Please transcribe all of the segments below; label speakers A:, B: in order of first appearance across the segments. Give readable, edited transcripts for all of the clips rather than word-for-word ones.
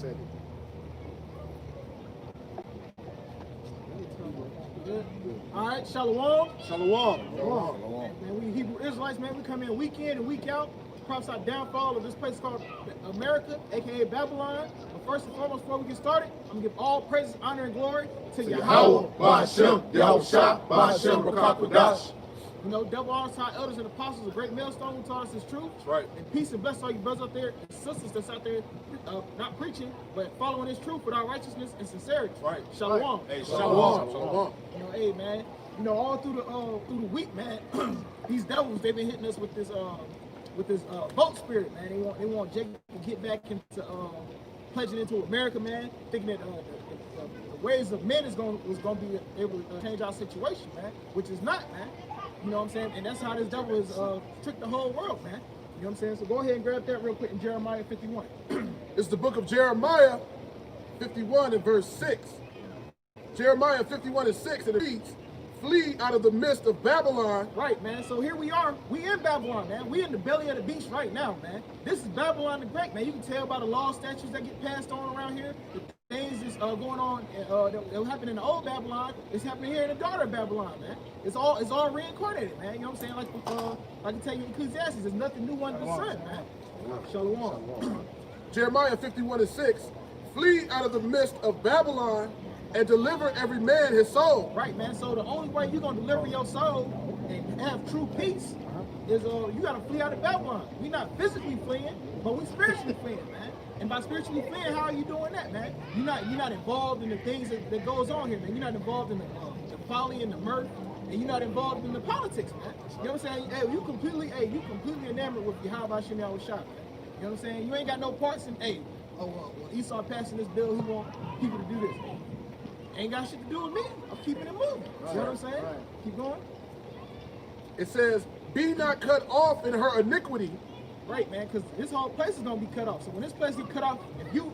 A: said it.
B: Good. All right, Shalom.
A: Shalom.
B: Man, we Hebrew Israelites, man, we come in week in and week out. Prophesy downfall of this place called America, aka Babylon. But first and foremost, before we get started, I'm gonna give all praises, honor, and glory to Yahweh.
A: Ba'ashem, Yahushua, Ba'ashem, B'Kakwadash.
B: You know, double honors to our elders and apostles, a great millstone who taught us his truth.
A: That's right.
B: And peace and bless all you brothers out there and sisters that's out there not preaching, but following his truth with our righteousness and sincerity.
A: That's right.
B: Shalom.
A: Hey, shalom.
B: You know, hey man, you know, all through the week, man, these devils, they've been hitting us with this vote spirit, man. They want Jacob to get back into pledging into America, man, thinking that the ways of men was gonna be able to change our situation, man, which is not, man. You know what I'm saying? And that's how this devil has tricked the whole world, man. You know what I'm saying? So go ahead and grab that real quick in Jeremiah 51.
A: It's the book of Jeremiah 51 and verse 6. Jeremiah 51 and 6, and it reads, flee out of the midst of Babylon.
B: Right, man. So here we are. We in Babylon, man. We in the belly of the beast right now, man. This is Babylon the Great, man. You can tell by the law statutes that get passed on around here. The things that's going on that happened in the old Babylon is happening here in the daughter of Babylon, man. It's all reincarnated, man. You know what I'm saying? Like I can tell you in Ecclesiastes, there's nothing new under the sun, man. Shalom.
A: Jeremiah 51 and 6, flee out of the midst of Babylon and deliver every man his soul.
B: Right, man. So the only way you're gonna deliver your soul and have true peace is you gotta flee out of Babylon. We're not physically fleeing, but we spiritually fleeing, man. And by spiritually fleeing, how are you doing that, man? You're not involved in the things that goes on here, man. You're not involved in the folly and the mirth, and you're not involved in the politics, man. You know what I'm saying? Hey, you completely enamored with Yahweh Shem Yahushua, man. You know what I'm saying? You ain't got no parts in, when Esau passing this bill, he want people to do this. Ain't got shit to do with me. I'm keeping it moving. You know what I'm saying? Right. Keep going.
A: It says, be not cut off in her iniquity.
B: Right, man, because this whole place is gonna be cut off. So when this place get cut off, if you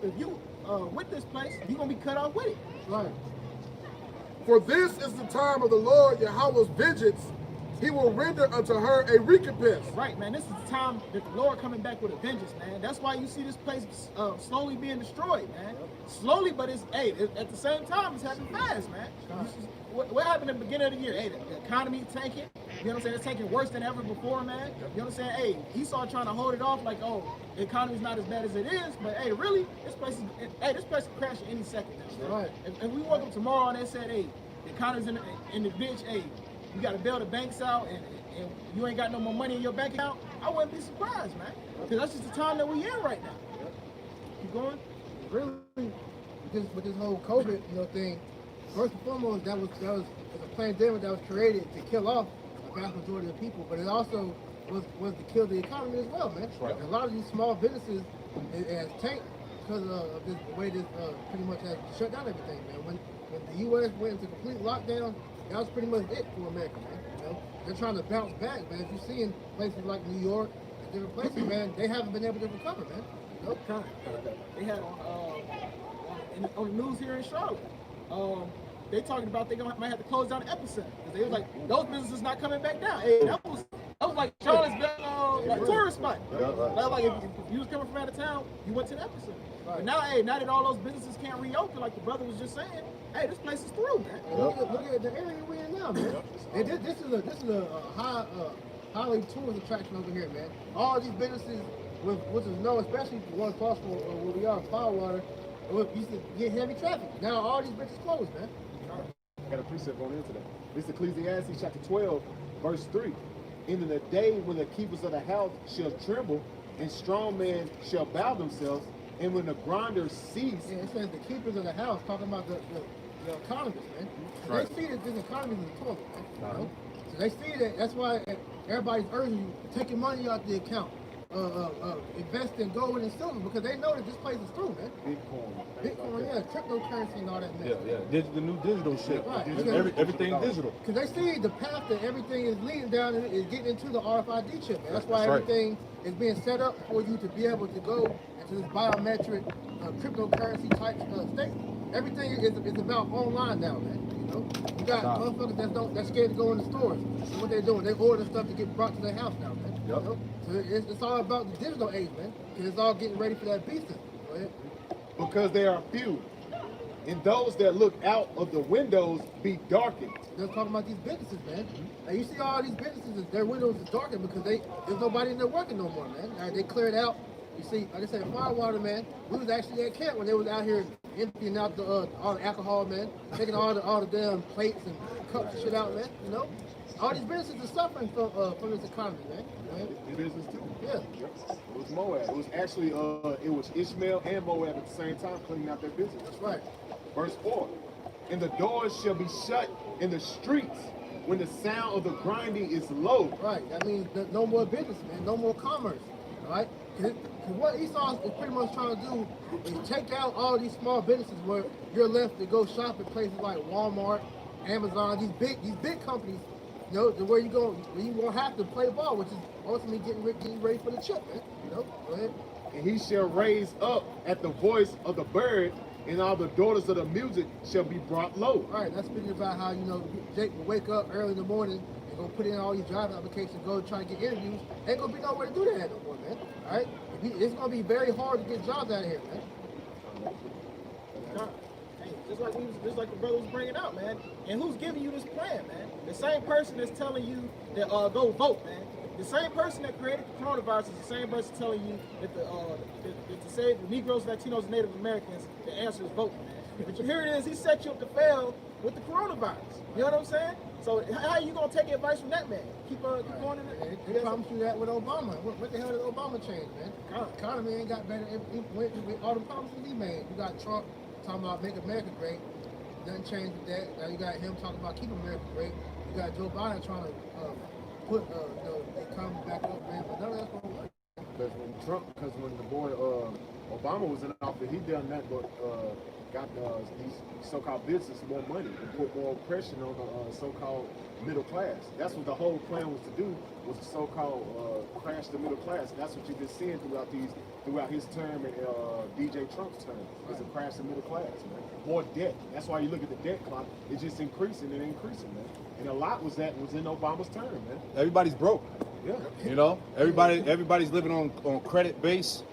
B: with this place, you're gonna be cut off with it.
A: Right. For this is the time of the Lord Yahweh's vengeance. He will render unto her a recompense.
B: Right, man. This is the time that the Lord coming back with a vengeance, man. That's why you see this place slowly being destroyed, man. Slowly, but it's at the same time, it's happening fast, man. What happened at the beginning of the year? Hey, the economy tanking. You know what I'm saying? It's taking worse than ever before, man. You know what I'm saying? Hey, Esau trying to hold it off like, oh, the economy's not as bad as it is, but hey, really, this place can crash any second now. Right. If we woke up tomorrow and they said, hey, the economy's in the ditch, hey, you got to bail the banks out and you ain't got no more money in your bank account, I wouldn't be surprised, man. Because that's just the time that we in right now. Keep going.
C: Really, with this whole COVID thing, first and foremost, that was a pandemic that was created to kill off a vast majority of people, but it also was to kill the economy as well, man. Right. A lot of these small businesses has tanked because of the way this pretty much has shut down everything, man. When the U.S. went into complete lockdown, that was pretty much it for America, man. You know, they're trying to bounce back, man. If you see in places like New York and different places, man, they haven't been able to recover, man.
B: Nope. They had on the news here in Charlotte. They talking about they might have to close down the epicenter because they was like those businesses not coming back down. Hey, that was like Charlotte's like tourist spot. Like if you was coming from out of town, you went to the epicenter. Right. But now that all those businesses can't reopen, like the brother was just saying, hey, this place is through, man.
C: Look at the area we're in now, man. And this is a highly tourist attraction over here, man. All these businesses, which is known, especially for one possible where we are, Firewater, used to get heavy traffic. Now all these bitches closed, man.
D: I got a precept on into that. This is Ecclesiastes chapter 12, verse 3. In the day when the keepers of the house shall tremble, and strong men shall bow themselves, and when the grinders cease.
C: Yeah, it says the keepers of the house, talking about the economists, man. Right. They see that this economy is in the toilet, man. You know? So they see that. That's why everybody's urging you, take your money out the account. Invest in gold and silver because they know that this place is through, man. Bitcoin, yeah, cryptocurrency and all that, man.
D: Yeah. The new digital shit.
C: Right.
D: Everything digital.
C: Because they see the path that everything is leading down and is getting into the RFID chip, man. That's why everything is being set up for you to be able to go into this biometric cryptocurrency type state. Everything is about online now, man. You know, you got motherfuckers that's scared to go in the stores. So what they're doing, they order stuff to get brought to their house now, man. Yep. You know? So it's all about the digital age, man. Because it's all getting ready for that beast. Go ahead.
D: Book because they are few. And those that look out of the windows be darkened.
C: They're talking about these businesses, man. Now you see all these businesses, their windows is darkened because there's nobody in there working no more, man. All right, they cleared out. You see, like I said, Firewater, man. We was actually at camp when they was out here emptying out all the alcohol, man. Taking all the damn plates and cups and shit out, man. You know, all these businesses are suffering from this economy, man.
D: The business too.
C: Yeah.
D: It was Moab. It was actually it was Ishmael and Moab at the same time cleaning out their business.
C: That's right.
D: Verse 4. And the doors shall be shut in the streets when the sound of the grinding is low.
C: Right. That means no more business, man. No more commerce. All right. Because what Esau is pretty much trying to do is take out all these small businesses where you're left to go shop at places like Walmart, Amazon, these big companies. You know, to where you won't have to play ball, which is ultimately getting ready for the chip, man. You know, go ahead.
D: And he shall raise up at the voice of the bird, and all the daughters of the music shall be brought low.
C: All right, that's speaking about how, you know, Jake will wake up early in the morning and go put in all these job applications, go try to get interviews. Ain't gonna be nowhere to do that no more, man. All right, it's gonna be very hard to get jobs out of here, man.
B: Just like the brother was bringing out, man. And who's giving you this plan, man? The same person that's telling you that go vote, man. The same person that created the coronavirus is the same person telling you that to save the Negroes, Latinos, and Native Americans, the answer is vote, man. But here it is, he set you up to fail with the coronavirus. You know what I'm saying? So how are you gonna take advice from that man? Keep going in it.
C: They promised you that with Obama. What the hell did Obama change, man? The economy ain't got better. With all the promises he made. You got Trump talking about make America great. Nothing changed with that. Now you got him talking about keep America great. You got Joe Biden trying to put the economy back up, man. But none of that's gonna work.
D: Because when the boy Obama was in office, he done that, but got these so-called business more money and put more pressure on the so-called middle class. That's what the whole plan was to do, was to so-called crash the middle class. That's what you've been seeing throughout his term and DJ Trump's term, is to crash the middle class, man. More debt. That's why you look at the debt clock, it's just increasing and increasing, man. And a lot was in Obama's term, man.
E: Everybody's broke.
D: Yeah.
E: You know, everybody's living on credit base.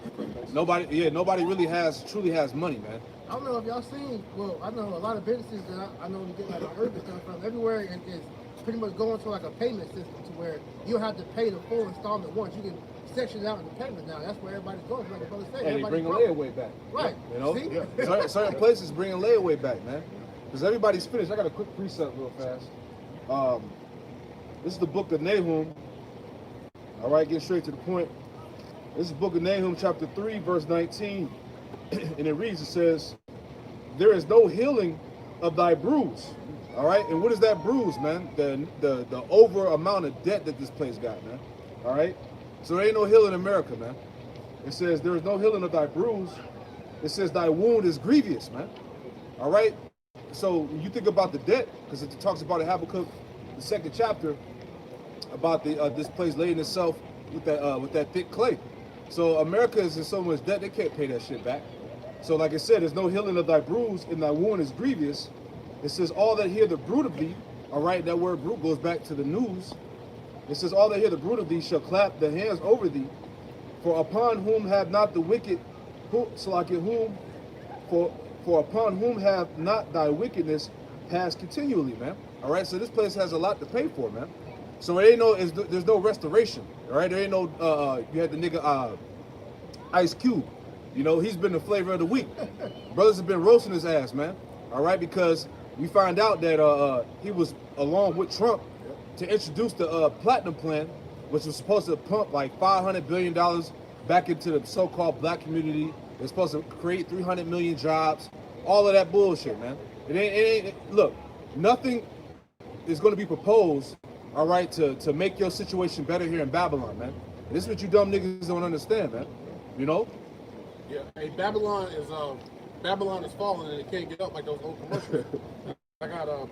E: Nobody really truly has money, man.
C: I don't know if y'all seen, well, I know a lot of businesses that I know you get like urban stuff from everywhere, and is pretty much going to like a payment system to where you don't have to pay the full installment once. You can section it out in the payment now. That's where everybody's going. Like the brother said,
E: And they bring a layaway back.
C: Right.
E: You know,
C: See?
E: certain places bring a layaway back, man. Because everybody's finished. I got a quick precept real fast. This is the book of Nahum. All right, get straight to the point. This is the book of Nahum, chapter 3, verse 19. And it reads, it says, there is no healing of thy bruise. All right, and what is that bruise, man? The over amount of debt that this place got, man. All right, so there ain't no healing in America, man. It says there is no healing of thy bruise. It says thy wound is grievous, man. All right, so when you think about the debt, because it talks about in Habakkuk, the 2nd chapter, about this place laying itself with that thick clay. So America is in so much debt they can't pay that shit back. So like I said, there's no healing of thy bruise, and thy wound is grievous. It says all that hear the bruit of thee. All right, that word bruit goes back to the news. It says all that hear the bruit of thee shall clap their hands over thee. For upon whom have not the wicked, for upon whom have not thy wickedness passed continually, man. All right, so this place has a lot to pay for, man. So there's no restoration. All right, there ain't no. You had the nigga Ice Cube. You know, he's been the flavor of the week. Brothers have been roasting his ass, man. All right, because we find out that he was along with Trump to introduce the platinum plan, which was supposed to pump like $500 billion back into the so-called black community. It's supposed to create 300 million jobs. All of that bullshit, man. It ain't. Look, nothing is going to be proposed, all right, to make your situation better here in Babylon, man. And this is what you dumb niggas don't understand, man. You know?
A: Yeah. Hey, Babylon is falling and it can't get up like those old commercials. I got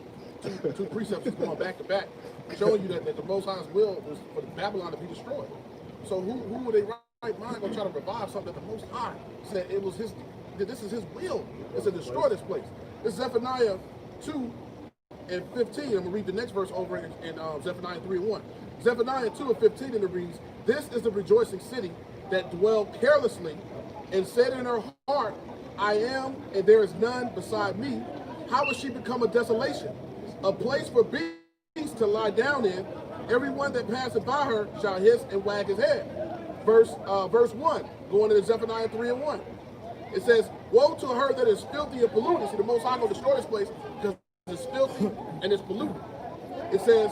A: two precepts going back to back, showing you that the Most High's will was for Babylon to be destroyed. So who would they right mind go try to revive something that the Most High said it was his? This is his will. Is to destroy this place. This is Zephaniah 2 and 15. I'm gonna read the next verse over in Zephaniah 3 and 1. Zephaniah 2 and 15, and it reads, "This is the rejoicing city that dwelled carelessly and said in her heart, I am, and there is none beside me, how will she become a desolation? A place for beasts to lie down in. Everyone that passeth by her shall hiss and wag his head. Verse 1, going into Zephaniah 3:1. It says, woe to her that is filthy and polluted. See, the Most High will destroy this place because it's filthy and it's polluted. It says,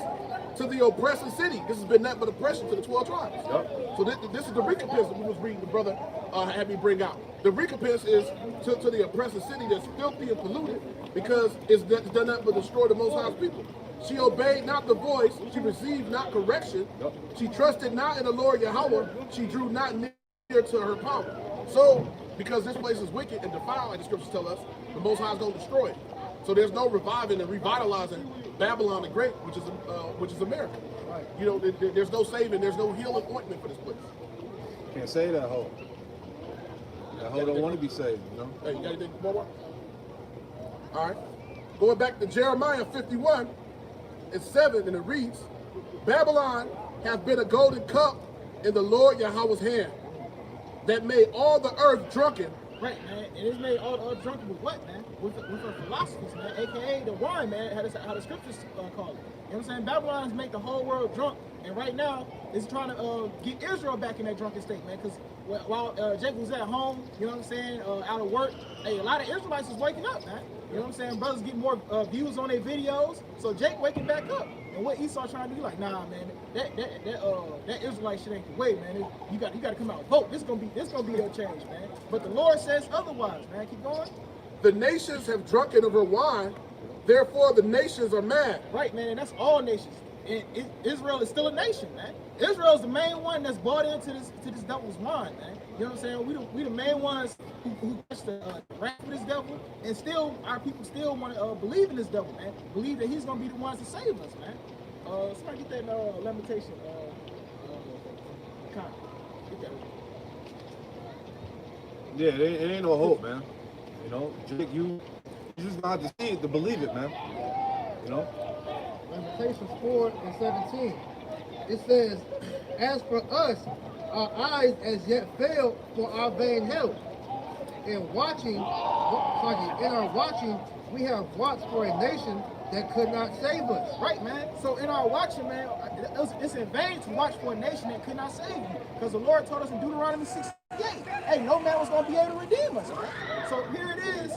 A: to the oppressing city. This has been nothing but oppression to the 12 tribes. Yep. So this is the recompense that we was reading, the brother had me bring out. The recompense is to the oppressing city that's filthy and polluted because it's done nothing but destroy the Most High's people. She obeyed not the voice. She received not correction. Yep. She trusted not in the Lord Yahweh. She drew not near to her power. So, because this place is wicked and defiled, like the scriptures tell us, the Most High is going to destroy it. So there's no reviving and revitalizing Babylon the Great, which is America. Right. You know, there's no saving, there's no healing ointment for this place.
E: Can't save that hoe. That hoe don't want to be saved, you know?
A: Hey, you got anything more? All right. Going back to Jeremiah 51 and 7, and it reads, Babylon hath been a golden cup in the Lord Yahweh's hand, that made all the earth drunken.
B: Right, man. And it's made all the earth drunken with what, man? With her philosophies, man. AKA the wine, man. How the scriptures call it. You know what I'm saying? Babylon's make the whole world drunk. And right now, it's trying to get Israel back in that drunken state, man. Because while Jacob was at home, you know what I'm saying, out of work, hey, a lot of Israelites is waking up, man. You know what I'm saying? Brothers getting more views on their videos. So Jake waking back up. And what Esau trying to do, like, nah, man, that Israelite shit ain't the way, man. You got to come out and vote. This gonna be your change, man. But the Lord says otherwise, man. Keep going.
A: The nations have drunken of her wine, therefore the nations are mad.
B: Right, man, and that's all nations. And Israel is still a nation, man. Israel is the main one that's bought into this devil's wine, man. You know what I'm saying? We the main ones who touch the wrath of this devil, and still our people still want to believe in this devil, man. Believe that he's gonna be the ones to save us, man. Somebody get that lamentation. Get that.
E: Yeah, it ain't no hope, man. You know, Jake, you just gonna have to see it to believe it, man. You know.
C: Lamentations 4 and 17. It says, as for us, our eyes as yet fail for our vain help. In our watching, we have watched for a nation that could not save us.
B: Right, man. So in our watching, man, it's in vain to watch for a nation that could not save you. Because the Lord told us in Deuteronomy 68, hey, no man was going to be able to redeem us. Man. So here it is,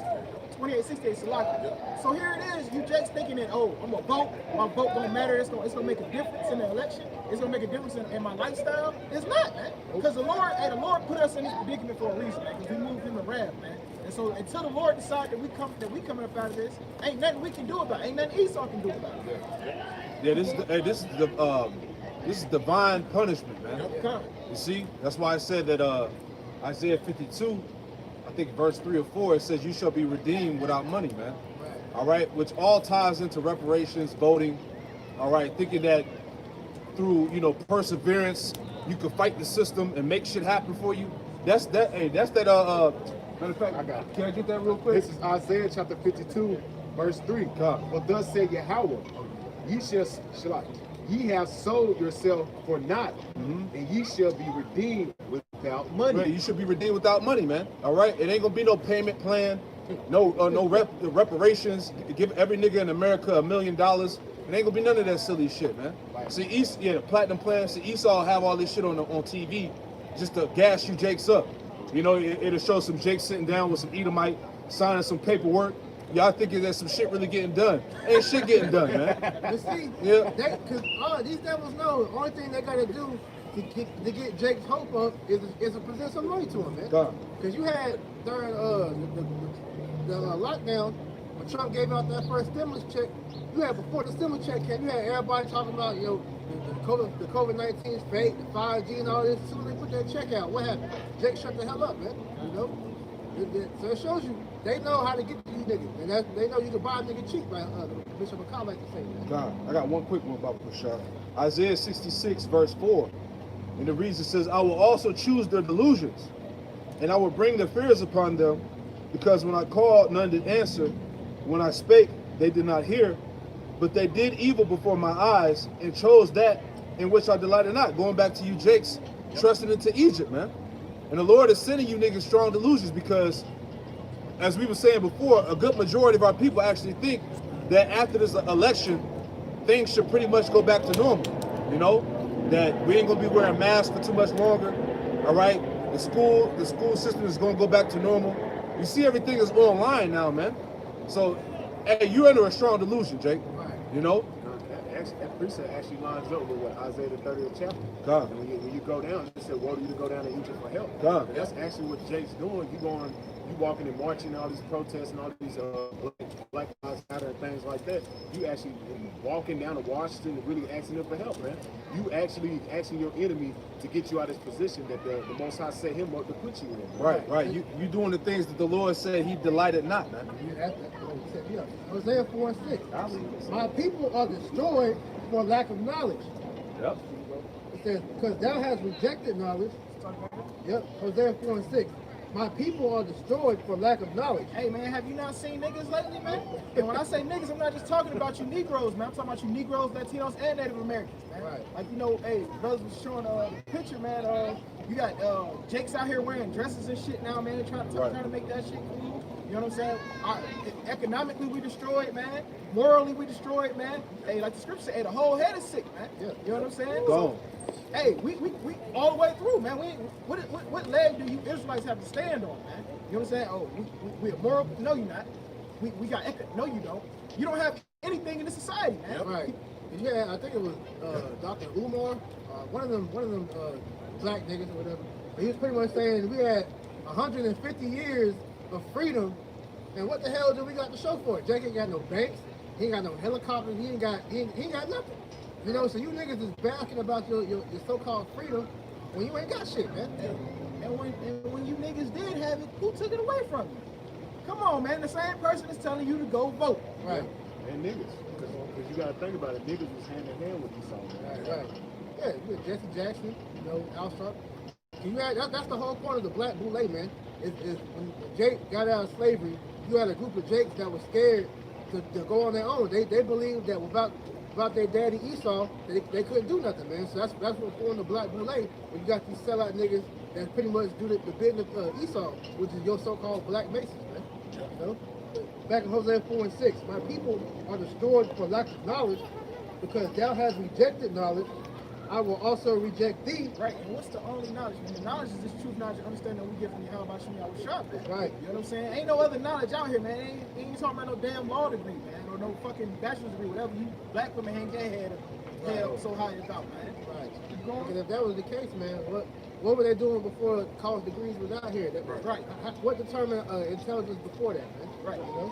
B: 28:68, Salaki. So here it is, you Jake's thinking that, oh, I'm going to vote. My vote don't matter. It's going to make a difference in the election. It's going to make a difference in my lifestyle. It's not, man. Because the Lord put us in this predicament for a reason, man. Because we moved him to wrath, man. And so until the Lord decides that we coming up out of this, ain't nothing we can do about it. Ain't nothing Esau can do about it.
E: Yeah, this is divine punishment, man. You see, that's why I said that Isaiah 52, I think verse 3 or 4, it says you shall be redeemed without money, man. All right, which all ties into reparations, voting. All right, thinking that through perseverance you can fight the system and make shit happen for you. That's that. Hey, that's that. Matter of fact, I got it. Can I get that real quick?
D: This is Isaiah chapter 52, verse 3. For thus said Yahweh, ye have sold yourself for naught, and ye shall be redeemed without money.
E: Right, you should be redeemed without money, man. All right, it ain't gonna be no payment plan, no reparations. Give every nigga in America $1 million. It ain't gonna be none of that silly shit, man. Right. See, the platinum plan. See, Esau have all this shit on TV just to gas you Jakes up. You know, it'll show some Jake sitting down with some Edomite, signing some paperwork. Y'all thinking that some shit really getting done. Ain't shit getting done, man.
C: But see, because these devils know the only thing they got to do to get Jake's hope up is to present some money to him, man. Because you had during the lockdown, when Trump gave out that first stimulus check, you had before the stimulus check came, you had everybody talking about, the COVID-19 is fake, the 5G and all this. As soon as they put that check out, what happened? Jake shut the hell up, man. You know? So it shows you, they know how to get to these niggas. And they know you can buy a nigga cheap, like Bishop McCall like to say.
E: God, I got one quick one about Prashad. Isaiah 66, verse 4. And the reason says, I will also choose their delusions, and I will bring their fears upon them, because when I called, none did answer. When I spake, they did not hear. But they did evil before my eyes, and chose that in which I delighted not. Going back to you, Jakes, trusting into Egypt, man. And the Lord is sending you niggas strong delusions, because as we were saying before, a good majority of our people actually think that after this election, things should pretty much go back to normal. You know, that we ain't gonna be wearing masks for too much longer. All right, the school system is gonna go back to normal. You see, everything is online now, man. So, hey, you're under a strong delusion, Jake. You know.
D: That precept actually lines up with what Isaiah the 30th chapter.
E: God.
D: And when you go down, it said, "Woe to you to go down to Egypt for help."
E: God.
D: And that's actually what Jake's doing. You walking and marching, all these protests and all these Black Lives Matter and things like that. You actually walking down to Washington and really asking them for help, man. You actually asking your enemy to get you out of this position that the Most High set him up to put you in.
E: Right. You doing the things that the Lord said He delighted not, man.
C: Yeah. Hosea 4:6. My people are destroyed for lack of knowledge.
E: Yep.
C: It says, because thou hast rejected knowledge. Yep. Hosea 4:6. My people are destroyed for lack of knowledge.
B: Hey man, have you not seen niggas lately, man? And when I say niggas, I'm not just talking about you Negroes, man. I'm talking about you Negroes, Latinos, and Native Americans, man.
C: Right.
B: Like, you know, hey, brothers was showing a picture, man. You got Jakes out here wearing dresses and shit now, man. Trying to make that shit cool. You know what I'm saying? Economically, we destroyed, man. Morally, we destroyed, man. Hey, like the scripture said, hey, the whole head is sick, man.
C: Yeah.
B: You know what I'm saying?
E: Go.
B: Hey, we all the way through, man. What leg do you Israelites have to stand on, man? You know what I'm saying? Oh, we are moral? No, you're not. We got no, you don't. You don't have anything in this society, man.
C: Right. Yeah, I think it was Dr. Umar, one of them black niggas or whatever. But he was pretty much saying we had 150 years of freedom, and what the hell do we got to show for it? Jake ain't got no banks, he ain't got no helicopters, he ain't got nothing. You know, so you niggas is basking about your so-called freedom when you ain't got shit, man.
B: And when you niggas did have it, who took it away from you? Come on, man. The same person is telling you to go vote.
C: Right.
D: And niggas, because you got to think about it, niggas was hand in hand with Esau, man.
C: Right. Yeah, you had Jesse Jackson, you know, Al Sharpton. That's the whole point of the Black Boule, man. Is when Jake got out of slavery, you had a group of Jakes that was scared to go on their own. They believed that without their daddy Esau, they couldn't do nothing, man. So that's what formed the Black Boule, when you got these sellout niggas that pretty much do the business of Esau, which is your so-called Black Masons, man. You know? Back in Hosea 4:6, my people are destroyed for lack of knowledge, because thou hast rejected knowledge, I will also reject thee.
B: Right, and what's the only knowledge? Man, the knowledge is this truth, knowledge, and understanding that we get from the hell about you, our shop, man.
C: Right.
B: You know what I'm saying? Ain't no other knowledge out here, man. Ain't talking about no damn law degree, man, or no fucking bachelor's degree, whatever you black women hang their head so high about, man.
C: Right.
B: Keep going.
C: Because if that was the case, man, what were they doing before college degrees was out here?
B: Right.
C: What determined intelligence before that, man?
B: Right.
C: You know?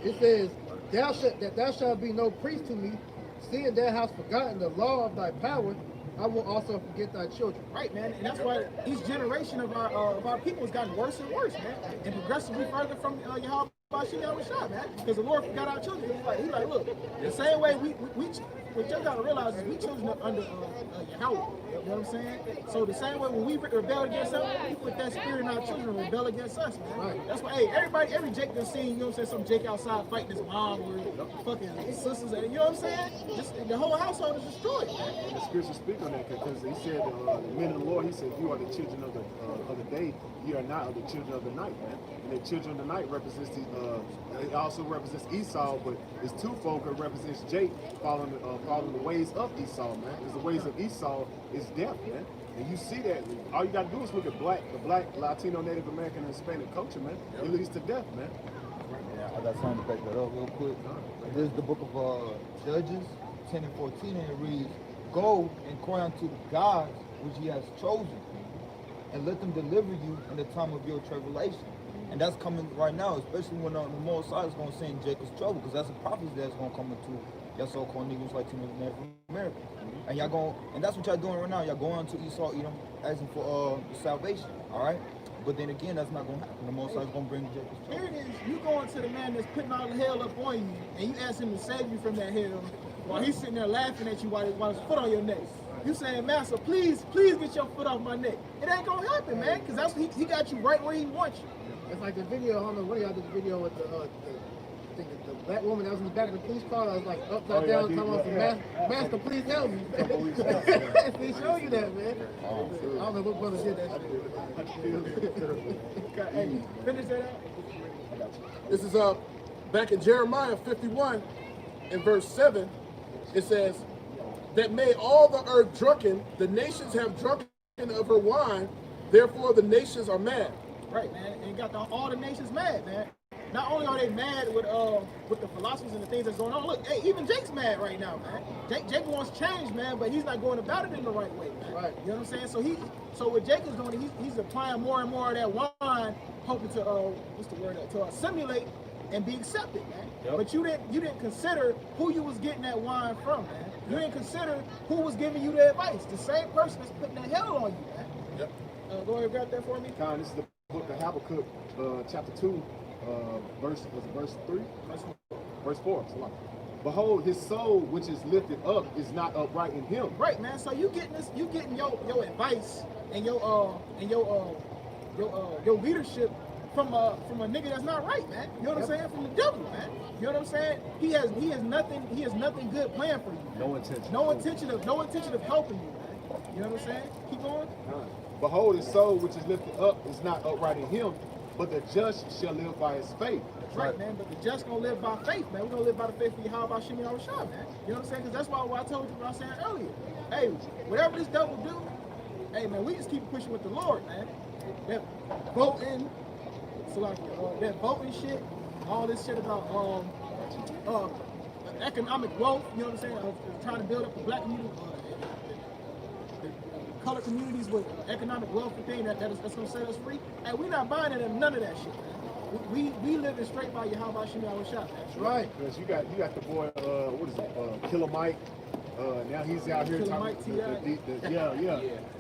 C: It says, thou shalt be no priest to me, seeing thou hast forgotten the law of thy power, I will also forget thy children.
B: Right, man, and that's why each generation of our people has gotten worse and worse, man, and progressively further from Yahweh Shah, man, because the Lord forgot our children. He's like, look, the same way we what you gotta realize is we children are under Yahweh. You know what I'm saying? So the same way when we rebel against him, he put that spirit in our children to rebel against us, man.
C: Right.
B: That's why, hey, every Jake that's seen, you know what I'm saying, some Jake outside fighting his mom or fucking his sisters, you know what I'm saying? The whole household is destroyed, man.
D: The scripture speak on that because he said, the men of the Lord, he said, you are the children of the day, you are not of the children of the night, man. And the children of the night represents it also represents Esau, but it's twofold. It represents Jake following the ways of Esau, man. Because the ways of Esau is death, man. And you see that. All you got to do is look at the black, Latino, Native American, and Hispanic culture, man. It leads to death, man.
F: Yeah, I got something to back that up real quick. This is the book of Judges 10 and 14, and it reads, "Go and cry unto the gods which he has chosen, and let them deliver you in the time of your tribulation." And that's coming right now, especially when the Most High is going to send Jacob's trouble, because that's a prophecy that's going to come into your so-called niggas like Native American. And y'all going, and that's what y'all doing right now. Y'all going to Esau, Edom, asking for salvation, all right? But then again, that's not going to happen. The Most High is going to bring Jacob's trouble.
B: Here it is, you going to the man that's putting all the hell up on you, and you ask him to save you from that hell, while he's sitting there laughing at you while his foot on your neck. You saying, Master, please get your foot off my neck. It ain't gonna happen, man, because that's he got you right where he wants you.
C: It's like the video, I don't know what y'all did the video with the black woman that was in the back of the police car that was like upside down, talking about some Master, please help me. They show you that, man. I don't know what brother did that shit.
B: Hey, finish that out.
A: This is back in Jeremiah 51 in verse 7. It says, that made all the earth drunken, the nations have drunken of her wine, therefore the nations are mad.
B: Right, man. And got all the nations mad, man. Not only are they mad with the philosophies and the things that's going on. Look, hey, even Jake's mad right now, man. Jake wants change, man, but he's not going about it in the right way, man. Right. You know what I'm saying? So what Jake is doing, he's applying more and more of that wine, hoping to what's the word? To assimilate and be accepted, man. Yep. But you didn't consider who you was getting that wine from, man. You didn't consider who was giving you the advice. The same person that's putting that hell on you, man.
A: Yep.
B: Go ahead and grab that for me.
D: Con, this is the book of Habakkuk, chapter 2, verse 3? Verse 4. Behold, his soul which is lifted up is not upright in him.
B: Right, man. So you getting your advice and your leadership from a nigga that's not right, man. You know what I'm saying? From the devil, man. You know what I'm saying? He has nothing good planned for you. Man. No intention of helping you, man. You know what I'm saying? Keep going.
D: Behold, his soul which is lifted up is not upright in him, but the just shall live by his faith.
B: That's right, man. But the just gonna live by faith, man. We're gonna live by the faith of Yahweh Shemi Yahushua, man. You know what I'm saying? Because that's why I told you what I was saying earlier. Hey, whatever this devil do, hey, man, we just keep pushing with the Lord, man. That voting, that voting shit, all this shit about economic growth. You know what I'm saying? Trying to build up the black community. Color communities with economic wealth and thing that's gonna set us free. And we're not buying into none of that shit, man. We live in straight by Yahweh Shemi Yahushua. That's right.
D: Because you got the boy, what is it, Killer Mike. Now he's out here talking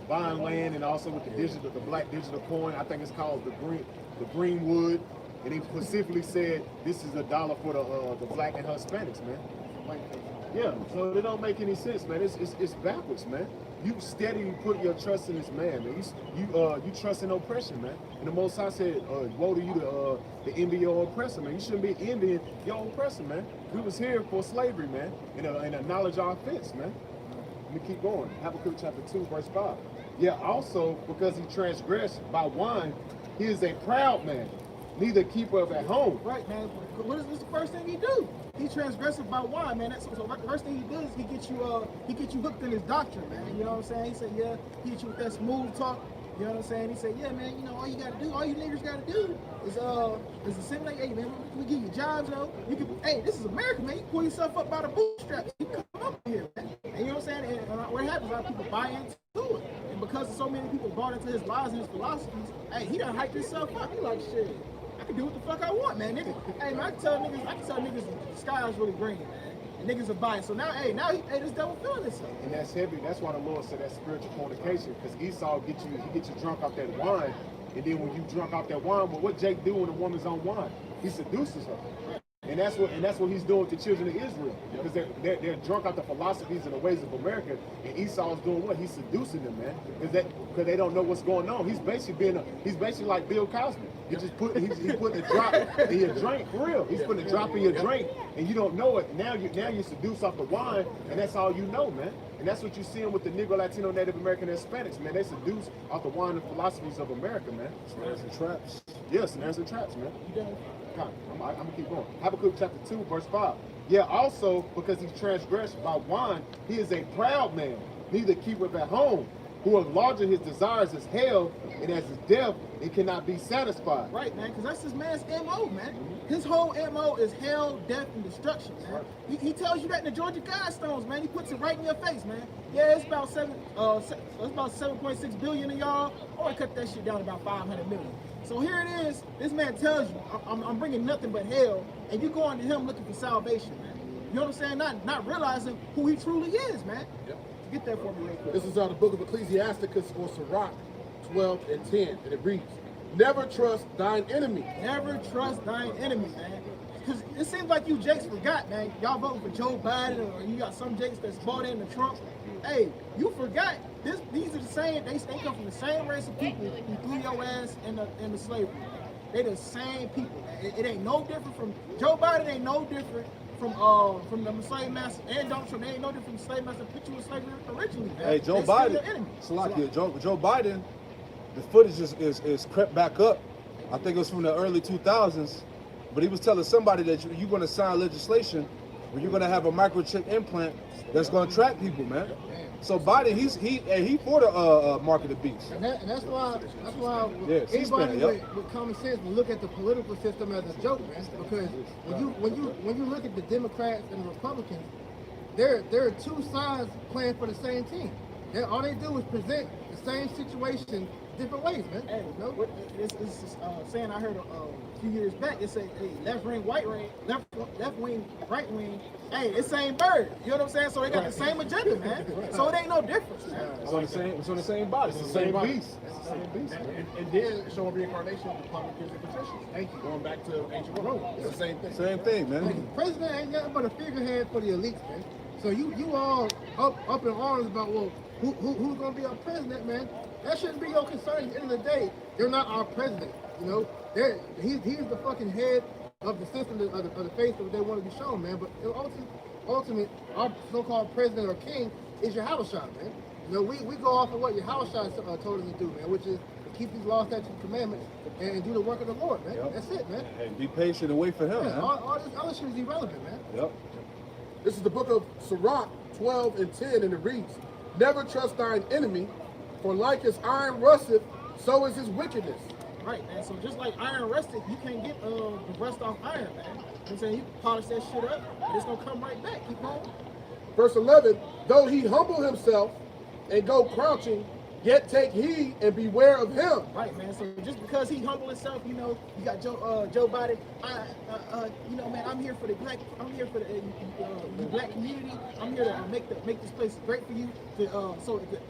D: buying land, and also with the black digital coin. I think it's called the Greenwood. And he specifically said this is $1 for the black and Hispanics, man. Yeah, so it don't make any sense, man. It's backwards, man. You steadily put your trust in this man, man. You trust in oppression, man. And the Most High said, woe to you to envy your oppressor, man. You shouldn't be envying your oppressor, man. We was here for slavery, man, and acknowledge our offense, man. Let me keep going. Habakkuk chapter 2, verse 5. Yeah, also, because he transgressed by wine, he is a proud man, neither keeper of at home.
B: Right, man. What is the first thing he do? He transgressive by wine, man. So the first thing he does, he get you hooked in his doctrine, man. You know what I'm saying? He said, yeah, he hit you with that smooth talk. You know what I'm saying? He said, yeah, man, you know, all you niggas gotta do is assimilate. Hey, man, we give you jobs, though. You can, hey, this is America, man. You pull yourself up by the bootstraps. You come up here, man. And you know what I'm saying? And what happens, a lot of people buy into it. And because so many people bought into his lies and his philosophies, hey, he done hyped himself up. He like, shit, I can do what the fuck I want, man. Nigga, hey, man, I can tell niggas the sky is really green, man. And niggas are buying. So now, this devil feeling himself.
D: And that's heavy. That's why the Lord said that's spiritual fornication. Because Esau get you drunk off that wine, and then when you drunk off that wine, well, what Jake do when a woman's on wine? He seduces her. And that's what he's doing with the children of Israel, because they're drunk out the philosophies and the ways of America, and Esau's doing what? He's seducing them, man, because they don't know what's going on. He's basically like Bill Cosby. He's putting a drop in your drink, for real. He's putting a drop in your drink, and you don't know it. Now you're seduced off the wine, and that's all you know, man. And that's what you're seeing with the Negro, Latino, Native American, and Hispanics, man. They seduce off the wine and philosophies of America, man.
E: Snares and traps.
D: Yes, snares and traps, man. I'm gonna keep going. Habakkuk chapter 2, verse 5. Yeah, also, because he transgressed by wine, he is a proud man, neither keepeth at home, who enlargeth his desires as hell, and as his death, it cannot be satisfied.
B: Right, man, because that's this man's MO, man. His whole MO is hell, death, and destruction, man. He tells you that in the Georgia Guidestones, man. He puts it right in your face, man. Yeah, it's about 7.6 billion of y'all, or I cut that shit down to about 500 million. So here it is. This man tells you, I'm bringing nothing but hell, and you going to him looking for salvation, man. You know what I'm saying? Not realizing who he truly is, man. Yep. Get that for me real quick.
A: This is the book of Ecclesiasticus or Sirach 12 and 10, and it reads, never trust thine enemy.
B: Never trust thine enemy, man. Because it seems like you Jakes forgot, man. Y'all voting for Joe Biden, or you got some Jakes that's bought into Trump. Hey, you forgot. These are the same. They come from the same race of people who threw your ass in the slavery. Man. They the same people. Man. It ain't no different from Joe Biden. Ain't no different from the slave master and Donald Trump. They ain't no different from the slave master put you in slavery originally. Man.
E: Hey, Joe Biden. Joe Biden. The footage is crept back up. I think it was from the early 2000s. but he was telling somebody that you're going to sign legislation where you're going to have a microchip implant that's going to track people, man. So Biden, he for the mark of the beast.
C: And that's why
E: Yes, he's
C: anybody
E: spinning, yep.
C: with common sense will look at the political system as a joke, man. Because when you look at the Democrats and the Republicans, there are two sides playing for the same team. All they do is present the same situation different ways, man.
B: Hey,
C: No?
B: this is saying I heard a few years back. It said, hey, left wing, left wing, right wing. Hey, it's same bird. You know what I'm saying? So they got the same agenda, man. So it ain't no difference, man.
E: It's on the same body. It's the same beast.
D: It's the same beast, man.
A: And then showing reincarnation of Republicans and patricians. Thank you. Going back to ancient Rome. It's the same thing.
E: Same thing, man.
C: The president ain't nothing but a figurehead for the elites, man. So you all up in arms about, well, who's gonna be our president, man? That shouldn't be your concern. At the end of the day, they're not our president. You know, he's the fucking head of the system, of the face that they want to be shown, man. But ultimate, our so-called president or king is your house shot, man. You know, we go off of what your house shot told us to do, man, which is to keep these laws, statutes, and commandments, and do the work of the Lord, man.
E: Yep.
C: That's it, man.
E: And be patient and wait for him,
C: Yeah,
E: man.
C: all this other shit is irrelevant, man.
E: Yep.
A: This is the book of Sirach 12 and 10, and it reads, "Never trust thine enemy, for like as iron rusteth, so is his wickedness."
B: Right, man. So just like iron rusted, you can't get the rust off iron, man. You know what I'm saying? You polish that shit up, and it's gonna come right back. Keep going.
A: Verse 11, "Though he humble himself and go crouching, yet take heed and beware of him."
B: Right, man. So just because he humble himself, you know, you got Joe Biden. You know, man, I'm here for the black community. I'm here to make this place great for you, so that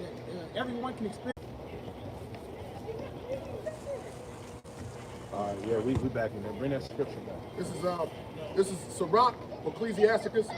B: everyone can experience.
E: All right, yeah, we back in there. Bring that scripture back.
A: This is Sirach, Ecclesiasticus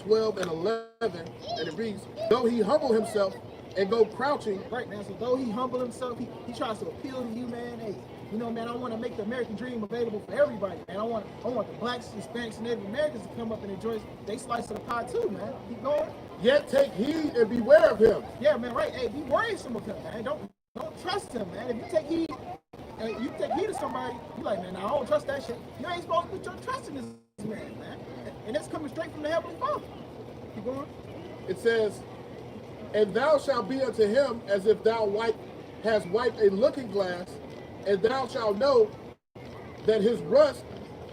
A: 12 and 11, and it reads, "Though he humble himself and go crouching."
B: Right, man. So though he humble himself, he tries to appeal to you, man. Hey, you know, man, I want to make the American dream available for everybody, man. I want the blacks, Hispanics, and Native Americans to come up and enjoy they slice of the pie too, man. Keep going.
A: "Yet take heed and beware of him."
B: Yeah, man. Right. Hey, be worrisome of him, man. Don't trust him, man. If you take heed, to somebody, you like, man, I don't trust that shit. You ain't supposed to put your trust in this man. And that's coming straight from the Heavenly Father. Keep going.
A: It says, "And thou shalt be unto him as if thou hast wiped a looking glass, and thou shalt know that his rust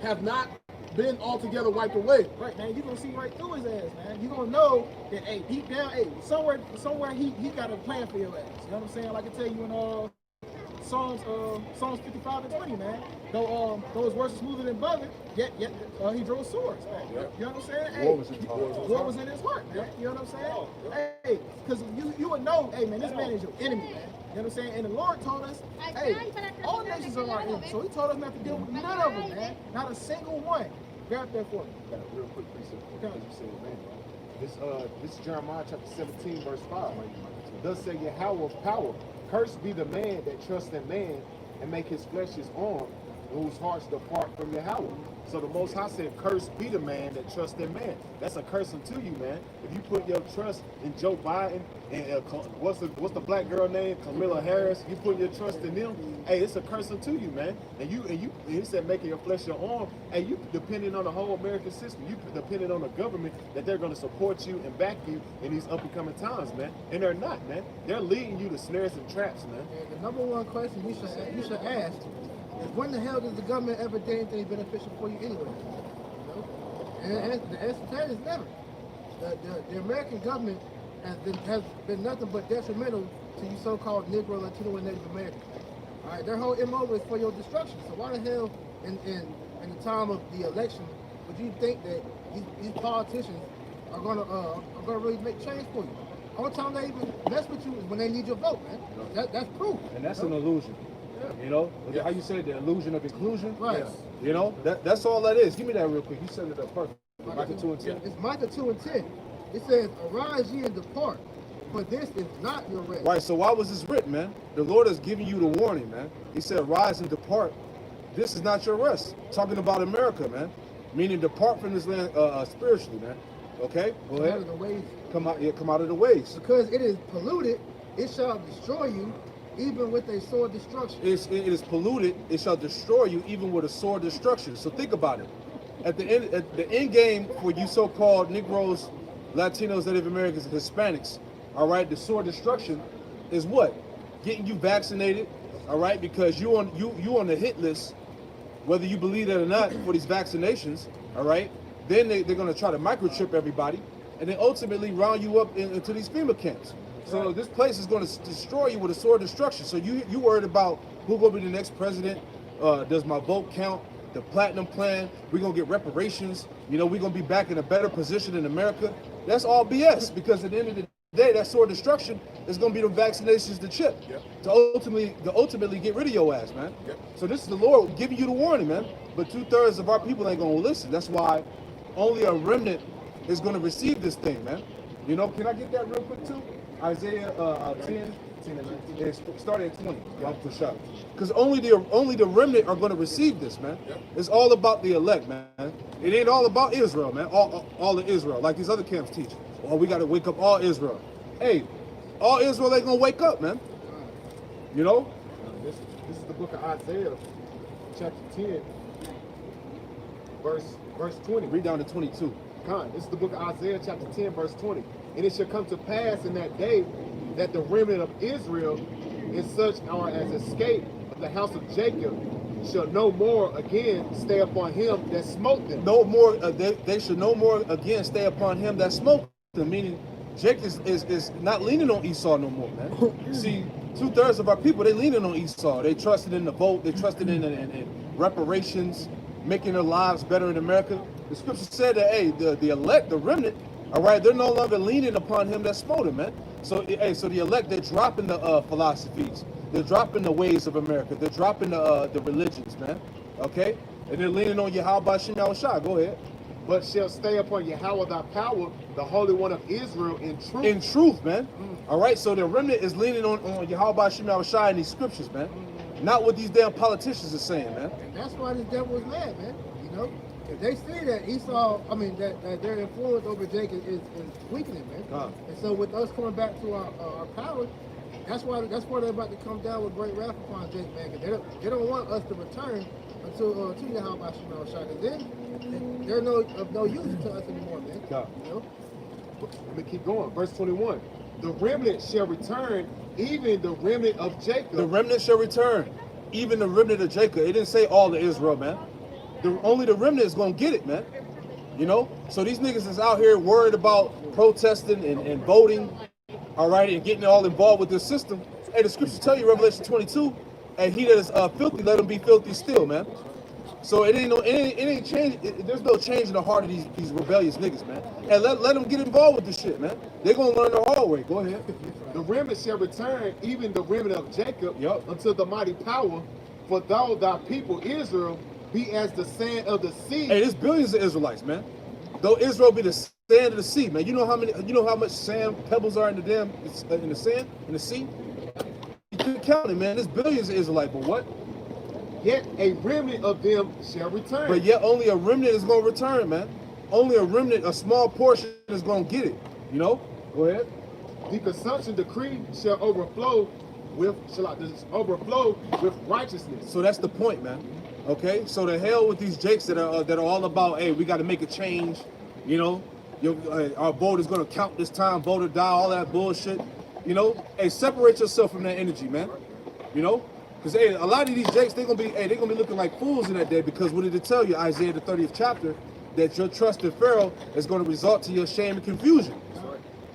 A: hath not been altogether wiped away."
B: Right, man. You're gonna see right through his ass, man. You're gonna know that, hey, deep down, hey, somewhere he got a plan for your ass. You know what I'm saying? Like I tell you in Psalms 55 and 20, man. Though his words are smoother than butter, yet he drove swords, man.
A: Yep.
B: You know what I'm saying? Hey,
E: War was in his heart.
B: war was in his heart, man. You know what I'm saying? Hey, because you would know, hey, man, this man is your enemy, man. You know what I'm saying? And the Lord told us, hey, all nations are our enemies. So he told us not to deal with none of them, man. Not a single one. Grab that for me.
D: Got a real quick precept because you said, man. This is Jeremiah chapter 17, verse 5. Thus say Yahweh of power, cursed be the man that trusts in man and make his flesh his arm, and whose hearts depart from Yahweh. So the Most High said, cursed be the man that trusts in man. That's a curse unto you, man. If you put your trust in Joe Biden and what's the black girl name, Kamala Harris, you put your trust in them, hey, it's a curse unto you, man. And he said making your flesh your arm, hey, you depending on the whole American system, you depending on the government that they're going to support you and back you in these up and coming times, man. And they're not, man. They're leading you to snares and traps, man.
C: And the number one question you should ask is, when the hell does the government ever do anything beneficial for you anyway? You know? And the answer to that is never. The American government has been nothing but detrimental to you so-called Negro, Latino, and Native Americans. All right, their whole MO is for your destruction. So why the hell, in the time of the election, would you think that these politicians are gonna really make change for you? Only time they even mess with you is when they need your vote, man. That's proof.
E: And that's an illusion. You know, how you say the illusion of inclusion?
C: Right.
A: Yes.
E: You know, that's all that is. Give me that real quick. You set it up perfect. Micah 2 and 10.
C: It's Micah 2 and 10. It says, "Arise ye and depart, for this is not your rest."
E: Right, so why was this written, man? The Lord is giving you the warning, man. He said, rise and depart. This is not your rest. Talking about America, man. Meaning depart from this land spiritually, man. Okay? Go
C: Out of
E: ahead.
C: the ways.
E: Come out of the ways.
C: Because it is polluted, it shall destroy you, even with a sword destruction.
E: It is polluted. It shall destroy you, even with a sword destruction. So think about it. At the end game for you so-called Negroes, Latinos, Native Americans, and Hispanics, all right, the sword destruction is what? Getting you vaccinated, all right, because you on the hit list, whether you believe it or not, for these vaccinations, all right. Then they're going to try to microchip everybody, and then ultimately round you up into these FEMA camps. So this place is going to destroy you with a sword destruction. So you worried about who going to be the next president? Does my vote count? The platinum plan? We're going to get reparations. You know, we're going to be back in a better position in America. That's all BS, because at the end of the day, that sword destruction is going to be the vaccinations to chip.
A: Yep.
E: To ultimately get rid of your ass, man.
A: Yep.
E: So this is the Lord giving you the warning, man. But 2/3 of our people ain't going to listen. That's why only a remnant is going to receive this thing, man. You know, can I get that real quick too? Isaiah 10, starting at 20. I'll push up. Because only the remnant are going to receive this, man.
A: Yep.
E: It's all about the elect, man. It ain't all about Israel, man. All of Israel, like these other camps teach. Oh, we got to wake up all Israel. Hey, all Israel ain't going to wake up, man. You know?
D: This is the book of Isaiah, chapter 10, verse 20.
E: Read down to 22.
D: This is the book of Isaiah, chapter 10, verse 20. And it shall come to pass in that day that the remnant of Israel, and such are as escape of the house of Jacob, shall no more again stay upon him that smote them.
E: No more. They should no more again stay upon him that smote them. Meaning, Jacob is not leaning on Esau no more, man. See, 2/3 of our people, they leaning on Esau. They trusted in the vote. They trusted in reparations, making their lives better in America. The scripture said that, hey, the elect, the remnant, all right, they're no longer leaning upon him that smote him, man. So, hey, so the elect, they're dropping the philosophies. They're dropping the ways of America. They're dropping the religions, man. Okay? And they're leaning on Yahweh Shem Yahushua. Go ahead.
D: But shall stay upon Yahweh thy power, the Holy One of Israel, in truth.
E: In truth, man. All right, so the remnant is leaning on Yahweh Shem Yahushua in these scriptures, man. Not what these damn politicians are saying, man.
C: And that's why this devil is mad, man. You know, if they see that Esau, that their influence over Jacob is weakening, man. And so with us coming back to our power, that's why they're about to come down with great wrath upon Jacob, man. Because they don't want us to return until to Yahweh Shem Yahushua. Because then they're of no use to us anymore, man. You know?
D: Let me keep going. Verse 21. The remnant shall return, even the remnant of Jacob.
E: The remnant shall return, even the remnant of Jacob. It didn't say all of Israel, man. Only the remnant is going to get it, man. You know? So these niggas is out here worried about protesting and voting, all right, and getting all involved with this system. Hey, the scriptures tell you, Revelation 22, and he that is filthy, let him be filthy still, man. So it ain't change. There's no change in the heart of these rebellious niggas, man. And let them get involved with this shit, man. They're gonna learn the hard way. Go ahead.
D: The remnant shall return, even the remnant of Jacob,
E: Yup.
D: unto the mighty power. For thou, thy people Israel, be as the sand of the sea.
E: Hey, there's billions of Israelites, man. Though Israel be the sand of the sea, man. You know how much sand pebbles are in the sand in the sea. You can't count it, man. There's billions of Israelites, but what?
D: Yet a remnant of them shall return.
E: But yet only a remnant is gonna return, man. Only a remnant, a small portion is gonna get it. You know? Go ahead.
D: The consumption decree shall overflow with righteousness.
E: So that's the point, man. Okay, so the hell with these jakes that are all about, hey, we got to make a change. You know, our vote is gonna count this time, vote or die, all that bullshit. You know, hey, separate yourself from that energy, man. You know, because hey, a lot of these jakes they're gonna be looking like fools in that day, because what did it tell you, Isaiah the 30th chapter, that your trust in Pharaoh is going to result to your shame and confusion.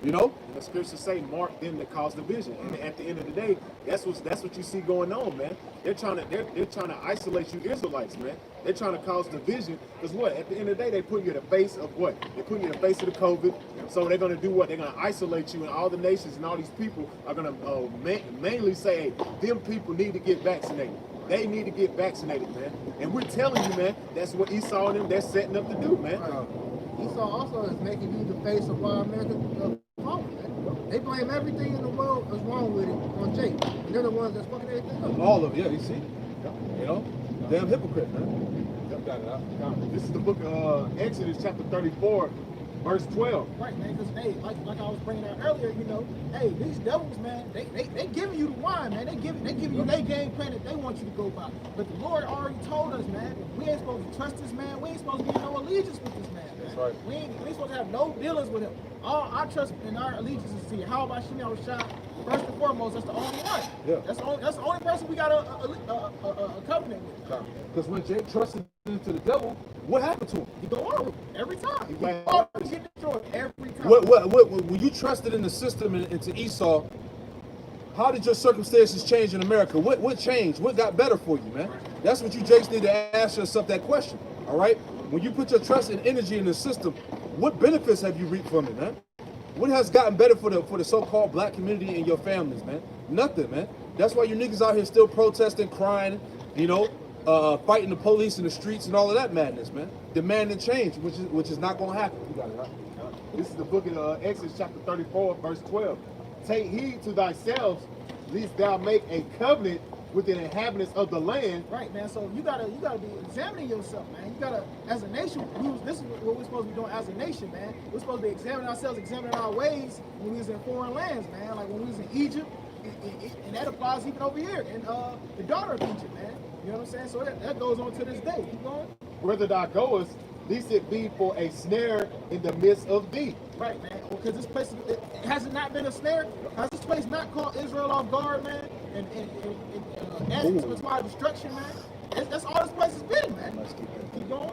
E: You know?
D: The scriptures say, mark them that cause division. And at the end of the day, that's what you see going on, man. They're trying to isolate you Israelites, man. They're trying to cause division. Because what? At the end of the day, they put you in the face of what? They put you in the face of the COVID. So they're going to do what? They're going to isolate you, and all the nations and all these people are going to mainly say, hey, them people need to get vaccinated. They need to get vaccinated, man. And we're telling you, man, that's what Esau and them, they're setting up to do, man.
C: Esau also is making you the face of why America's falling, man. They blame everything in the world that's wrong with it on Jake. And they're the ones that's fucking everything up.
E: All of it, yeah, you see? You know? Damn hypocrite, man.
D: This is the book of Exodus, chapter 34, verse 12.
B: Right, man, because, hey, like I was bringing out earlier, you know, hey, these devils, man, they giving you the wine, man. They giving you their game plan that they want you to go by. But the Lord already told us, man, we ain't supposed to trust this man. We ain't supposed to be in no allegiance with this man.
E: That's right.
B: We ain't supposed to have no dealings with him. All our trust and our allegiance is to see how about Shimei Rashad. First and foremost, that's the only one.
E: Yeah.
B: That's the only person we got a covenant with.
E: Because when Jake trusted into the devil, what happened to him?
B: You go on every time.
D: He
B: You
D: went-
B: always get destroyed every time.
E: What when you trusted in the system and into Esau, how did your circumstances change in America? What changed? What got better for you, man? That's what you Jakes need to ask yourself that question. All right? When you put your trust and energy in the system, what benefits have you reaped from it, man? What has gotten better for the so-called black community and your families, man? Nothing, man. That's why you niggas out here still protesting, crying, you know, fighting the police in the streets and all of that madness, man. Demanding change, which is not gonna happen. You got it, right?
D: This is the book of Exodus chapter 34, verse 12. Take heed to thyself, lest thou make a covenant with the inhabitants of the land.
B: Right, man. So you gotta be examining yourself, man. You gotta, as a nation, this is what we're supposed to be doing as a nation, man. We're supposed to be examining ourselves, examining our ways when we was in foreign lands, man. Like when we was in Egypt, and that applies even over here in the daughter of Egypt, man. You know what I'm saying? So that goes on to this day. Keep going.
D: Whither thou goest, lest it be for a snare in the midst of thee.
B: Right, man. Because this place, has it not been a snare? Has this place not caught Israel off guard, man? And added to its wild destruction, man? That's all this place has been, man. Keep going.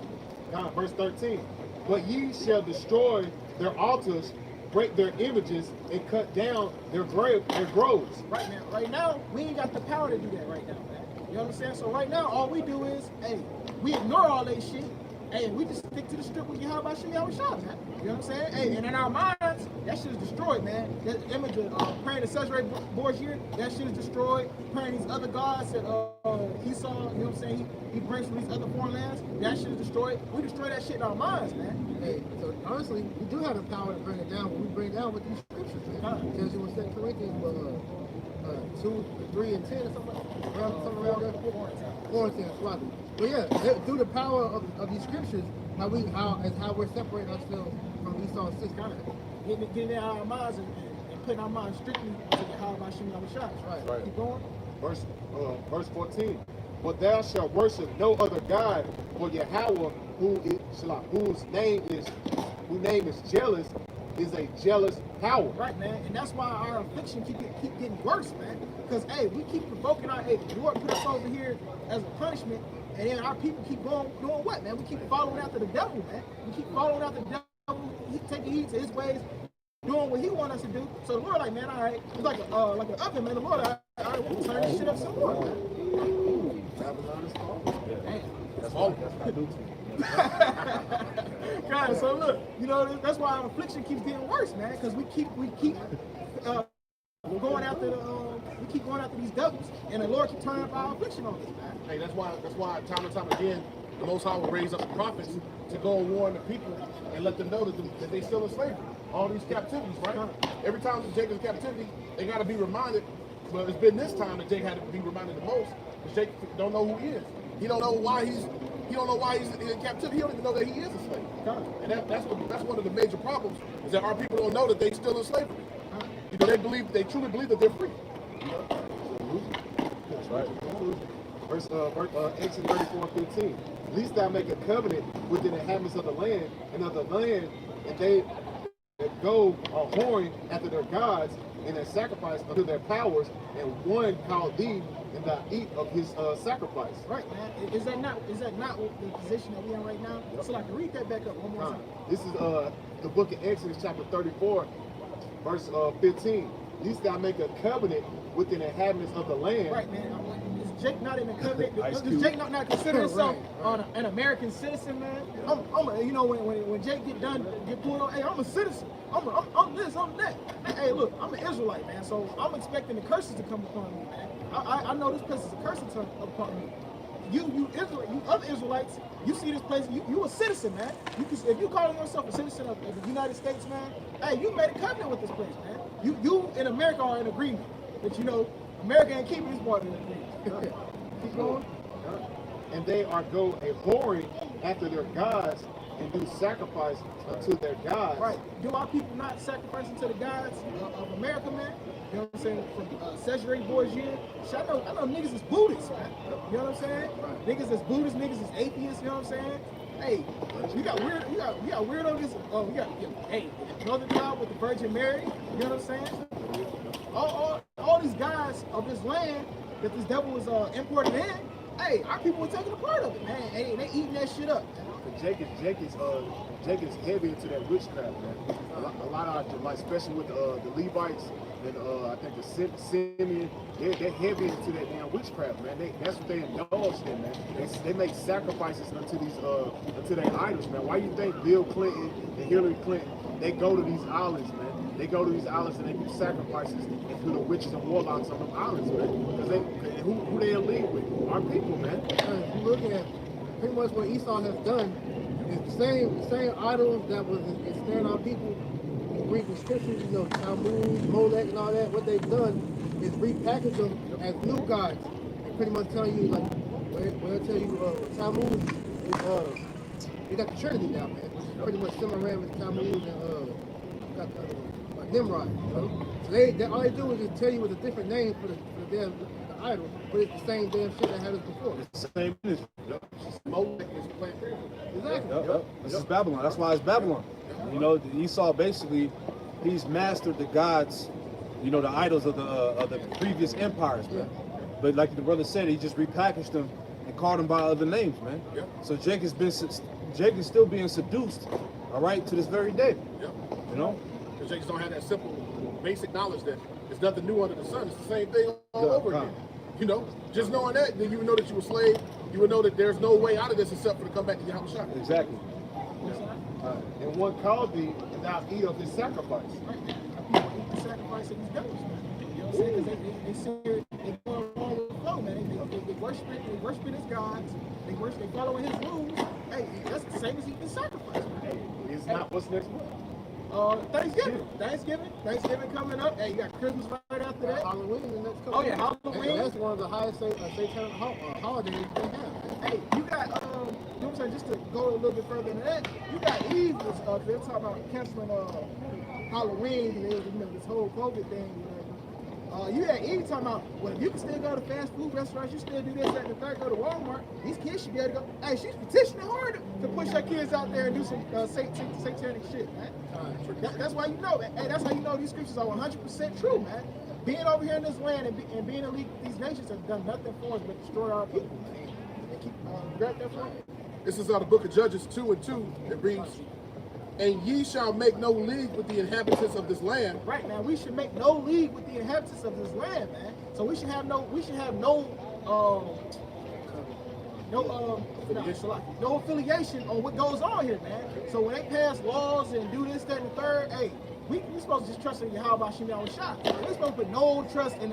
D: Now, verse 13. But ye shall destroy their altars, break their images, and cut down their groves.
B: Right, man. Right now, we ain't got the power to do that right now, man. You know what I'm saying? So right now, all we do is, hey, we ignore all that shit. Hey, we just stick to the strip with Yahweh Shimei Rashad, man. You know what I'm saying? Hey, and in our minds, that shit is destroyed, man. That image of praying to Cesare Borgia, that shit is destroyed. Praying these other gods that Esau, you know what I'm saying, he brings from these other foreign lands, that shit is destroyed. We destroy that shit in our minds, man.
C: Hey, so honestly, we do have the power to bring it down when we bring it down with these scriptures, man. It tells you in 2 Corinthians 2, 3, and 10 or something around there. 4 and 10, slightly. But yeah, through the power of these scriptures, how we're separating ourselves from Esau's system.
B: Getting it out of our minds and putting our minds strictly to Yahweh Shimei Rashad.
C: Right.
B: Keep going.
D: Verse 14. But thou shalt worship no other God, for Yahweh, whose name is jealous, is a jealous power.
B: Right, man, and that's why our affliction keep getting worse, man. Because hey, we keep provoking our the Lord put us over here as a punishment, and then our people keep doing what, man? We keep following after the devil, man. We keep following after the devil, taking heed to his ways, doing what he wants us to do. So the Lord, like, man, all right, it's like an oven, man. The Lord, all right, we'll turn this shit up some more, man.
A: That's all. That's what I do to you.
B: God, so look, you know, that's why our affliction keeps getting worse, man. Because we keep going after these devils, and the Lord keep turning up our affliction on us, man.
A: Hey, that's why time and time again, the Most High will raise up the prophets to go and warn the people and let them know that they still in slavery. All these captivities, right? Every time Jacob is in captivity, they got to be reminded. But it's been this time that Jake had to be reminded the most, because Jake don't know who he is. He don't know why he's in captivity. He don't even know that he is a slave. And that's one of the major problems, is that our people don't know that they still in slavery. Because they truly believe that they're free.
D: That's right. Exodus 34:15. Least thou make a covenant with the inhabitants of the land, and they that go a whoring after their gods, and that sacrifice unto their powers, and one called thee, and thou eat of his sacrifice.
B: Right, man. Is that not what the position that we in right now? So I can read that back up one more time.
D: This is the book of Exodus chapter 34, verse 15. Least thou make a covenant with the inhabitants of the land.
B: Right, man. Is Jake not in the covenant? Does Jake not consider himself an American citizen, man? You know, when Jake get pulled on, hey, I'm a citizen. I'm this, I'm that. Hey, look, I'm an Israelite, man. So I'm expecting the curses to come upon me, man. I know this place is a curse upon me. You other Israelites, you see this place, you a citizen, man. If you calling yourself a citizen of the United States, man, hey, you made a covenant with this place, man. You in America are in agreement that, you know, America ain't keeping this part of the agreement. Keep going.
D: And they are go a whoring after their gods, and do sacrifice unto their gods.
B: Right. Do our people not sacrificing to the gods of America, man? You know what I'm saying? From Cesare Borgia. I know niggas is Buddhists, man. You know what I'm saying? Niggas is Buddhists, niggas is atheists, you know what I'm saying? Hey, we got weird on this. Hey, Northern Cloud with the Virgin Mary, you know what I'm saying? All these guys of this land that this devil was importing in, hey, our people were taking a part of it, man. Hey, they eating that shit up.
D: Jake is heavy into that witchcraft, man. A lot of, like, especially with the Levites and I think the Simeon, they're heavy into that damn witchcraft, man. That's what they indulge in, man. They make sacrifices unto their idols, man. Why you think Bill Clinton and Hillary Clinton, they go to these islands, man? They go to these islands and they do sacrifices and do the witches and warlocks on them islands, man. Because who they in league with? Our people, man.
C: If you look at pretty much what Esau has done, is the same idols that was ensnaring our people. Read the scriptures, you know, Talmud, Molech, and all that. What they've done is repackage them as new gods, and pretty much tell you, like, when I tell you Talmud is they got the Trinity now, man. Which is pretty much similar with Talmud and got the Nimrod. You know? So they all they do is just tell you with a different name for the damn the idol, but it's the same damn shit that had us before.
E: It's the same energy.
A: Molech is plant.
C: Exactly.
E: This is Babylon. That's why it's Babylon. You know, Esau basically, he's mastered the gods, you know, the idols of the previous empires, man. But like the brother said, he just repackaged them and called them by other names, man.
A: Yep.
E: So Jake is still being seduced, all right, to this very day.
A: Yep.
E: You know?
A: Because they just don't have that simple, basic knowledge that there's nothing new under the sun. It's the same thing all over again. You know, just knowing that, then you would know that you were a slave. You would know that there's no way out of this except for to come back to your house shop.
E: Exactly.
D: And one called thee, and thou eat of his sacrifice.
B: Right. People eat the sacrifice of these devils, man. You know what I'm saying? Because they going along with the flow, man. They worship his gods. They following his rules. Hey, that's the same as eating sacrifice, man.
D: Hey, it's not what's next month. Thanksgiving
B: coming up. Hey, you got Christmas right after that.
C: Halloween the next couple.
B: Oh yeah, Halloween.
C: And that's one of the highest satanic holidays they have.
B: Hey, you got you know what I'm saying? Just to go a little bit further than that, you got Eve was they're talking about canceling Halloween and this whole COVID thing. You had Eve talking about, well, if you can still go to fast food restaurants, you still do this, that, and the third, go to Walmart. These kids should be able to go. Hey, she's petitioning hard to push her kids out there and do some satanic shit, man. That's why you know. Hey, that's how you know these scriptures are 100% true, man. Being over here in this land and being in league with these nations have done nothing for us but destroy our people, man. They keep regret that for
A: This is out of the book of Judges 2:2. It reads, "And ye shall make no league with the inhabitants of this land."
B: Right, man. We should make no league with the inhabitants of this land, man. So we should have no affiliation on what goes on here, man. So when they pass laws and do this, that, and the third, hey, we supposed to just trust in Yahweh Shem Shah. We supposed to put no trust in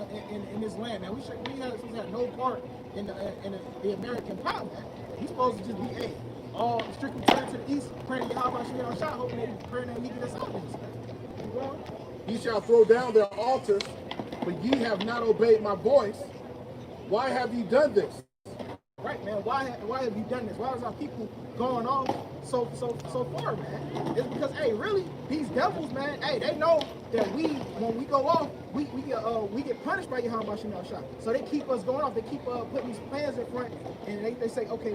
B: this land, man. We supposed to have no part in the American power, man. We supposed to just be, hey, all strictly turn to the east, praying to Yahweh Shem Shah, hoping they praying that he get us out of this, man. You know?
A: Ye shall throw down their altars, but ye have not obeyed my voice. Why have ye done this?
B: Right, man. Why have you done this? Why is our people going off so far, man? It's because, hey, really, these devils, man, hey, they know that when we go off, we get punished by Yahweh Shem Shah. So they keep us going off. They keep putting these plans in front, and they say, okay,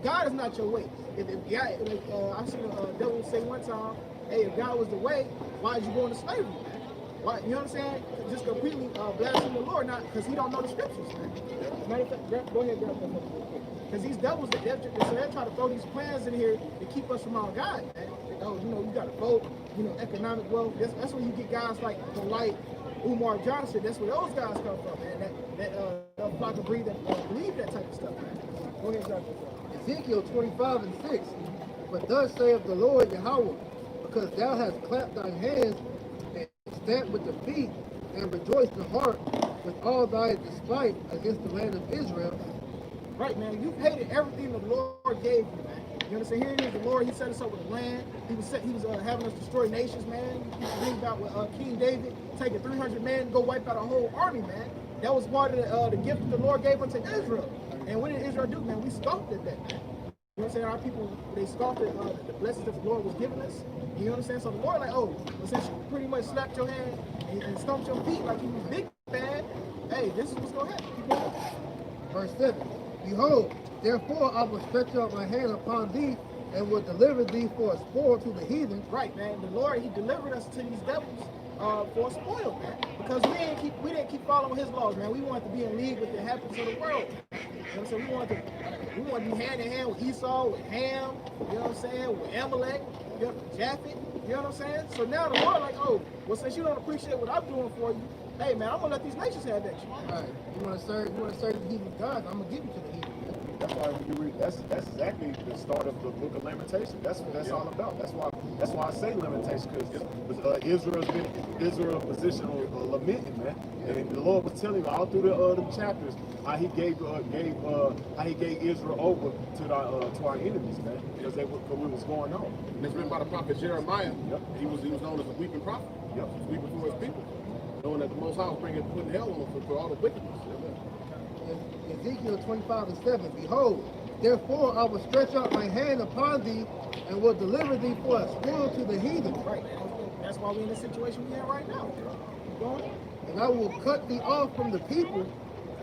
B: God is not your way. If God, I seen a devil say one time, hey, if God was the way, why did you go into slavery, man? Why, you know what I'm saying? Just completely blaspheme the Lord, not because he don't know the scriptures, man. Matter of fact, go ahead, grab that real quick. Because these devils, they're trying to throw these plans in here to keep us from our God, man. You got to vote, economic wealth. That's where you get guys like Umar Johnson. That's where those guys come from, man. That flock of breed that believe that type of stuff, man. Go ahead, grab that.
C: Ezekiel 25:6. But thus saith the Lord Yahweh, because thou hast clapped thy hands and stamped with the feet and rejoiced the heart with all thy despite against the land of Israel.
B: Right, man. You hated everything the Lord gave you, man. You understand? Here it is, the Lord, he set us up with the land. He was having us destroy nations, man. You read about with King David taking 300 men and go wipe out a whole army, man. That was part of the gift that the Lord gave unto Israel. And what did Israel do, man? We scoffed at that, man. know what I'm saying? Our people, they scoffed at the blessings that the Lord was giving us. You know what I'm saying? So the Lord like, oh, since you pretty much slapped your hand and stomped your feet like you was big bad, hey, this is what's going to happen. Keep going.
C: Verse 7. Behold, therefore I will stretch out my hand upon thee and will deliver thee for a spoil to the heathen.
B: Right, man. The Lord, he delivered us to these devils for a spoil, man. Because we didn't keep following his laws, man. We wanted to be in league with the habits of the world. You know what I'm saying? We wanted to be hand in hand with Esau, with Ham, you know what I'm saying, with Amalek, you know, Japhet, you know what I'm saying? So now the Lord like, oh, well, since you don't appreciate what I'm doing for you, hey man, I'm gonna let these nations have that shit.
C: All right. You want to serve the heathen gods, I'm gonna give you to the heathen.
D: That's why when you read, that's exactly the start of the book of Lamentations. That's what that's all about. That's why I say lamentation, because Israel's position on lamenting, man. And the Lord was telling all through the chapters how He gave Israel over to our enemies, man, because what was going on.
A: And it's written by the prophet Jeremiah.
D: Yep.
A: He was known as a weeping prophet.
D: Yep.
A: He was weeping for his people, knowing that the Most High was putting hell on them for all the wickedness.
C: Ezekiel 25:7. Behold, therefore I will stretch out my hand upon thee and will deliver thee for a spoil to the heathen.
B: Right, man. That's why we're in the situation we're in right now. Keep going.
C: And I will cut thee off from the people,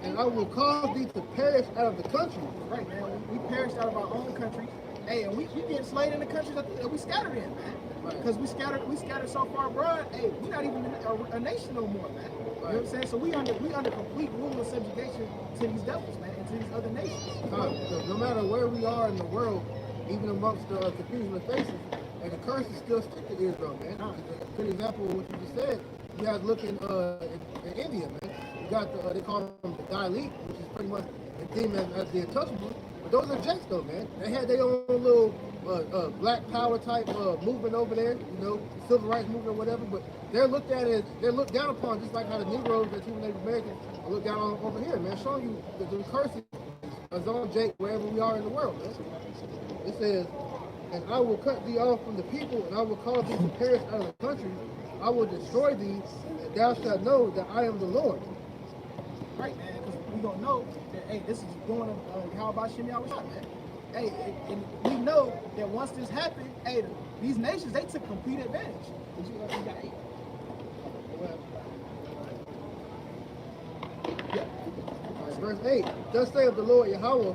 C: and I will cause thee to perish out of the country.
B: Right, man. We perished out of our own country. Hey, and we get enslaved in the countries that we scattered in, man. Because we scattered so far abroad. Hey, we're not even a nation no more, man. You know what I'm saying? So we under complete rule and subjugation to these devils, man, and to these other nations.
C: Because no matter where we are in the world, even amongst the confusion of faces, and the curse is still stick to Israel, man. A good example of what you just said. You guys look in India, man. You got they call them the Dalit, which is pretty much the theme as the untouchable. But those are jakes, though, man. They had their own little black power type movement over there, you know, civil rights movement or whatever. But they're looked at as they're looked down upon, just like how the Negroes, the two Native Americans, are looked down on over here, man. Showing you that the curse is on Jake wherever we are in the world, man. It says, and I will cut thee off from the people, and I will cause thee to perish out of the country. I will destroy thee, and thou shalt know that I am the Lord.
B: Right, man, because we don't know that, hey, this is going on how about Shimei was shot, man. Hey, and we know that once this happened, hey, these nations, they took complete advantage. You got 8.
C: Yep. Verse 8, thus saith the Lord Yahweh,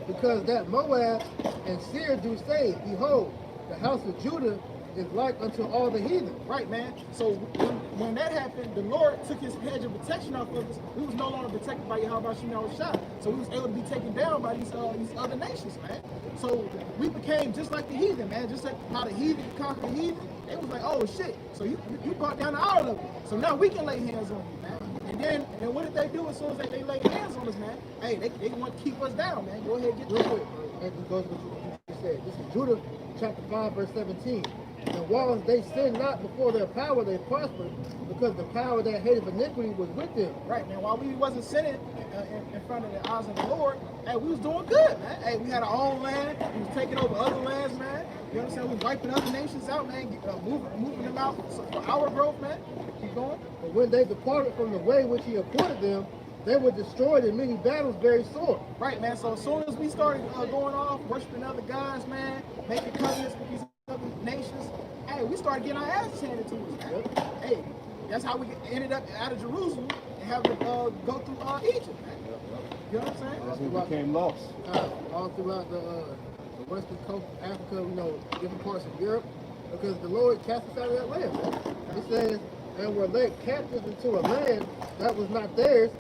C: because that Moab and Seir do say, behold, the house of Judah is like unto all the heathen.
B: Right, man. So when that happened, the Lord took his hedge of protection off of us. We was no longer protected by Yahweh Shimei Shah. So we was able to be taken down by these other nations, man. So we became just like the heathen, man. Just like how the heathen conquered the heathen. It was like, oh shit. So you brought down the island of it. So now we can lay hands on you, man. And then what did they do as soon as they laid hands on us, man? Hey, they want to keep us down, man. Go ahead, get
C: real quick. It goes with what you said. This is Judah chapter 5, verse 17. And while they sinned not before their power, they prospered, because the power that hated iniquity was with them.
B: Right, man. While we wasn't sinning in front of the eyes of the Lord, hey, we was doing good, man. Hey, we had our own land. We was taking over other lands, man. You know what I'm saying? We was wiping other nations out, man. Moving them out for our growth, man. Keep going.
C: But when they departed from the way which he appointed them, they were destroyed in many battles very sore.
B: Right, man. So as soon as we started going off, worshiping other gods, man, making covenants with these other nations, hey, we started getting our asses handed to us, man. Yep. Hey, that's how we ended up out of Jerusalem and having to go through Egypt, man. You know what I'm saying?
D: That's when we became lost.
C: All throughout the western coast of Africa, you know, different parts of Europe, because the Lord cast us out of that land, man. It says, and were led captives into a land that was not theirs,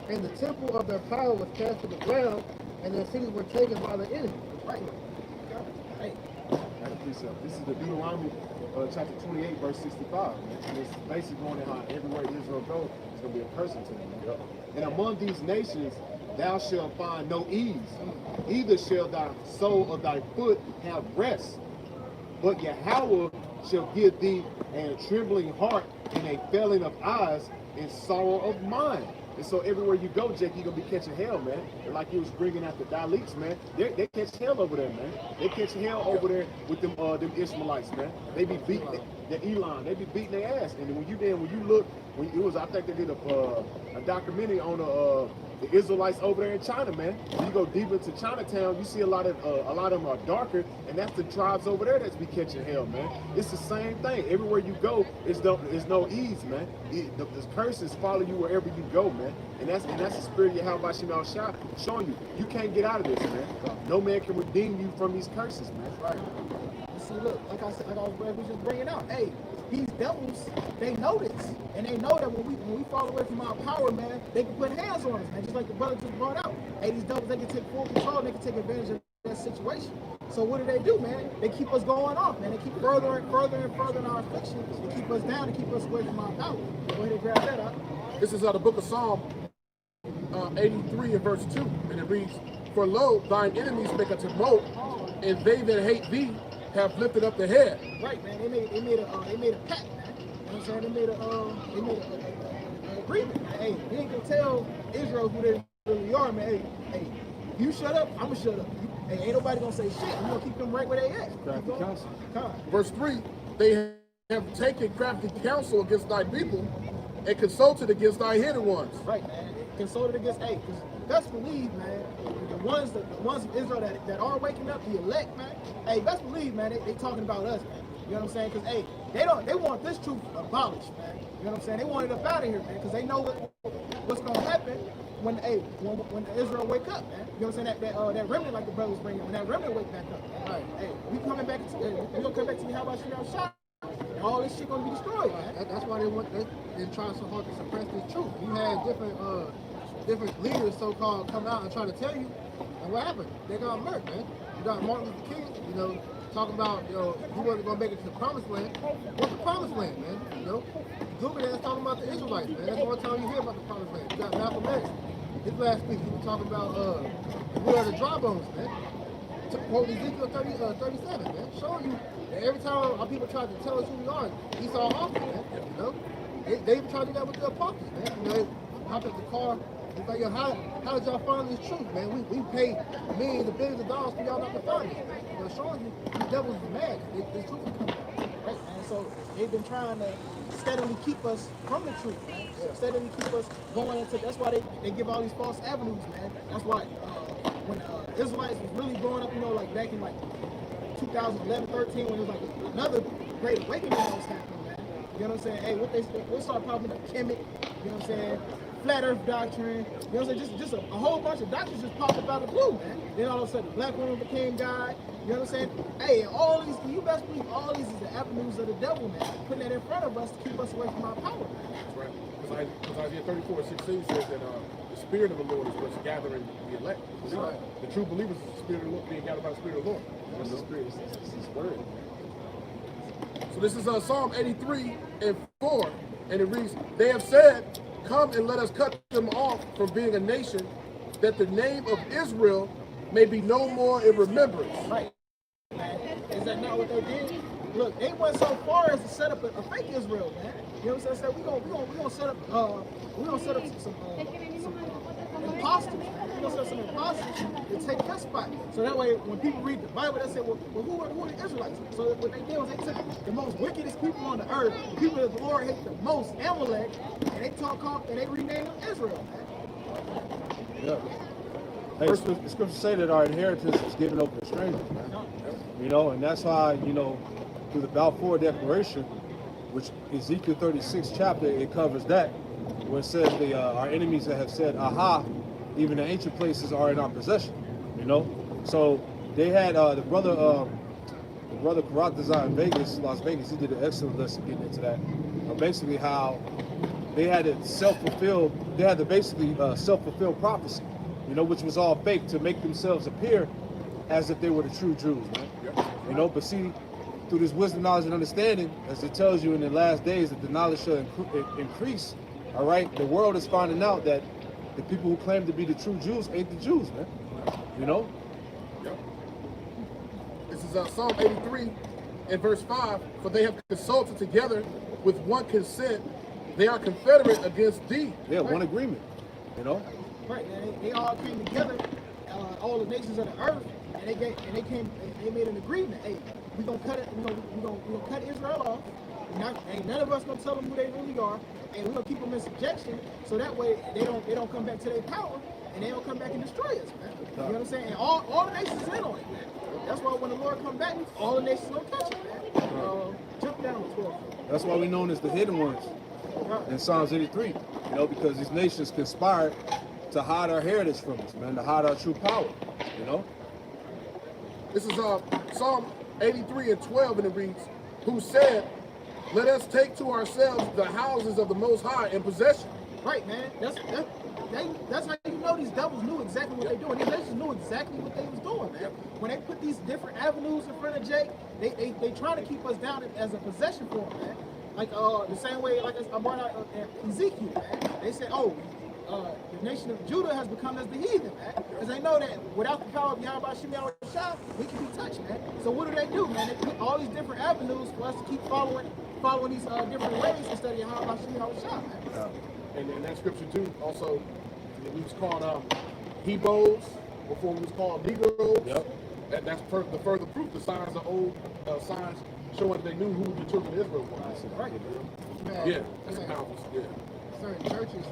C: and the temple of their power was cast to the ground, and their cities were taken by the enemy.
B: Right. Hey.
D: This is the Deuteronomy chapter 28, verse 65. And it's basically going in how everywhere Israel goes, it's going to be a person to them. Yep. And among these nations, thou shalt find no ease. Either shall thy sole of thy foot have rest. But Yahweh shall give thee a trembling heart and a failing of eyes and sorrow of mind. And so everywhere you go, Jake, you're going to be catching hell, man. And like you was bringing out the Dalits, man, they catch hell over there, man. They catch hell over there with them Ishmaelites, man. They be beating the Elon. They be beating their ass. And when you look, I think they did a documentary on The Israelites over there in China, man. When you go deep into Chinatown, you see a lot of them are darker, and that's the tribes over there that's be catching hell, man. It's the same thing. Everywhere you go, it's no ease, man. The curses follow you wherever you go, man. And that's the spirit of Yahweh Shem Shah showing you can't get out of this, man. No man can redeem you from these curses, man.
B: Right. See, look, like I said, like I was just bringing out. Hey, these devils, they know this, and they know that when we fall away from our power, man, they can put hands on us, man. Just like the brother just brought out. Hey, these devils, they can take full control. They can take advantage of that situation. So what do, man? They keep us going off, man. They keep further and further and further in our affliction. They keep us down and keep us away from our power. Go ahead and grab that up.
A: This is the book of Psalm 83 and verse 2, and it reads, "For lo, thine enemies make a tumult, and they that hate thee have lifted up the head."
B: Right, man. They made a pact, man. You know what I'm saying? They made an agreement. Hey, you ain't gonna tell Israel who they really are, man. Hey, you shut up, I'ma shut up. Hey, ain't nobody gonna say shit. We gonna keep them right where they at.
E: Crafty counsel.
A: Verse 3, "They have taken crafty counsel against thy people, and consulted against thy hidden ones."
B: Right, man. Consulted against, hey, because best believe, man, the ones of Israel that are waking up, the elect, man. Hey, best believe, man, they talking about us, man. You know what I'm saying? Because hey, they want this truth abolished, man. You know what I'm saying? They want it up out of here, man, because they know what's gonna happen when Israel wake up, man. You know what I'm saying? That remnant, like the brothers bring when that remnant wake back up. Right. Hey, we gonna come back to you. How about you now, shot? And all this shit gonna be destroyed, man.
C: That's why they're trying so hard to suppress this truth. You had different leaders, so-called, come out and try to tell you, and what happened? They got murdered, man. You got Martin Luther King, talking about, he wasn't gonna make it to the promised land. What's the promised land, man? Google that's talking about the Israelites, man. That's the only time you hear about the promised land. You got Malcolm X. His last speech, he was talking about we are the dry bones, man. Quote Ezekiel 37, man. Showing you that every time our people try to tell us who we are, Esau offers, man. They even try to do that with the apostles, man. Hop at the car. It's like, how did y'all find this truth, man? We pay millions and billions of dollars for y'all not to find it. Showing you, these devils is mad. This truth is coming.
B: Right, man. So they've been trying to steadily keep us from the truth, man. Steadily keep us going into. That's why they give all these false avenues, man. That's why when Israelites was really growing up, like back in 2011, 13, when it was like another great awakening that was happening, man. You know what I'm saying? Hey, what started popping up? Kemet, you know what I'm saying? Flat Earth doctrine, you know what I'm saying? Just a whole bunch of doctrines just popped up out of the blue, man. Then all of a sudden, the black woman became God. You know what I'm saying? Hey, all these, you best believe all these is the avenues of the devil, man. Putting that in front of us to keep us away from our power, man.
A: That's right. Because Isaiah 34:16 says that the Spirit of the Lord is what's gathering the elect.
B: Right.
A: The true believers is the Spirit of the Lord, being gathered by the Spirit of the Lord.
D: That's the spirit. It's his word.
A: So this is Psalm 83 and 4, and it reads, "They have said, come and let us cut them off from being a nation, that the name of Israel may be no more in remembrance."
B: Right. Man. Is that not what they did? Look, they went so far as to set up a fake Israel, man. You know what I'm saying? We gonna set up some imposters. We're gonna set up some imposters to take their spot. So that way, when people read the Bible, they say, well, who are the Israelites? So what they did was they took the most wickedest people on the earth, the people that the Lord hates the most, Amalek, and they renamed them Israel, man.
E: Yeah. Hey, the scriptures say that our inheritance is given over to strangers, man. And that's why, through the Balfour Declaration, which Ezekiel 36 chapter, it covers that, where it says our enemies that have said, aha, even the ancient places are in our possession, So they had the brother Karat Design in Las Vegas, he did an excellent lesson getting into that. Basically how they had it self-fulfilled, they had to basically self-fulfill prophecy, which was all fake to make themselves appear as if they were the true Jews, man. But see, through this wisdom, knowledge, and understanding, as it tells you in the last days that the knowledge shall increase, all right, the world is finding out that the people who claim to be the true Jews ain't the Jews, man.
A: Yep. This is Psalm 83 and verse 5. "For they have consulted together with one consent. They are confederate against thee."
E: Yeah, one agreement,
B: Right, man. They all came together, all the nations of the earth, and they made an agreement. Hey, we gonna cut it. We gonna cut Israel off. Ain't none of us gonna tell them who they really are, and we're gonna keep them in subjection, so that way they don't come back to their power, and they don't come back and destroy us, man. You know what I'm saying? And all the nations in on it, man. That's why when the Lord come back, all the nations gonna catch it, man. Jump down to 12.
E: That's why we're known as the hidden ones in Psalms 83. You know, because these nations conspired to hide our heritage from us, man, to hide our true power. You know.
A: This is Psalm 83 and 12, and it reads, "Who said, let us take to ourselves the houses of the Most High in possession."
B: Right, man. That's how you know these devils knew exactly what they doing. These nations knew exactly what they was doing, man. When they put these different avenues in front of Jake, they trying to keep us down as a possession for them, man. Like the same way, like I brought out Ezekiel, man. They said, oh, the nation of Judah has become as the heathen, man. Because they know that without the power of Yahweh Shemel Shah, we can be touched, man. So what do? Man, they put all these different avenues for us to keep following these different ways instead of Yahweh Shemel Shah, man.
A: And in that scripture too, also, we was called Hebrews before we was called Negroes. Yep. That's the further proof. The signs are old signs showing they knew who the children of Israel was.
B: Right.
A: Yeah, that's powerful. Yeah.
C: Certain churches,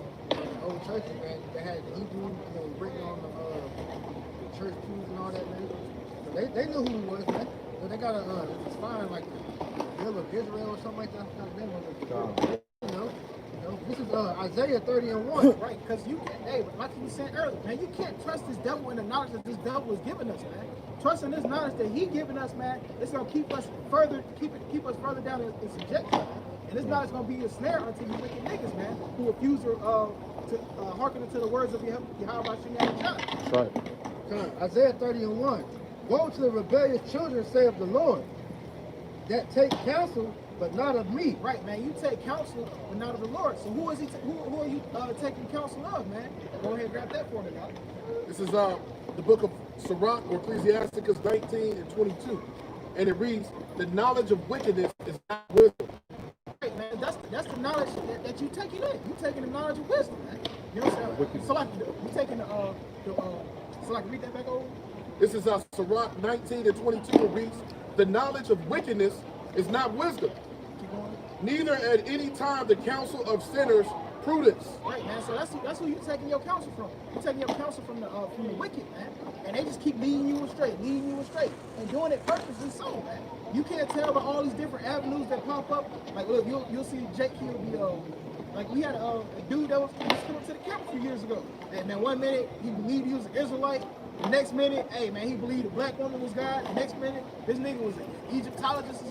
C: old churches, man, they had the Hebrew, written on the church pews and all that, man. So they knew who he was, man. So they got it's fine, like the Bill of Israel or something like that. I forgot the name of it. You know, this is Isaiah 30 and 1.
B: Right, because you can't, hey, like you said earlier, man, you can't trust this devil in the knowledge that this devil is giving us, man. Trusting this knowledge that he giving us, man, it's gonna keep us further further down in subjection, man. And it's not gonna be a snare unto you wicked niggas, man, who refuse to hearken to the words of Yahweh Shemel Shah.
E: That's right.
C: Isaiah 30 and 1. Woe to the rebellious children, saith the Lord, that take counsel, but not of me.
B: Right, man. You take counsel, but not of the Lord. So who is he? Who are you taking counsel of, man? Go ahead and grab that for me, now.
A: This is the book of Sirach or Ecclesiasticus 19 and 22, and it reads, "The knowledge of wickedness is not wisdom."
B: Right, man. That's the knowledge that you taking in. You taking the knowledge of wisdom, man. You know what I'm saying? So like you taking so like read that back over.
A: This is Sirach 19 and 22. It reads, "The knowledge of wickedness is not wisdom, neither at any time the counsel of sinners prudence."
B: Right, man. So that's who you taking your counsel from. You taking your counsel from the wicked, man. And they just keep leading you astray, and doing it purposely so, man. You can't tell by all these different avenues that pop up. Like, look, you'll see Jake Hill be like we had a dude that was coming to the camp a few years ago, and then one minute he believed he was an Israelite. The next minute, hey man, he believed a black woman was God. The next minute, this nigga was an Egyptologist.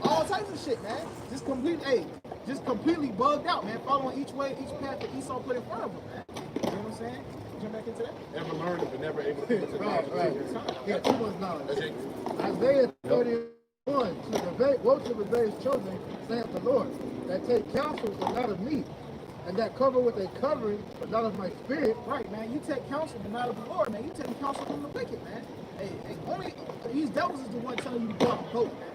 B: All types of shit, man. Just completely bugged out, man. Following each path that Esau put in front of him, man. You know what I'm saying? Jump back into that.
A: Never learned it, but never able to put it to
C: Right. Yeah, too much knowledge. Isaiah 31. Woe to the rebellious children, saith the Lord, that take counsel, but not of me, and that cover with a covering, but not of my spirit.
B: Right, man. You take counsel, but not of the Lord, man. You take counsel from the wicked, man. Hey, only these devils is the one telling you to go out and vote, man.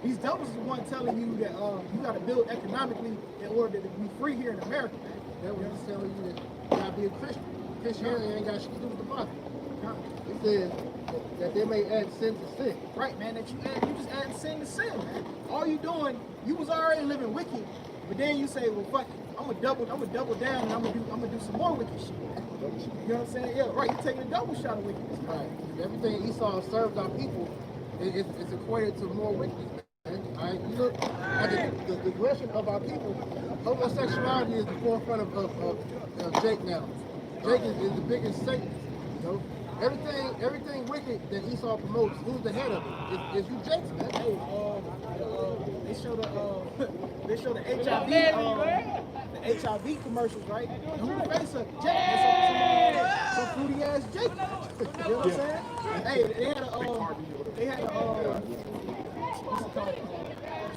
B: These devils is the one telling you that you got to build economically in order to be free here in America, man.
C: That was just telling you that you gotta be a Christian. Christianity ain't got shit to do with the Bible. It says that they may add sin to sin.
B: Right, man. That you just add sin to sin, man. All you doing, you was already living wicked, but then you say, well, fuck it. I'm gonna double down, and I'm gonna do some more wicked shit. You know what I'm saying? Yeah, right. You're taking a double shot of wickedness.
C: Right. Everything Esau served our people, it's equated to more wickedness. All right. You look at the progression of our people. Homosexuality is the forefront of Jake now. Jake is the biggest Satan. You know, everything wicked that Esau promotes, who's the head of it? Is you Jake's, man.
B: Hey, they show the HIV commercials, right? And who the face of it? Jake. That's some fruity ass Jake. You know what I'm saying? Hey, they had a what's it called?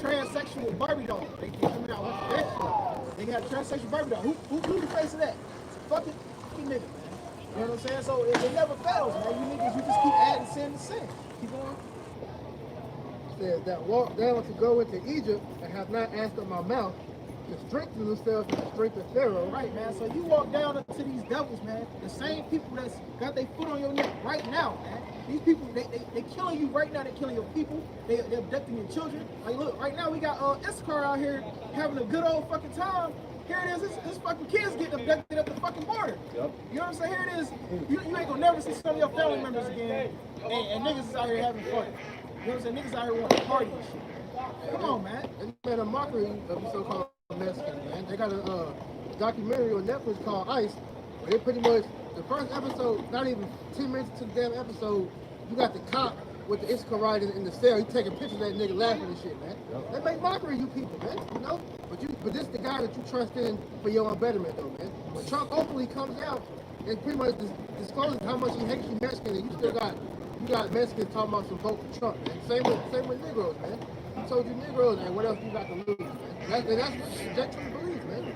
B: Transsexual Barbie doll. They coming out with that shit. They got a transsexual Barbie doll. Who the face of that? Fucking nigga, man. You know what I'm saying? So it never fails, man. You niggas, you just keep adding sin to sin. Keep going.
C: Says that walk down to go into Egypt and have not asked of my mouth to strengthen themselves in the strength of Pharaoh.
B: Right, man. So you walk down into these devils, man. The same people that's got their foot on your neck right now, man. These people, they killing you right now. They're killing your people. They're abducting your children. Like, look, right now we got Issachar out here having a good old fucking time. Here it is, this fucking kids getting abducted at the fucking border.
E: Yep.
B: You know what I'm saying? Here it is. You ain't gonna never see some of your family members again. And niggas is out here having fun. You know what I'm saying? Niggas out here want to party and shit. Come on, man.
C: It's been a mockery of the so-called Mexicans, man. They got a documentary on Netflix called Ice, where they pretty much, the first episode, not even 10 minutes to the damn episode, you got the cop with the Issachar in the cell. He taking pictures of that nigga laughing and shit, man.
E: Yep.
C: They make mockery of you people, man. You know? But this the guy that you trust in for your own betterment, though, man. When Trump openly comes out and pretty much discloses how much he hates you Mexicans, and you still got Mexicans talking about some vote for Trump, man. Same with Negroes, man. He told you Negroes, man, what else you got to lose, man? That's what Jack truly believes, man.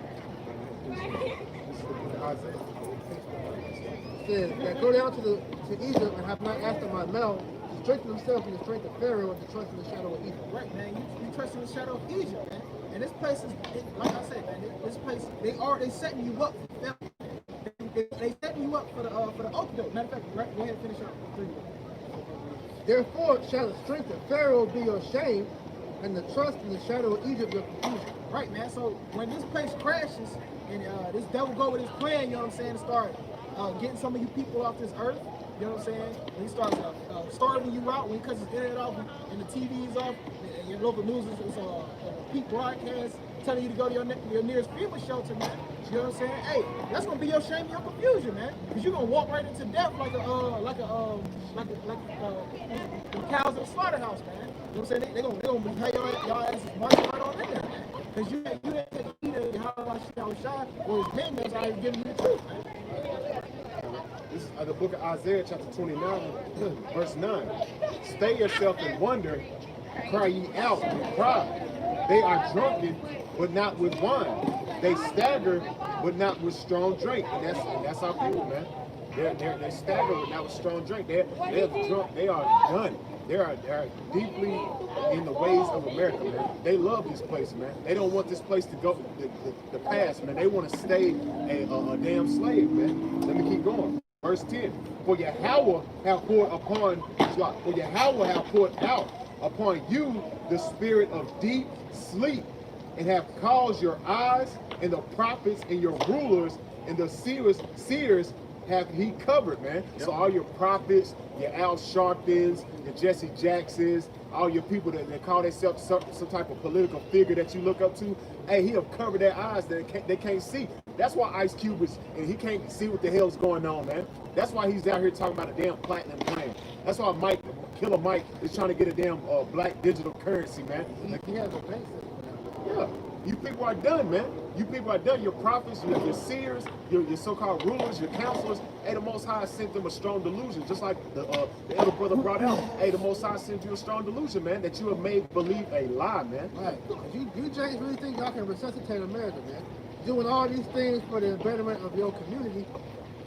D: Isaiah.
C: Says that go down to Egypt and have not asked of my mouth to strengthen themselves in the strength of Pharaoh and to trust in the shadow of Egypt.
B: Right, man. You trust in the shadow of Egypt, man. And this place is, like I said, man. This place, they setting you up for failure. They setting you up for the okie Matter of fact, right, go ahead and finish up.
C: Therefore shall the strength of Pharaoh be your shame, and the trust in the shadow of Egypt your confusion.
B: Right, man. So when this place crashes and this devil go with his plan, you know what I'm saying, start getting some of you people off this earth, you know what I'm saying? When he starts starving you out, when he cuts his internet off and the TV is off, and your local news is a peak broadcast telling you to go to your nearest FEMA shelter, man. You know what I'm saying? Hey, that's gonna be your shame and your confusion, man. Because you're gonna walk right into death like the cows in the slaughterhouse, man. You know what I'm saying? They're gonna have your asses marching right on in there, man. Because you ain't taking either how I shot or his men that's out here giving you the truth, man.
D: This is the book of Isaiah, chapter 29, verse 9. Stay yourself and wonder, cry ye out and cry. They are drunken, but not with wine. They stagger, but not with strong drink. And that's our people, man. They stagger, but not with strong drink. They're drunk. They are done. They are deeply in the ways of America, man. They love this place, man. They don't want this place to go the past, man. They want to stay a damn slave, man. Let me keep going. Verse 10. For Yahweh have poured out upon you the spirit of deep sleep, and have caused your eyes and the prophets and your rulers and the seers have he covered, man. Yep. So all your prophets, your Al Sharptons, your Jesse Jacksons, all your people that call themselves some type of political figure that you look up to, hey, he have covered their eyes that they can't see. That's why Ice Cube and he can't see what the hell's going on, man. That's why he's out here talking about a damn platinum plan. That's why Killer Mike is trying to get a damn black digital currency, man.
C: He has a bank system.
D: Yeah, you people are done, man. You people are done. Your prophets, your seers, your so-called rulers, your counselors. Hey, the Most High sent them a strong delusion, just like the elder brother brought out. Hey, the Most High sent you a strong delusion, man, that you have made believe a lie, man.
C: Right. You James really think y'all can resuscitate America, man? Doing all these things for the betterment of your community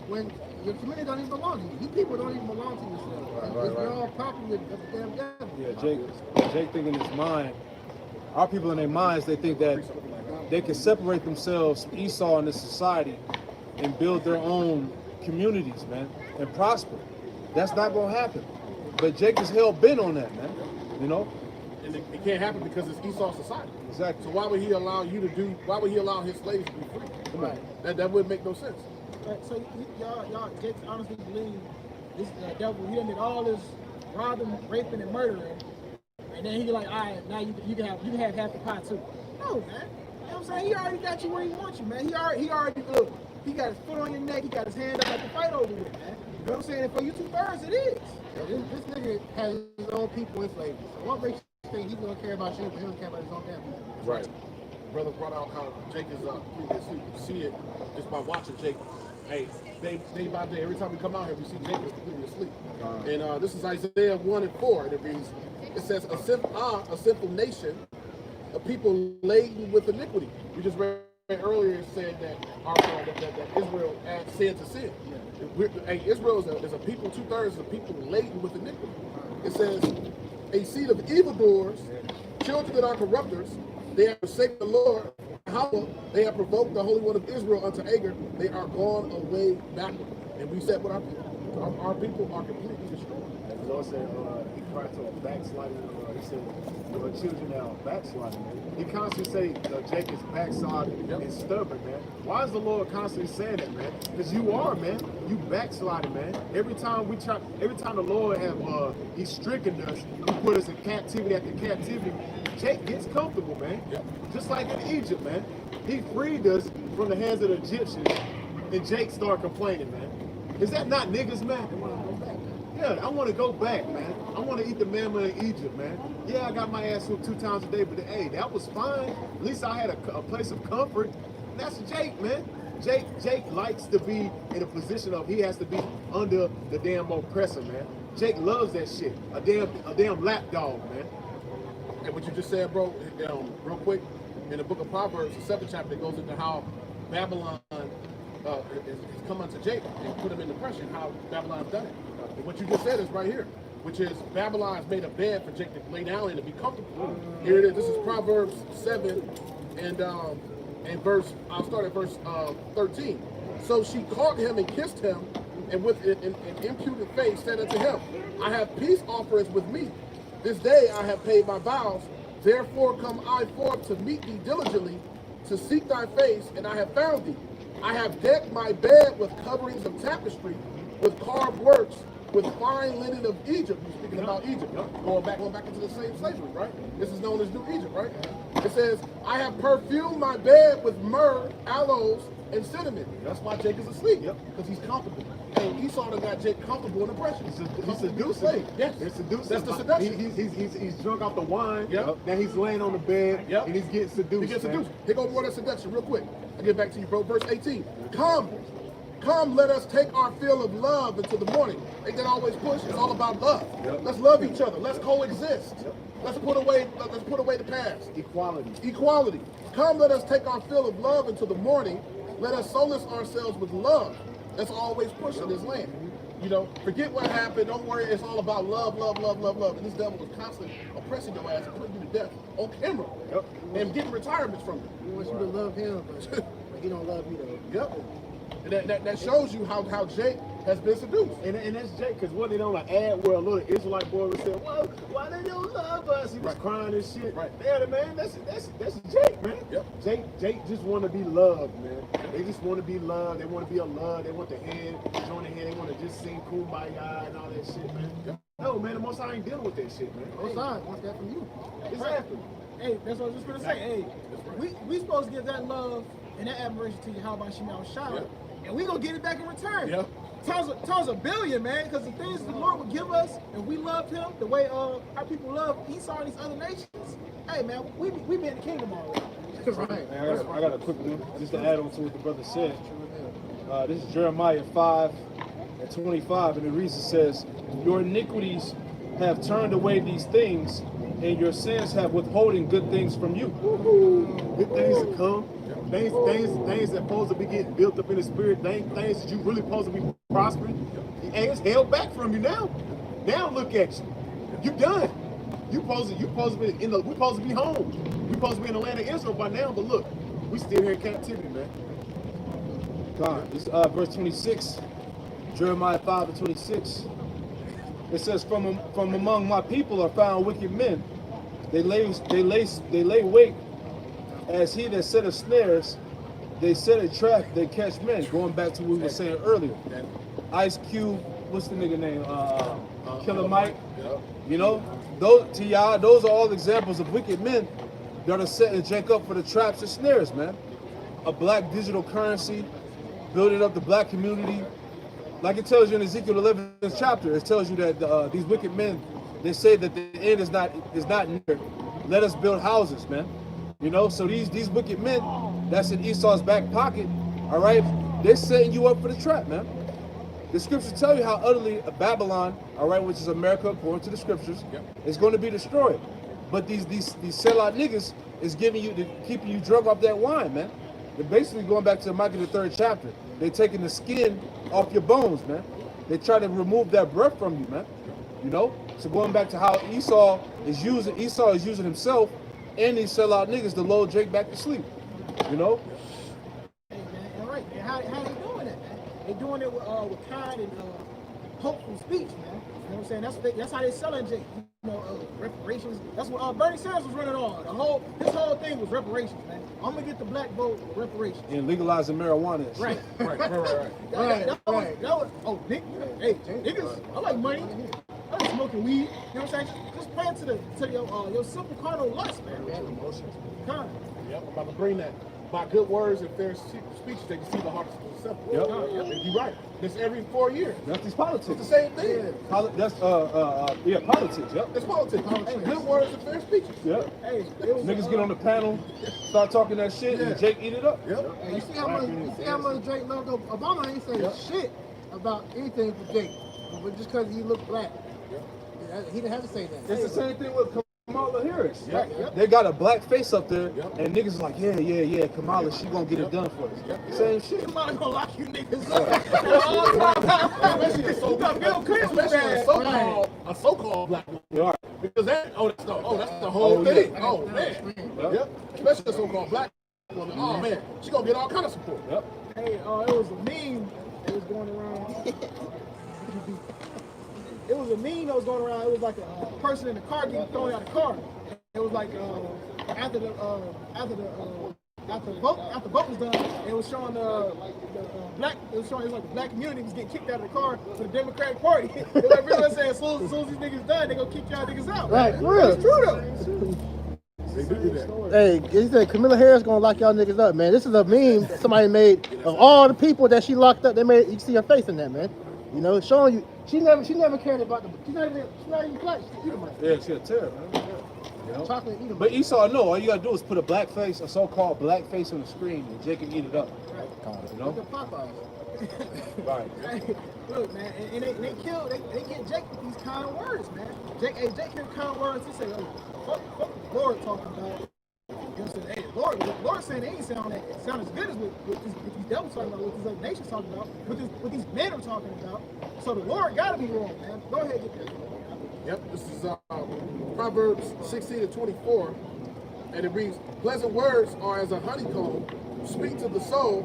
C: when your community don't even belong to you. You people don't even belong to yourselves. Right. You're all property of the damn devil.
E: Yeah, Jake think in his mind, our people in their minds, they think that they can separate themselves from Esau in this society and build their own communities, man, and prosper. That's not gonna happen. But Jake is hell bent on that, man. You know?
A: And it can't happen because it's Esau society.
E: Exactly.
A: So why would he allow his slaves to be free?
E: Come on.
A: That would make no sense.
B: Right, so y'all Jake honestly believe this devil, he done did all this robbing, raping, and murdering. And then he like, all right, now you can have half the pie too. No, man. You know what I'm saying? He already got you where he wants you, man. He already look. He got his foot on your neck. He got his hand up like the fight over with, man. You know what I'm saying? And for you 2/3, it is.
C: This nigga has his own people in slavery. So what makes you think he's gonna care about you, but he don't care about his own damn people?
A: Right. Brother brought out how Jake is completely asleep. You see it just by watching Jake. Hey, day by day, every time we come out here, we see Jake is completely asleep. And this is Isaiah 1:4, and it reads, it says, a sinful nation, a people laden with iniquity. We just read earlier, it said that Israel adds sin to sin. Hey, Israel is a people, 2/3 of the people laden with iniquity. It says, a seed of evildoers, children that are corrupters, they have forsaken the Lord, Yahweh, they have provoked the Holy One of Israel unto anger, they are gone away backward. And we said what our people are completely destroyed.
D: The Lord said, he cried to a backsliding, he said, your children now backsliding, man. He constantly say Jake is backsliding and stubborn, man. Why is the Lord constantly saying that, man? Because you are, man. You backsliding, man. Every time the Lord have he's stricken us, he put us in captivity after captivity. Jake gets comfortable, man. Just like in Egypt, man. He freed us from the hands of the Egyptians, and Jake started complaining, man. Is that not niggas, man? Yeah, I want to go back, man. I want to eat the manna in Egypt, man. Yeah, I got my ass whooped 2 times a day, but hey, that was fine. At least I had a place of comfort. And that's Jake, man. Jake likes to be in a position of he has to be under the damn oppressor, man. Jake loves that shit. A damn lapdog, man.
A: And what you just said, bro, real quick, in the book of Proverbs, the 7th chapter, it goes into how Babylon is come unto Jake and put him in depression, how Babylon's done it. And what you just said is right here, which is Babylon's made a bed for Jake to lay down in and be comfortable. Here it is. This is Proverbs 7 and verse, I'll start at verse 13. So she caught him and kissed him, and with an impudent face said unto him, I have peace offerings with me. This day I have paid my vows. Therefore come I forth to meet thee diligently, to seek thy face, and I have found thee. I have decked my bed with coverings of tapestry, with carved works, with fine linen of Egypt. He's speaking about Egypt, going back into the same slavery, right? This is known as New Egypt, right? It says, I have perfumed my bed with myrrh, aloes, and cinnamon. That's why Jake is asleep, because he's comfortable. And Esau done got Jake comfortable in oppression.
D: He's seducing.
A: Yes.
D: They're seducing.
A: That's the seduction.
D: He's drunk off the wine. Now he's laying on the bed and he's getting seduced.
A: He gets seduced. Here goes more of that seduction real quick. I'll get back to you, bro. Verse 18. Come, let us take our fill of love into the morning. Ain't that always push? It's all about love. Let's love each other. Let's coexist. Let's put away the past. Equality. Come, let us take our fill of love into the morning. Let us solace ourselves with love. That's always pushing this land. You know, forget what happened. Don't worry. It's all about love, love, love, love, love. And this devil was constantly oppressing your ass and putting you to death on camera and getting retirements from you.
C: He wants you to love him, but he don't love you though.
A: And that shows you how Jake has been seduced.
D: And that's Jake, because what they don't like add where a little Israelite boy would say, well, why they don't love us? He was crying and shit. Yeah, man, that's Jake, man. Jake just want to be loved, man. They just want to be loved. They want to be a love. They want the hand, join the hand. They want to just sing Kumbaya and all that shit, man. No, man, the Most High ain't dealing with that shit, man.
C: Most High wants that from you.
D: Exactly.
B: Hey, that's what I was just gonna say. Hey, we supposed to give that love and that admiration to you. How about Shemal Shower? And we gonna get it back in return. Times a billion, man. Because the things the Lord would give us, and we loved Him the way our people love Esau and these other nations. Hey, man, we be in the kingdom already.
C: Right.
E: I got a quick one just to add on to what the brother said. This is Jeremiah 5:25, and the reason says, your iniquities have turned away these things, and your sins have withholding good things from you.
D: Good things to come. Things that supposed to be getting built up in the spirit, things that you really supposed to be prospering, and it's held back from you now. Now look at you. You done. You supposed to be we supposed to be home. We supposed to be in the land of Israel by now, but look, we still here in captivity, man.
E: God, this verse 26, Jeremiah 5:26. It says, from among my people are found wicked men. They lay wait as he that setteth snares. They set a trap, they catch men. Going back to what we were saying earlier. Ice Cube, what's the nigga name? Killer Mike. You know, those are all examples of wicked men that are setting Jake up for the traps and snares, man. A black digital currency, building up the black community. Like it tells you in Ezekiel 11th chapter, it tells you that these wicked men, they say that the end is not near. Let us build houses, man. You know, so these wicked men, that's in Esau's back pocket, all right, they're setting you up for the trap, man. The scriptures tell you how utterly Babylon, all right, which is America according to the scriptures, is going to be destroyed. But these sellout niggas is keeping you drunk off that wine, man. They're basically going back to Micah the 3rd chapter. They're taking the skin off your bones, man. They try to remove that breath from you, man. You know? So going back to how Esau is using himself and these sellout niggas to lull Jake back to sleep. You know?
B: Hey, man, all right, man. How they doing it, man? They doing it with kind and hopeful speech, man. know what I'm saying? That's how they selling Jake. You know, reparations. That's what Bernie Sanders was running on. His whole thing was reparations, man. I'm gonna get the black vote, reparations.
E: And legalizing marijuana. And shit.
B: Right. Oh, Nick, hey, niggas, I like money. I like smoking weed. You know what I'm saying? Just play it to your simple carnal lust, man. Kind.
A: Yep, I'm about to bring that. By good words and fair speech, they can see the hearts of the simple.
E: Yep.
A: And you're right. It's every 4 years.
E: That's these politics.
A: It's the same thing.
E: That's politics. Yep.
A: It's politics. Hey, good words and fair speeches.
E: Yep.
B: Hey, it was,
E: Niggas get on the panel, start talking that shit, and Jake eat it up.
A: Yep.
C: Hey, you see how much Drake loved Obama? Ain't saying shit about anything for Drake, but just because he looked black, he didn't have to say that.
E: It's the same thing with Kamala Harris.
A: Yep.
E: They got a black face up there,
A: Yep.
E: and niggas is like, yeah, Kamala, she gonna get it done for us. Same shit.
B: I'm not gonna lock you niggas up.
A: Especially a so-called black woman.
E: Right.
A: Because that's the whole thing.
E: Yeah.
A: Oh man. Yep. Especially a so-called black woman. Oh man, she gonna get all kind of support.
E: Yep.
B: Hey, it was a meme that was going around. It was a meme that was going around. It was like a person in the car getting thrown out of the car. It was like after the vote was done, it was showing the black. It was like the black community was getting kicked out of the car for the Democratic Party. It was like everyone saying, as soon as these niggas done, they gonna kick y'all niggas out.
C: Right, for real.
B: It's true though.
A: They do that.
C: Hey, he said Camilla Harris gonna lock y'all niggas up, man. This is a meme that somebody made of all the people that she locked up. They made you see her face in that, man. You know, showing you she never cared about the. She's not even black. She's Edomite.
E: Yeah, she a terror, man. You know?
C: Chocolate Edomite.
E: But Esau, no, all you gotta do is put a black face, a so-called black face on the screen, and Jake can eat it up. You
C: Look
E: know?
C: at Popeyes.
E: Right.
B: Hey, look, man, and they get Jake with these kind words, man. Jake hear kind words. He say, "Oh, fuck the Lord talking about." You know what I'm saying? Hey, Lord saying they ain't sound as good as what these devils talking about, what these other nations talking about, what these men are talking about. So the Lord gotta be wrong, man. Go ahead, get that.
A: Yep, this is Proverbs 16:24, and it reads, "Pleasant words are as a honeycomb, sweet to the soul,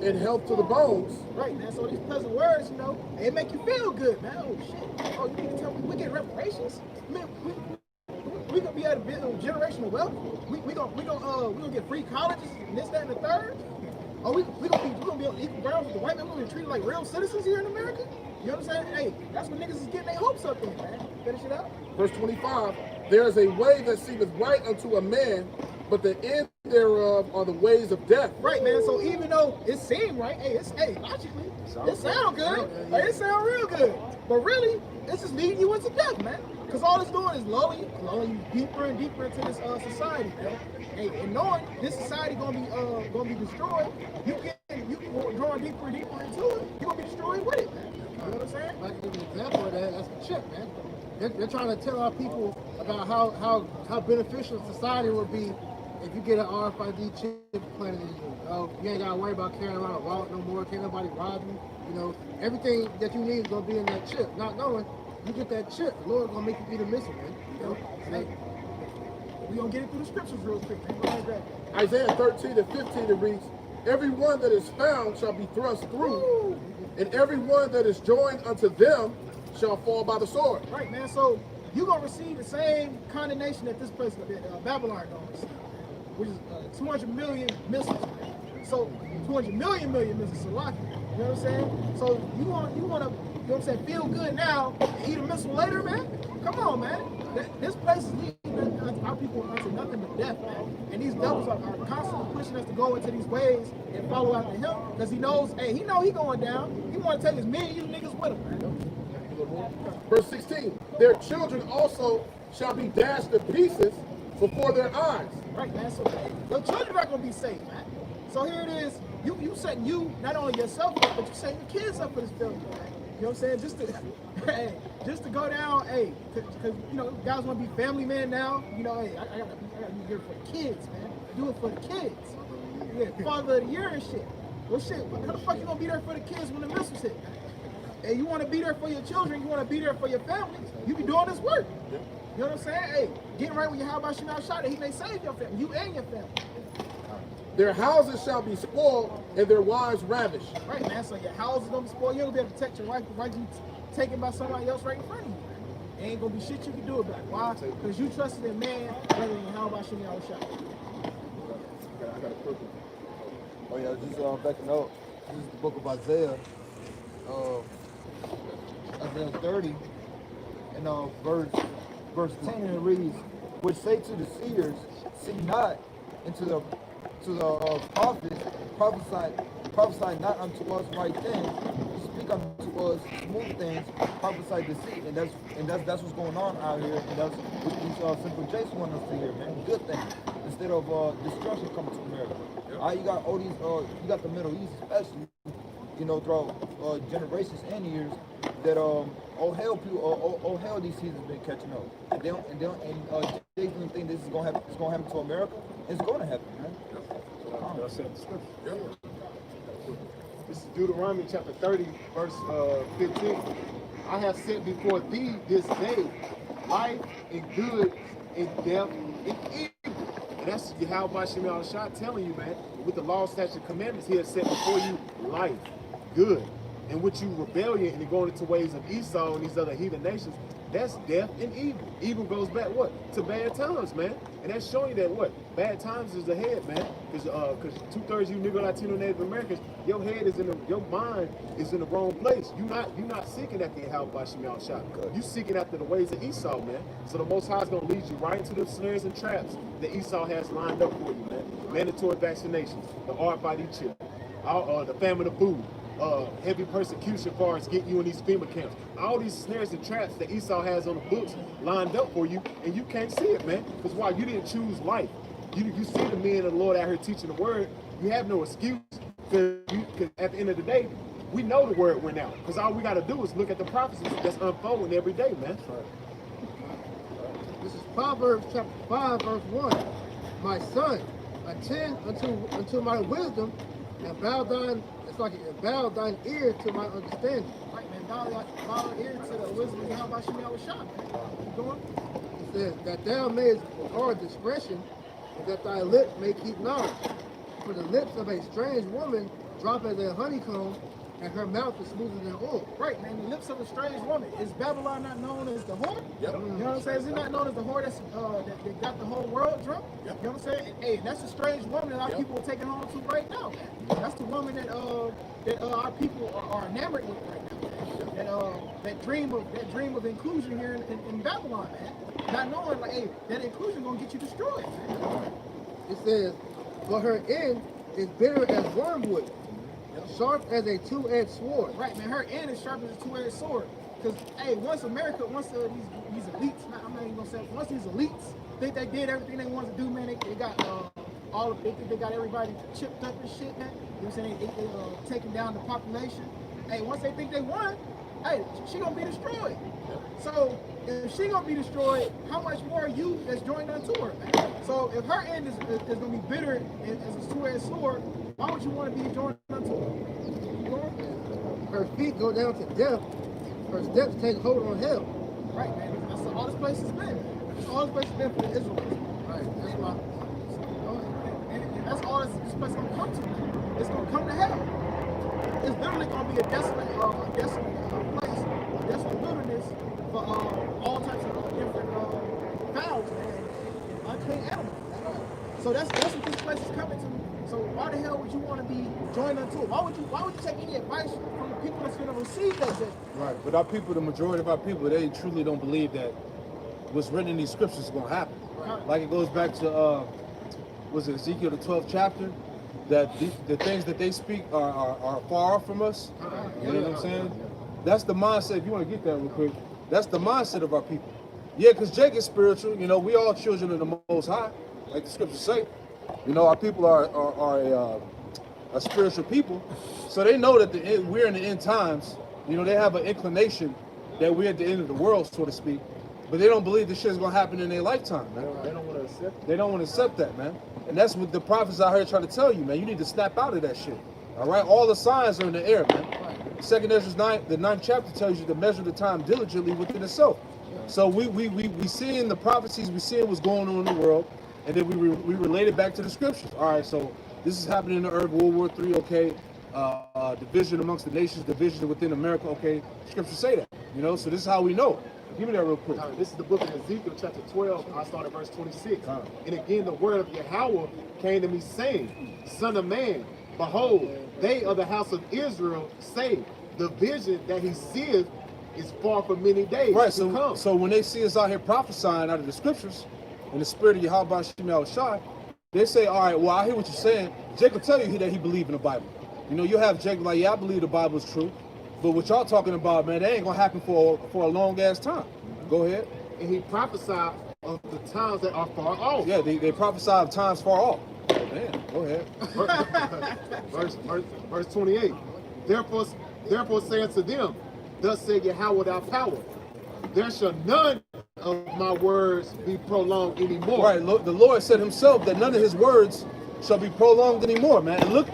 A: and health to the bones."
B: Right, man. So these pleasant words, you know, they make you feel good, man. Oh shit. Oh, you mean to tell me we get reparations? Man, we gonna be able to build generational wealth. We gonna get free colleges and this, that, and the third. Oh, we gonna be on equal ground with the white man. We gonna be treated like real citizens here in America. You know what I'm saying? Hey, that's what niggas is getting their hopes up in, man. Finish it out.
A: Verse 25, "There is a way that seemeth right unto a man, but the end thereof are the ways of death."
B: Right, man. So even though it seemed right, logically, it sound good. Like, it sound real good. But really, it's just leading you into death, man. Because all it's doing is lulling you deeper and deeper into this society, man. Hey, and knowing this society gonna be destroyed, you drawing deeper and deeper into it, you gonna be destroyed with it, man. You know what I'm saying?
C: Like an example of that, that's the chip, man. They're trying to tell our people about how beneficial society would be if you get an RFID chip planted in you. You ain't gotta worry about carrying around a wallet no more. Can't nobody rob you. You know, everything that you need is gonna be in that chip. Not knowing you get that chip, the Lord gonna make you be the missile, man. You know,
B: Hey, we gonna get it through the scriptures real quick, man. Go ahead, grab it.
A: Isaiah 13:15, it reads, "Every one that is found shall be thrust through, and every one that is joined unto them shall fall by the sword."
B: Right, man. So you gonna receive the same condemnation that this place, Babylon, gonna receive, which is 200 million missiles. Man. So 200 million missiles, Salaki. You know what I'm saying? So you wanna, you know what I'm saying, feel good now, and eat a missile later, man? Come on, man. This place is leading our people into nothing but death, man. And these devils are constantly pushing us to go into these ways and follow after him, because he knows, hey, he going down. He want to take as many of you niggas with him, man.
A: Verse 16, "Their children also shall be dashed to pieces before their eyes."
B: Right, man. So your children are gonna be safe, man. So here it is. You setting you not only yourself up, but you setting your kids up for this film, man. You know what I'm saying? Just to go down, hey, because you know guys want to be family men now. You know, hey, I gotta be here for the kids, man. Do it for the kids. Yeah, father of the year and shit. Well, shit. How the fuck you gonna be there for the kids when the missiles hit? Hey, you want to be there for your children. You want to be there for your family. You be doing this work. You know what I'm saying? Hey, getting right with your how about you not shot it. He may save your family, you and your family.
A: "Their houses shall be spoiled, and their wives ravished."
B: Right, man. So your house is gonna be spoiled. You ain't gonna be able to protect your wife. taken by somebody else right in front of you. Ain't gonna be shit you can do about it. Why? Because you trusted in man rather than how about Shimmy Shot.
D: I got a quick one.
F: Oh yeah, just backing up. This is the book of Isaiah, Isaiah 30, and verse 10, and it reads, "Which say to the seers, see not, and to the prophets, prophesy not unto us right things, speak unto us smooth things, prophesy deceit." And that's what's going on out here, and that's what these Simple Jason want us to hear, man. Good things instead of destruction coming to America. You got all these, you got the Middle East especially, you know, throughout generations and years that oh hell these heathens been catching up, and they think this is gonna happen. It's gonna happen to America. It's gonna happen, man.
D: This is Deuteronomy chapter 30, verse 15. "I have set before thee this day life and good and death and evil." And that's Yahweh Shemel Shah telling you, man, with the law, statutes, and commandments, he has set before you life, good. And with you rebellion and going into ways of Esau and these other heathen nations, that's death and evil. Evil goes back what? To bad times, man. And that's showing you that what? Bad times is ahead, man. Because 2/3 you Negro, Latino, Native Americans, your mind is in the wrong place. You're not seeking after Yahweh Shemel Shah. You seeking after the ways of Esau, man. So the Most High is gonna lead you right into the snares and traps that Esau has lined up for you, man. Mandatory vaccinations, the RFID chip, the famine of food. Heavy persecution as far as getting you in these FEMA camps. All these snares and traps that Esau has on the books lined up for you, and you can't see it, man. Because why? You didn't choose life. You see the men of the Lord out here teaching the word. You have no excuse. Because at the end of the day, we know the word went out. Because all we got to do is look at the prophecies that's unfolding every day, man.
C: This is Proverbs chapter 5, verse 1. "My son, attend unto my wisdom, and bow thine ear to my understanding."
B: Right, man. Bow ear to the wisdom of Yahweh Shimmy Shot. Keep going.
C: It says, "That thou mayest guard discretion, and that thy lips may keep knowledge. For the lips of a strange woman drop as a honeycomb, and her mouth is smoother than oil."
B: Right, man. The lips of a strange woman. Is Babylon not known as the whore?
A: Yep.
B: You know what I'm saying? Is it not known as the whore that got the whole world drunk?
A: Yep.
B: You know what I'm saying? Hey, that's a strange woman that our
A: Yep.
B: people are taking home to right now. That's the woman that our people are enamored with right now. That dream of inclusion here in Babylon, man. Not knowing like, hey, that inclusion gonna get you destroyed, man.
C: It says, "For her end is bitter as wormwood, sharp as a two-edged sword."
B: Right, man. Her end is sharp as a two-edged sword. Because, hey, once these elites, I'm not even gonna say, once these elites think they did everything they wanted to do, man, they got they think they got everybody chipped up and shit, man. You know what I'm saying? They taking down the population. Hey, once they think they won, hey, she gonna be destroyed. So if she gonna be destroyed, how much more are you that's joined unto her, man? So if her end is gonna be bitter as a two-edged sword, why would you want to be joined unto her?
C: Her feet go down to death, her steps take hold on hell.
B: Right, man. That's all this place has been. That's all this place has been for the Israelites.
C: Right, that's why.
B: And that's all this place gonna come to. It's gonna come to hell. It's literally gonna be a desolate place, a desolate wilderness for all types of different fowls and unclean animals. So that's what this place is coming to. So why the hell would you want to be joined unto it? Why would you take any advice from the people that's gonna receive that judgment?
E: Right, but our people, the majority of our people, they truly don't believe that what's written in these scriptures is going to happen.
B: Right.
E: Like it goes back to, was it Ezekiel, the 12th chapter, that the things that they speak are far off from us. You know what I'm saying? That's the mindset, if you want to get that real quick, that's the mindset of our people. Yeah, because Jake is spiritual, you know, we all children of the Most High, like the scriptures say. You know, our people are a spiritual people, so they know that we're in the end times. You know, they have an inclination that we're at the end of the world, so to speak, but they don't believe this shit is gonna happen in their lifetime, man.
D: They don't want to accept it.
E: They don't want to accept that, man. And that's what the prophets out here trying to tell you, man. You need to snap out of that shit. All right, all the signs are in the air, man. Second Ezra 9, the 9th chapter tells you to measure the time diligently within itself. So we seeing the prophecies, we seeing what's going on in the world. And then we relate it back to the scriptures. All right, so this is happening in the earth, World War III, okay. Division amongst the nations, division within America, okay. Scriptures say that. You know, so this is how we know. Give me that real quick.
D: This is the book of Ezekiel, chapter 12. I start at verse 26.
E: Huh.
D: And again, the word of Yahweh came to me, saying, Son of man, behold, they of the house of Israel say, the vision that he seeth is far from many days
E: Right,
D: to come.
E: so when they see us out here prophesying out of the scriptures, in the spirit of Yahweh Shem Shai, they say, all right, well, I hear what you're saying. Jake will tell you that he believed in the Bible. You know, you'll have Jake like, yeah, I believe the Bible is true. But what y'all talking about, man, that ain't gonna happen for a long ass time. Go ahead.
D: And he prophesied of the times that are far off.
E: Yeah, they prophesy of times far off. Man, go ahead.
D: verse 28. Therefore say unto them, thus saith Yahweh without power, there shall none of my words be prolonged anymore.
E: Right, the Lord said himself that none of his words shall be prolonged anymore, man. And look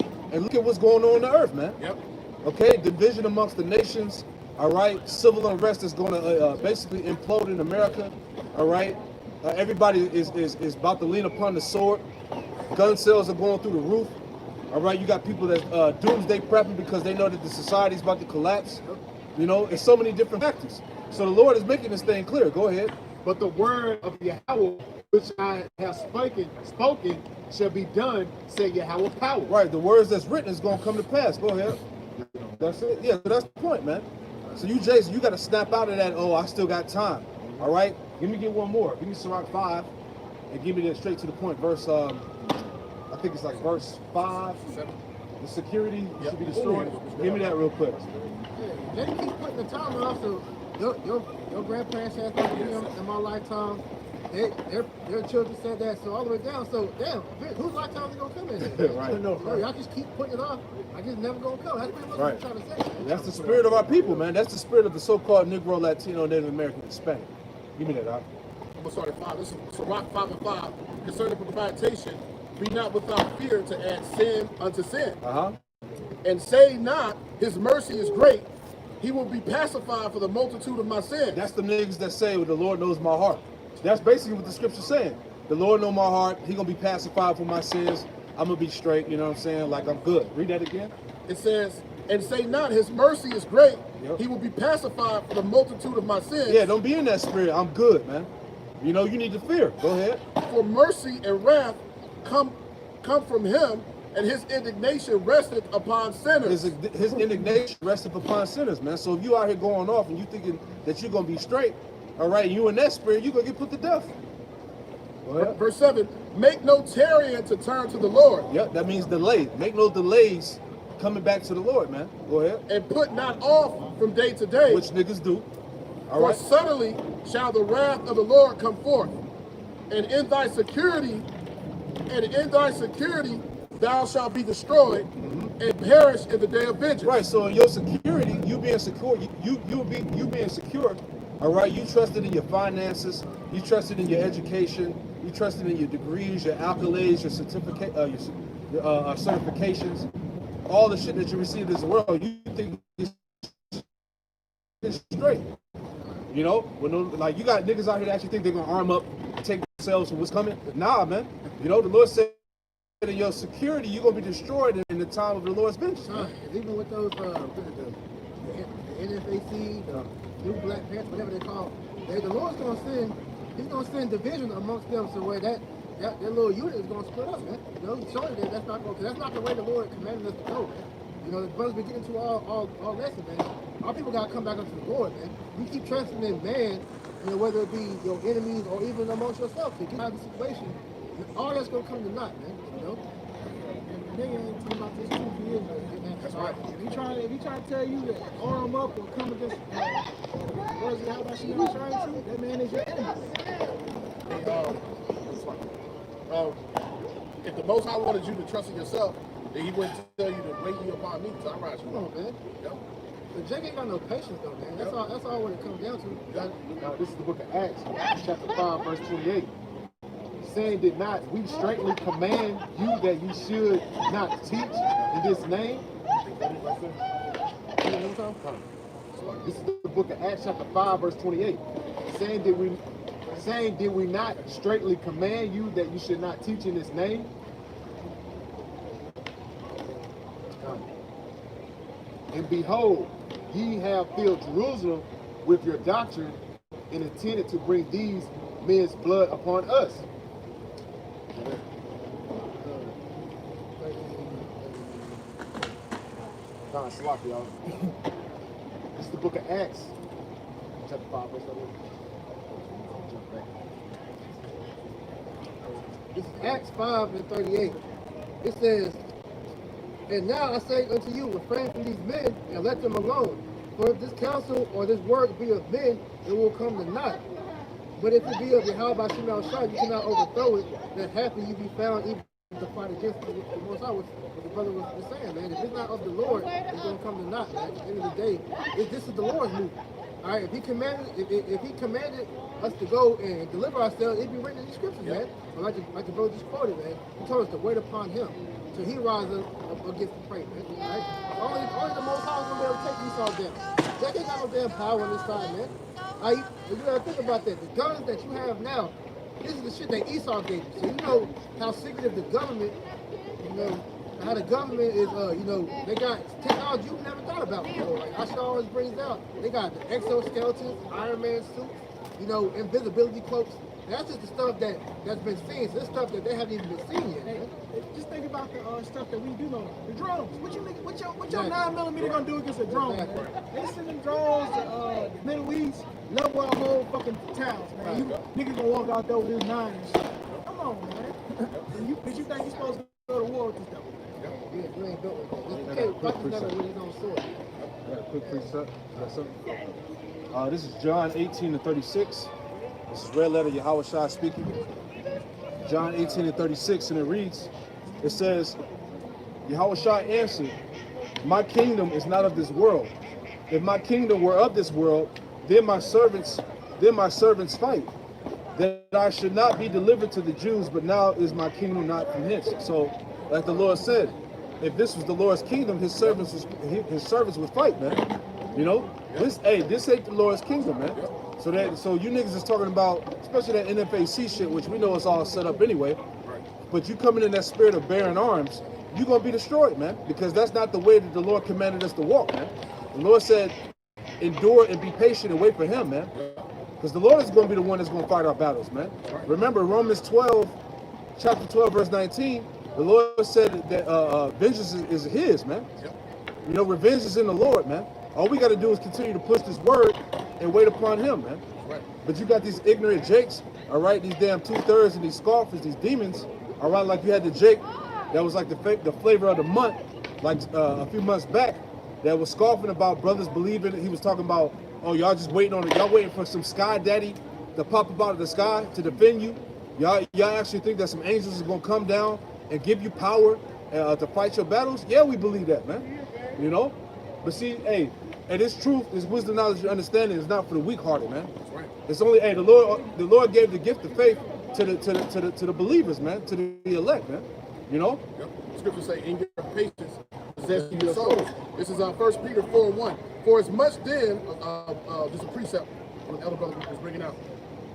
E: at what's going on the earth, man.
A: Yep.
E: Okay, division amongst the nations. All right, civil unrest is going to basically implode in America. All right, everybody is about to lean upon the sword. Gun sales are going through the roof. All right, you got people that doomsday prepping because they know that the society is about to collapse. You know, it's so many different factors. So the Lord is making this thing clear. Go ahead.
D: But the word of Yahweh which I have spoken shall be done, said Yahweh power.
E: Right, the words that's written is going to come to pass. Go ahead. That's it. Yeah, that's the point, man. So you, Jason, you got to snap out of that, oh, I still got time. All right? Get one more. Give me Sirach 5 and give me that straight to the point. Verse, I think it's like verse 5. The security should be destroyed. Give me that real quick.
C: Yeah, they keep putting the timer up, so your grandparents had that in my lifetime. Their children said that, so all the way down. So damn, whose lifetime is it gonna come in?
E: Right.
C: Y'all just keep putting it off. I guess never gonna come. That's pretty much what I'm trying to say.
E: That's the spirit of our people, man. That's the spirit of the so-called Negro, Latino, Native American, Hispanic. Give me that, Doc.
A: I'm gonna start at 5. This is Rock 5 and 5. Concerning premeditation, be not without fear to add sin unto sin. And say not, his mercy is great. He will be pacified for the multitude of my sins.
E: That's the niggas that say, well, the Lord knows my heart. That's basically what the scripture's saying. The Lord knows my heart. He gonna be pacified for my sins. I'm gonna be straight. You know what I'm saying? Like I'm good. Read that again.
A: It says, and say not, his mercy is great.
E: Yep.
A: He will be pacified for the multitude of my sins.
E: Yeah, don't be in that spirit. I'm good, man. You know, you need to fear. Go ahead.
A: For mercy and wrath come from him, and his indignation resteth upon sinners.
E: His indignation resteth upon sinners, man. So if you out here going off and you thinking that you're gonna be straight, all right, you in that spirit, you're gonna get put to death. Go ahead.
A: Verse 7, make no tarrying to turn to the Lord.
E: Yep, that means delay. Make no delays coming back to the Lord, man. Go ahead.
A: And put not off from day to day.
E: Which niggas do. All
A: For
E: right.
A: suddenly shall the wrath of the Lord come forth, and in thy security, thou shalt be destroyed and perish in the day of vengeance.
E: Right. So in your security, you being secure, you being secure. All right. You trusted in your finances. You trusted in your education. You trusted in your degrees, your accolades, your certificate, your certifications, all the shit that you received in this world. You think it's straight. You know, when like you got niggas out here that actually think they're gonna arm up, and take themselves from what's coming. Nah, man. You know, the Lord said in your security, you're gonna be destroyed in the time of the Lord's vengeance.
C: Even with those the NFAC, the New Black Pants, whatever they call, the Lord's gonna send. He's gonna send division amongst them, so where that little unit is gonna split up, man. You know, he's showing that that's not the way the Lord commanded us to go, man. You know, the brothers been getting to all lessons, man. Our people gotta come back up to the Lord, man. We keep trusting in man, you know, whether it be your enemies or even amongst yourself to get out of the situation. All that's gonna come to naught, man. You know. Nigga ain't talking about this 2 years, man. That's right. If he trying to tell you to arm up or come against words of how about you not trying to, that man is your enemy.
A: If the Most High wanted you to trust in yourself, then he wouldn't tell you to wait you upon me till I rise you.
C: Come on, man.
A: Yep.
C: But Jake ain't got no patience though, man. That's all what it comes down to.
D: Now, this is the book of Acts, chapter 5, verse 28. Saying, did not we straightly command you that you should not teach in this name? This is the book of Acts, chapter 5, verse 28. Saying, did we not straightly command you that you should not teach in this name? And behold, ye have filled Jerusalem with your doctrine and intended to bring these men's blood upon us. Kind of sloppy, y'all. This is the book of Acts, chapter 5, verse 11. Jump back.
C: This is Acts 5 and 38. It says, "And now I say unto you, refrain from these men and let them alone. For if this counsel or this word be of men, it will come to naught. But if it be of Yahweh Shemel Shah, you cannot overthrow it, that happy you be found even to fight against the Most High," what the brother was saying, man. If it's not of the Lord, it's going to come to naught, man. At the end of the day, this is the Lord's movement. All right, if he commanded us to go and deliver ourselves, it'd be written in the scriptures, man. But like the brother just quoted, man, he told us to wait upon him till he rises up against the prey, man. Right? Only the Most High is gonna be able to take Esau down. Jack ain't got no damn power on this side, man. You gotta think about that. The guns that you have now, this is the shit that Esau gave you. So you know how secretive the government, you know, how the government is, you know, they got technology you never thought about before. Like Asha always brings out, they got the exoskeletons, Iron Man suits, you know, invisibility cloaks. That's just the stuff that's been seen. So this stuff that they haven't even been seen yet.
B: Hey, just think about the stuff that we do know. The drones. What your 9mm gonna do against a drone? Man? They sending drones to the Middle East, level our whole fucking towns, man. You niggas gonna walk out there with this 9 and shit. Come on, man. Did you think you supposed to go to war with this stuff?
C: Yeah, you ain't built with that. You can't fight together with his own sword.
E: Got a quick precept. Got something? This is John 18 and 36. This is red letter Yahweh Shai speaking. John 18 and 36, and it reads, it says, Yahweh Shai answered, "My kingdom is not of this world. If my kingdom were of this world, then my servants fight, that I should not be delivered to the Jews, but now is my kingdom not from hence." So, like the Lord said, if this was the Lord's kingdom, his servants would fight, man. You know, this ain't the Lord's kingdom, man. So you niggas is talking about, especially that NFAC shit, which we know is all set up anyway. But you coming in that spirit of bearing arms, you gonna be destroyed, man. Because that's not the way that the Lord commanded us to walk, man. The Lord said, endure and be patient and wait for him, man. Because the Lord is gonna be the one that's gonna fight our battles, man. Remember Romans 12, chapter 12, verse 19, the Lord said that vengeance is his, man. You know, revenge is in the Lord, man. All we got to do is continue to push this word and wait upon him, man. But you got these ignorant jakes, all right, these damn 2/3 and these scoffers, these demons, all right, like you had the Jake that was like the flavor of the month, like a few months back, that was scoffing about brothers believing. He was talking about, oh, y'all just waiting on it. Y'all waiting for some sky daddy to pop up out of the sky to defend you. Y'all actually think that some angels is going to come down and give you power to fight your battles? Yeah, we believe that, man. You know? But see, hey, and this truth, this wisdom, knowledge, and understanding is not for the weak-hearted, man. That's right. It's only, hey, the Lord gave the gift of faith to the believers, man, to the elect, man. You know?
A: Yep. The scriptures say, "In your patience, possess your souls." This is 1 Peter 4:1. For as much then, this is a precept when the elder brother was bringing out.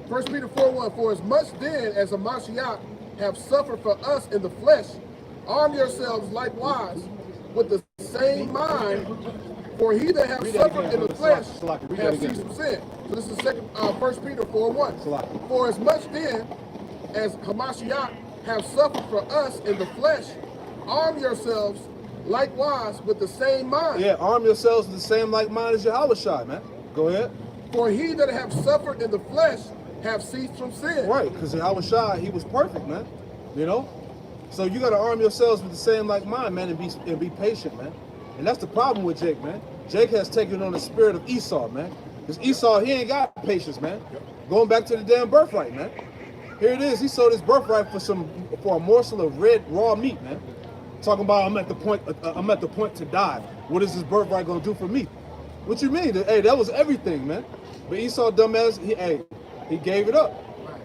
A: 1 Peter 4:1. For as much then as a Mashiach have suffered for us in the flesh, arm yourselves likewise with the same mind. For he that have suffered in the flesh have ceased from sin. So this is 1 Peter 4:1. For as much then as Hamashiach have suffered for us in the flesh, arm yourselves likewise with the same mind.
E: Yeah, arm yourselves with the same like mind as Yahweh Shai, man. Go ahead.
A: For he that have suffered in the flesh have ceased from sin.
E: Right, because Yahweh Shai, he was perfect, man. You know? So you got to arm yourselves with the same like mind, man, and be patient, man. And that's the problem with Jake, man. Jake has taken on the spirit of Esau, man. Because Esau, he ain't got patience, man. Going back to the damn birthright, man. Here it is. He sold his birthright for a morsel of red raw meat, man. Talking about I'm at the point to die. What is this birthright gonna do for me? What you mean? Hey, that was everything, man. But Esau, dumbass, he gave it up,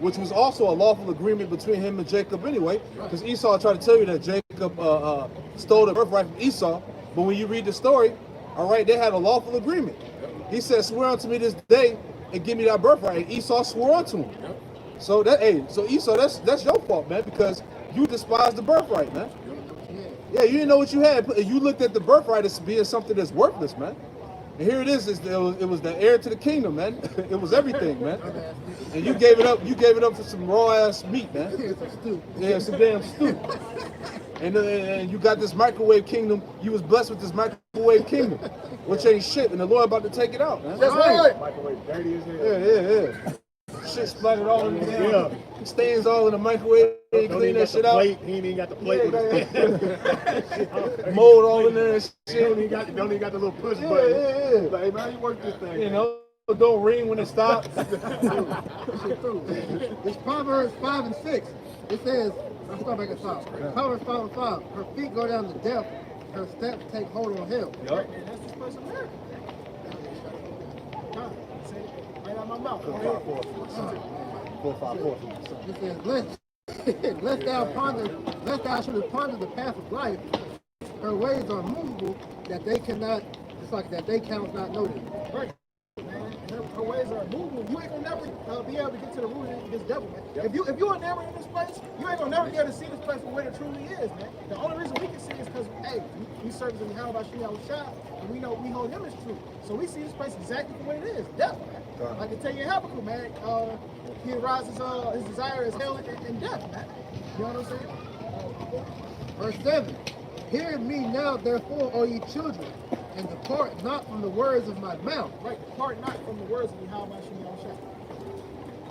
E: which was also a lawful agreement between him and Jacob anyway. Because Esau tried to tell you that Jacob stole the birthright from Esau. But when you read the story, all right, they had a lawful agreement. He said, "Swear unto me this day and give me that birthright." And Esau swore unto him. So so Esau, that's your fault, man, because you despised the birthright, man. Yeah, you didn't know what you had. You looked at the birthright as being something that's worthless, man. And here it is. It was the heir to the kingdom, man. It was everything, man. And you gave it up. You gave it up for some raw ass meat, man.
C: It's a stew.
E: Yeah, it's a damn stew. And you got this microwave kingdom. You was blessed with this microwave kingdom, which ain't shit. And the Lord about to take it out, man.
A: That's right.
D: Microwave dirty as hell.
E: Yeah. Shit splattered all in the damn. Stains all in the microwave. Clean that shit out.
D: He ain't even got the plate with his
E: Mold all in there and
D: He
E: shit.
D: don't even got the little push button.
E: Yeah.
D: Like, hey, man, how you work this thing?
E: You know, don't ring when it stops.
C: This shit through. It's Proverbs 5 and 6. It says, I'll start back at 5. Proverbs 5 and 5. Her feet go down to death. Her steps take hold on hell.
E: Yup.
B: And that's this place America. God, say it right out of my mouth.
D: 454.
C: It says, lest thou shouldest ponder the path of life. Her ways are movable, that they cannot, it's like that they cannot know them.
B: Right. Man, her ways are movable. You ain't gonna never be able to get to the root of this devil, man.
E: Yep.
B: If you are never in this place, you ain't gonna never be able to see this place for what it truly is, man. The only reason we can see is because, hey, we serve in how about Shah, and we know we hold him as true. So we see this place exactly for what it is, devil, man.
E: Right.
B: Like I tell you in Habakkuk, man, he arises his desire is hell and death, man. You know what I'm saying?
C: Verse 7. Hear me now, therefore, O ye children, and depart not from the words of my mouth.
B: Right, depart not from the words of how about Shah.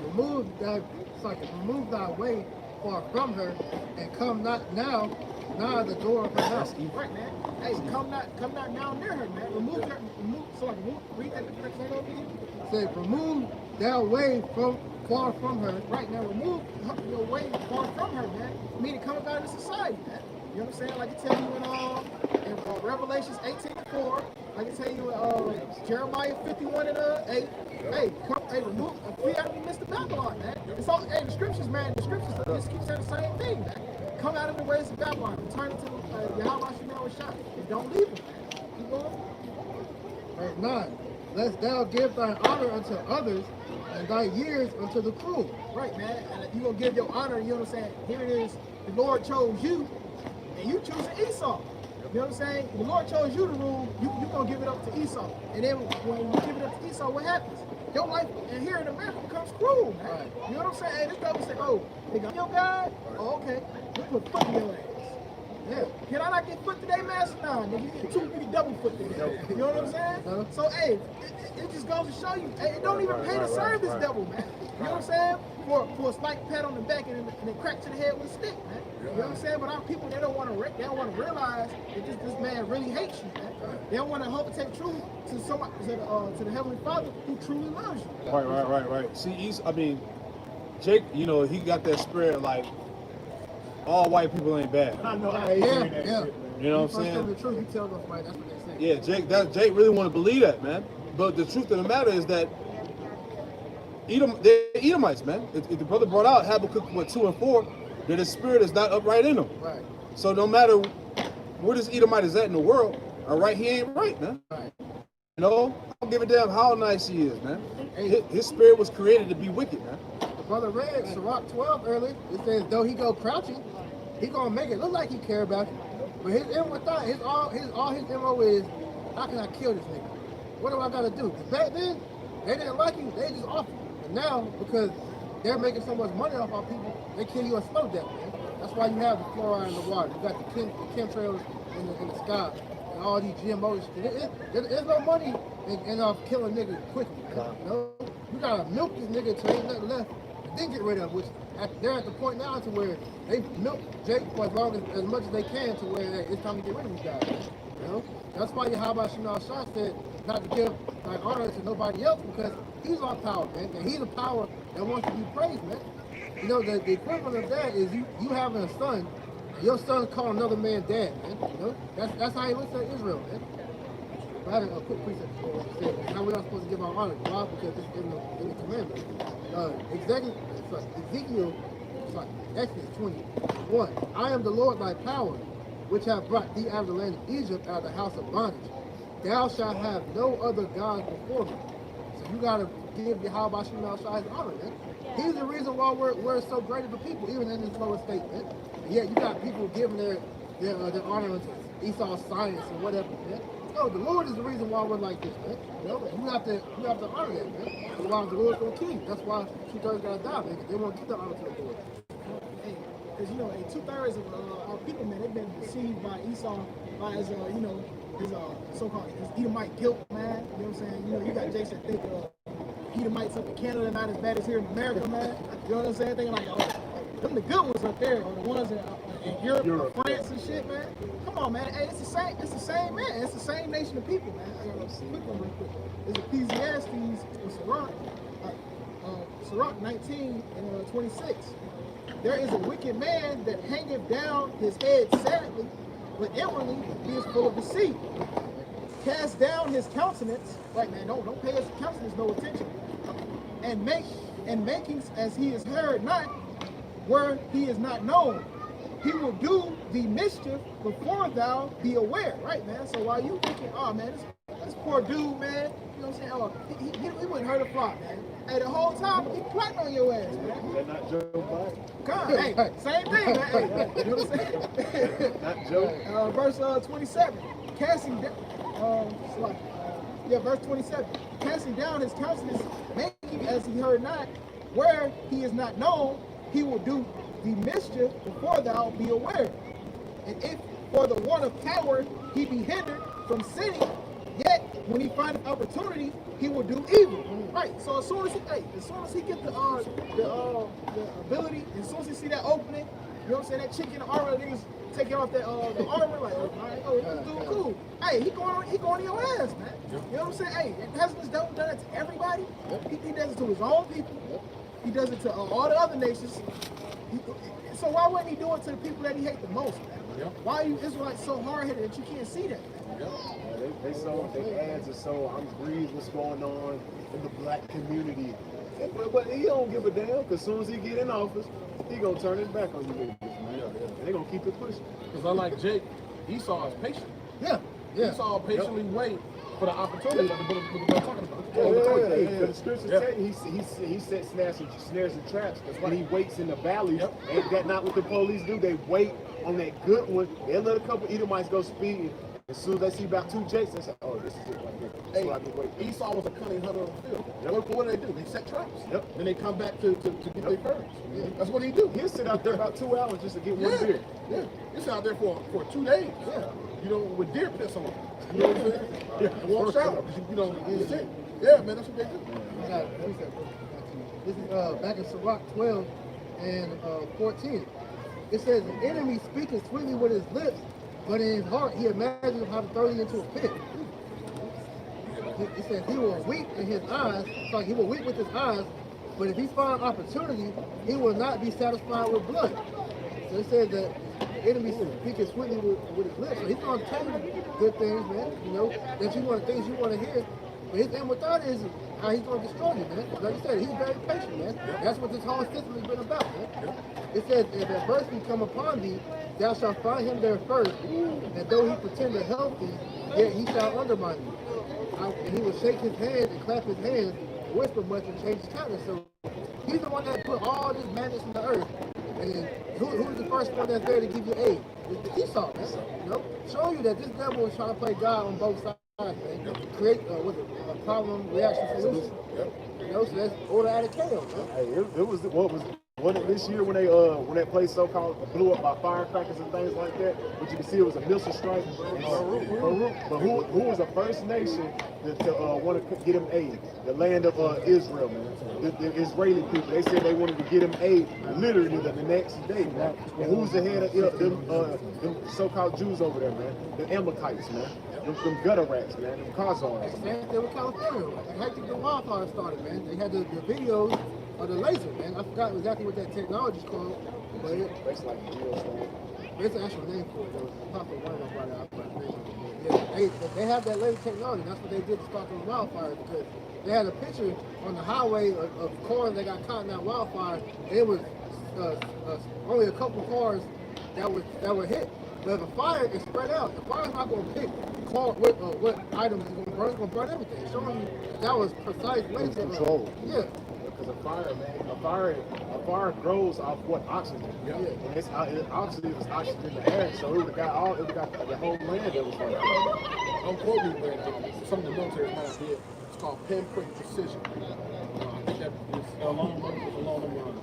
C: Remove thy way far from her, and come not now nigh the door of her house.
B: Right, man. Hey, come not now near her, man. Remove, read that next line over here.
C: Say, remove thy way far from her.
B: Right, now remove your way far from her, man. Meaning come out of society, man. You know what I'm saying? Like I tell you in Revelations 18:4, like I tell you in Jeremiah 51 and 8. Hey, remove flee out of the midst of Babylon, man. It's all the scriptures, man. The scriptures just keep saying the same thing, man. Come out of the ways of Babylon, return to Yahweh Shah, and don't leave them, man. Keep going.
C: Verse 9. Lest thou give thine honor unto others, and thy years unto the cruel.
B: Right, man. And you're going to give your honor, you know what I'm saying? Here it is. The Lord chose you, and you choose Esau. You know what I'm saying? The Lord chose you to rule, you're going to give it up to Esau. And then when you give it up to Esau, what happens? Your life and here in America becomes cruel, man.
C: Right.
B: You know what I'm saying? Hey, this guy will say, oh, they got your guy? Oh, okay. We put foot in your ass. Yeah. Can I not get foot today, master? Nah, nigga, you get two, you get double foot today. You know what I'm saying? So, hey, it just goes to show you, hey, it don't even pay to serve this devil, man. You know what I'm saying? For a slight pat on the back and a crack to the head with a stick, man. You know what I'm saying? But our people, they don't want to realize that this man really hates you, man. They don't want to hope to take truth to somebody, to the Heavenly Father who truly loves you.
E: Right. See, Jake, you know, he got that spirit like all white people ain't bad.
D: I know. I hate hearing that shit, man.
E: You know what I'm
C: First tell
E: saying?
C: the truth, you tell them right. That's what they say.
E: Yeah, Jake really want to believe that, man. But the truth of the matter is that they're Edomites, man. If the brother brought out Habakkuk 2 and 4, that his spirit is not upright in them.
C: Right.
E: So no matter where this Edomite is at in the world, all right, he ain't right, man.
C: Right.
E: You know, I don't give a damn how nice he is, man. His spirit was created to be wicked, man.
C: The brother read Sirach 12 earlier. It says, though he go crouching, he gonna make it look like he care about you. But his inward thought, his MO is, how can I kill this nigga? What do I gotta do? 'Cause back then, they didn't like you, they just off you. And now, because they're making so much money off our people, they kill you a slow death, man. That's why you have the fluoride in the water. You got the chemtrails in the sky, and all these GMOs. There's no money in killing niggas quickly. Man. You know? You gotta milk this nigga till ain't nothing left, and then get rid of him. Which they're at the point now to where they milk Jake for as much as they can to where it's time to get rid of these guys. You know? That's why Yahweh Shah said not to give like honor to nobody else, because he's our power, man. And he's a power that wants to be praised, man. You know, the equivalent of that is you having a son, and your son call another man dad, man. You know? That's how he looks at Israel, man. I had a quick precept for what you said. Now we're not supposed to give our honor. Why? Because it's in the commandments. Ezekiel, Exodus 21. I am the Lord thy power, which have brought thee out of the land of Egypt, out of the house of bondage. Thou shalt have no other gods before me. So you gotta give Yahweh Shah his honor, man. He's the reason why we're so great of a people, even in this lower state, man. And yet you got people giving their honor to Esau's science and whatever, man. No, the Lord is the reason why we're like this, man. You know, you have to honor that, man. Otherwise, the Lord's gonna kill you. That's why 2/3 gotta die, man. 'Cause they won't give the honor to the Lord.
B: Hey, because you know, 2/3 of our people, man, they've been deceived by Esau, by his, you know, his so-called his Edomite guilt, man. You know what I'm saying? You know, you got Jason think Edomites up in Canada not as bad as here in America, man. You know what I'm saying? Thinking like, oh, them the good ones up there, or the ones in Europe, or France and shit, man. Come on, man. Hey, it's the same, man. It's the same nation of people, man. I got a quick one real quick. It's Ecclesiastes with Sirach 19 and 26. There is a wicked man that hangeth down his head sadly, but inwardly he is full of deceit. Cast down his countenance, right, man, don't pay his countenance no attention. And makings as he is heard not, where he is not known. He will do the mischief before thou be aware, right, man? So while you thinking, oh man, this poor dude, man, you know what I'm saying? Oh, he wouldn't hurt a fly, man. Hey, the whole time he plotting on your ass, man.
D: Is that not Joe Biden?
B: God, hey, same thing, man. Hey, you know what I'm saying?
D: Not Joe.
B: Verse 27, casting down, verse 27, casting down his countenance, making as he heard not, where he is not known, he will do the mischief before thou be aware. And if for the want of power he be hindered from sinning, yet when he findeth opportunity, he will do evil. Right. So as soon as he get the ability, as soon as he see that opening, you know what I'm saying, that chick in the armor, niggas taking off that the armor, like, all right, oh, this dude cool. Hey, he going to your ass, man. You know what I'm saying? Hey, President done it to everybody. He does it to his own people. He does it to all the other nations. So why wouldn't he do it to the people that he hates the most, man? Yep. Why are you Israelites so hard-headed that you can't see that, man?
D: Yep. They ads are so, I'm breathing what's going on in the black community. But he don't give a damn, because as soon as he get in office, he gonna turn his back on you niggas, man. They gonna keep it pushing.
A: Because unlike Jake, Esau is patient.
C: Yeah.
A: Esau patiently wait for the opportunity that we're talking about.
D: The scriptures tell you he set snares and traps. That's why he waits in the valleys. Ain't that not what the police do? They wait on that good one. They let a couple Edomites go speeding. As soon as they see about 2 Jakes, they say, oh, this is it right here. That's what I've been waiting.
A: Esau was a cunning hunter on the field. What do? They set traps. Then they come back to get their furs. That's what he do.
D: He'll sit out there about 2 hours just to get one beer.
A: He'll sit out there for 2 days. You know, with deer piss on him. You know what I'm saying? And walk out. You know, that's it. Yeah, man, that's what they do.
C: This is back in Sirach 12 and 14. It says, the enemy speaketh sweetly with his lips, but in his heart he imagines how to throw you into a pit. It says he will weep in his eyes, so he will weep with his eyes, but if he find opportunity, he will not be satisfied with blood. So it says that the enemy speaking sweetly with his lips. So he's going to tell you good things, man, you know, that you want, things you want to hear. But his end with that is how he's going to destroy you, man. Like you said, he's very patient, man. That's what this whole system has been about, man. It says, if adversity come upon thee, thou shalt find him there first, and though he pretend to help thee, yet he shall undermine you. And he will shake his hand and clap his hands, whisper much, and change his countenance. So he's the one that put all this madness in the earth. And who's the first one that's there to give you aid? It's the Esau, man. You know, show you that this devil is trying to play God on both sides, man. Create a problem, reaction, solution. You know, so that's order out of chaos, man.
D: Hey, wasn't it this year when that place so-called blew up by firecrackers and things like that? But you can see it was a missile strike. But who was the first nation to want to get him aid? The land of Israel, man. The Israeli people. They said they wanted to get him aid literally the next day, man. And who's the head of them so-called Jews over there, man? The Amalekites, man. Them gutter rats, man. Them Khazars.
C: Same thing with California. They had to get the wildfire started, man. They had the videos of the laser, man. I forgot exactly what that technology is called, but
D: It's like geostorm.
C: there's an actual name for it. There was a popular one about it. I forgot the name of it. Yeah, they have that laser technology. That's what they did to start those wildfires, because they had a picture on the highway of cars that got caught in that wildfire. And it was only a couple cars that were hit. But if a fire is spread out, the fire's not going to pick what items is going to burn. It's going to burn everything. Showing you that was precise laser control. Yeah.
D: Because a fire grows off what oxygen.
A: Yeah.
D: And oxygen is oxygen in the air, so it would have got the whole land that was like that.
A: Don't quote me, but some of the military might have did. It's called pinprick precision. I think that is along the lines.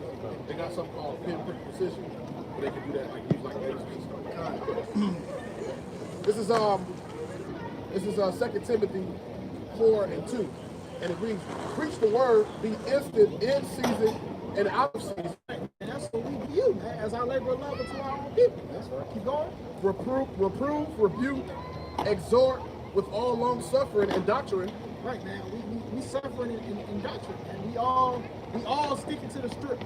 A: They got something called pinprick precision, where they can do that, like use like lasers. This is 2 Timothy 4:2, and it reads, "Preach the word, be instant in season and out of season.
B: And that's what we view, man, as our labor of love to our own people. That's right. Keep going.
A: Reprove, rebuke, exhort with all long suffering and doctrine."
B: Right, man. We suffering in doctrine, man. We all sticking to the script.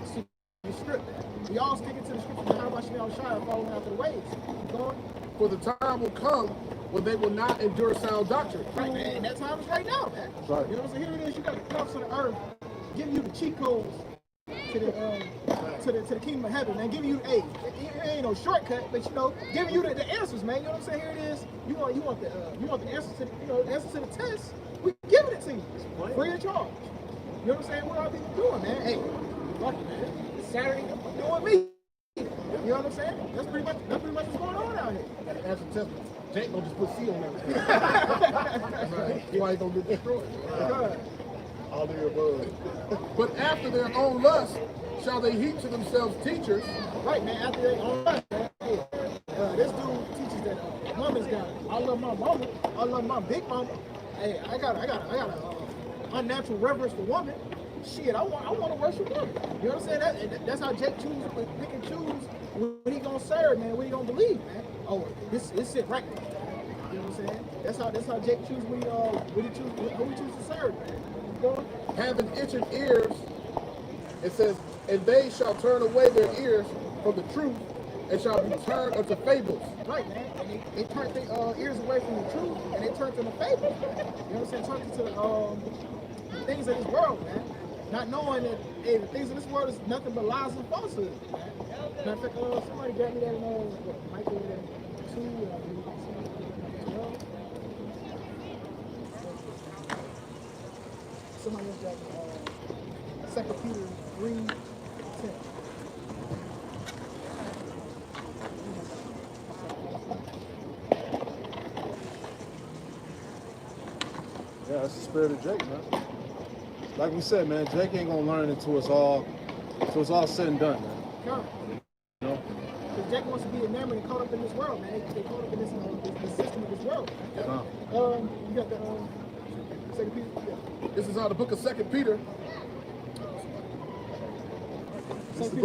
B: We all sticking to the script. How about you shy following after the ways? Keep going.
A: For the time will come when they will not endure sound doctrine.
B: Right, man. And that time is right now, man.
D: Right.
B: You know what I'm saying? Here it is. You got the prophets of the earth giving you the cheat codes to the kingdom of heaven, man. Giving you, hey, it ain't no shortcut, but you know, giving you the answers, man. You know what I'm saying? Here it is. You want the answers to the answers to the test. We giving it to you, free of charge. You know what I'm saying? What are people doing, man? Hey, fuck it, man. It's Saturday. I'm doing me. You know what I'm saying? That's pretty much what's going on out here.
A: Gotta answer the test. Jake gonna just put C on everything. Why he gonna get destroyed?
D: All the above.
A: But after their own lust shall they heap to themselves teachers.
B: Right, man. After they own us, man. Hey, this dude teaches that woman's got it. I love my mama. I love my big mama. Hey, I got a unnatural reverence for woman. Shit, I want to worship women. You know what I'm saying? That's how Jake pick and choose what he gonna serve, man. What he gonna believe, man. Oh, this it right now. You know what I'm saying? That's how Jake choose who he chooses to serve, man. You know?
A: Having itching ears, it says, and they shall turn away their ears from the truth and shall be turned unto fables.
B: Right, man. And they turn their ears away from the truth and they turn to the fables. You know what I'm saying? Turn to the things of this world, man. Not knowing that, hey, the things in this world is nothing but lies and falsehood, man. Matter of fact, somebody grabbed me that in Michael 2. Somebody else grabbed me 2 Peter 3:10.
E: Yeah, that's the spirit of Jake, man. Like we said, man, Jake ain't gonna learn until it's all said and done, man.
B: Sure.
E: You know?
B: Because Jake wants to be enamored and caught up in this world, man. They caught up in this system of this world. You got the 2 Peter. Yeah.
A: This is the book of 2 Peter.
D: It's the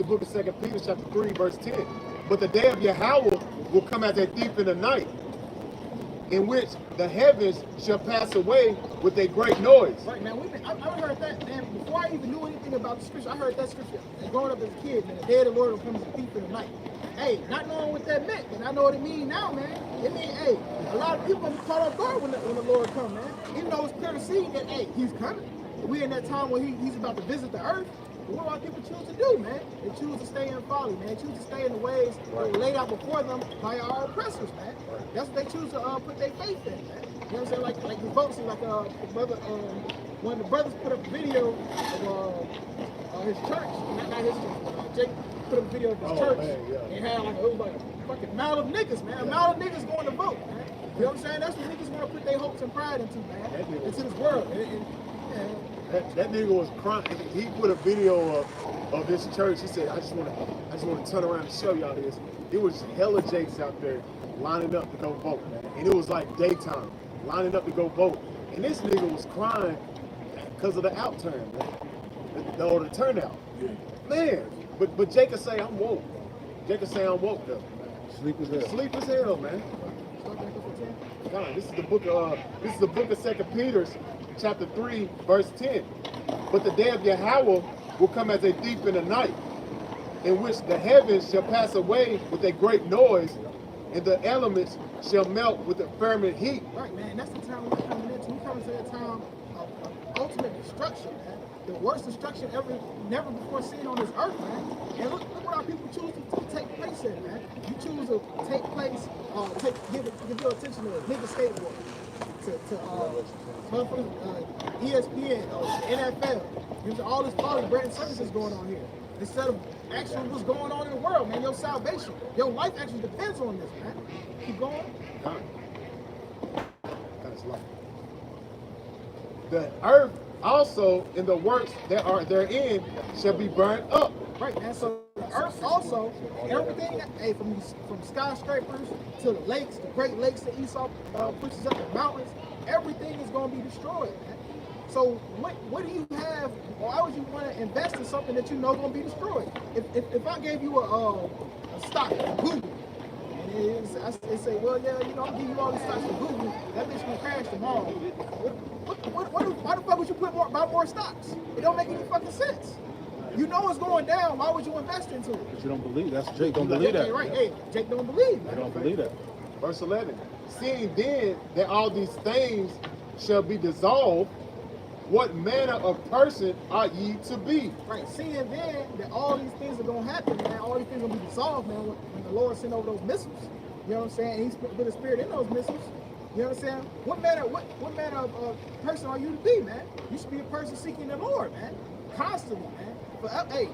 D: book of 2 Peter, chapter 3, verse 10. But the day of Yahweh will come as a thief in the night, in which the heavens shall pass away with a great noise.
B: Right, man. I heard that, man. Before I even knew anything about the scripture, I heard that scripture. And growing up as a kid, man, the day of the Lord will come as a thief in the night. Hey, not knowing what that meant, and I know what it means now, man. It means, hey, a lot of people be caught off guard when the Lord comes, man. Even though it's clear to see that, hey, he's coming. We in that time where he's about to visit the earth. But what do our people choose to do, man? They choose to stay in folly, man. They choose to stay in the ways that were laid out before them by our oppressors, man. That's what they choose to put their faith in, man. You know what I'm saying? Like the folks, like the brother, one of the brothers put up a video of his church, not his church, Jake put up a video of his church, and had it was like a fucking mile of niggas, man. A mile of niggas going to vote, man. You know what I'm saying? That's what niggas want to put their hopes and pride into, man. Into this world.
D: That nigga was crying. He put a video of his church. He said, I just want to turn around and show y'all this. It was hella Jakes out there lining up to go vote, man. And it was like daytime, lining up to go vote. And this nigga was crying because of the outturn, man. Or the turnout. Man, but Jake could say I'm woke. Jake could say I'm woke though.
E: Sleep as hell.
D: Sleep as hell, man. God, this is the book of 2 Peter, chapter 3, verse 10. But the day of Yahweh will come as a thief in the night, in which the heavens shall pass away with a great noise, and the elements shall melt with a fervent heat.
B: Right, man. That's the time we're coming into. We're coming to that time of ultimate destruction, man. The worst destruction never before seen on this earth, man. And look what our people choose to take place in, man. You choose to take place, give your attention to nigga skateboard, to ESPN, NFL, There's all this folly, bread and circuses going on here. Instead of actually what's going on in the world, man. Your salvation, your life actually depends on this, man. Keep going.
D: That's life. The earth also and the works that are therein shall be burned up.
B: Right, man. So the earth also, everything, hey, from skyscrapers to the lakes, the Great Lakes that Esau pushes up the mountains, everything is going to be destroyed, man. So what do you have? Why would you want to invest in something that you know is going to be destroyed? If I gave you a stock, Google, and it say, well, yeah, you know, I'll give you all these stocks for Google, that bitch gonna crash tomorrow. Why the fuck would you buy more stocks? It don't make any fucking sense. You know it's going down. Why would you invest into it?
E: But you don't believe. That's Jake don't believe that.
B: Right. Hey, Jake don't believe.
E: I don't believe that.
D: Verse 11. Seeing then that all these things shall be dissolved, what manner of person ought ye to be?
B: Right. Seeing then that all these things are gonna happen, man. All these things are gonna be dissolved, man. When the Lord sent over those missiles, you know what I'm saying? And He put the Spirit in those missiles. You know what I'm saying? What manner of person are you to be, man? You should be a person seeking the Lord, man. Constantly, man. But hey,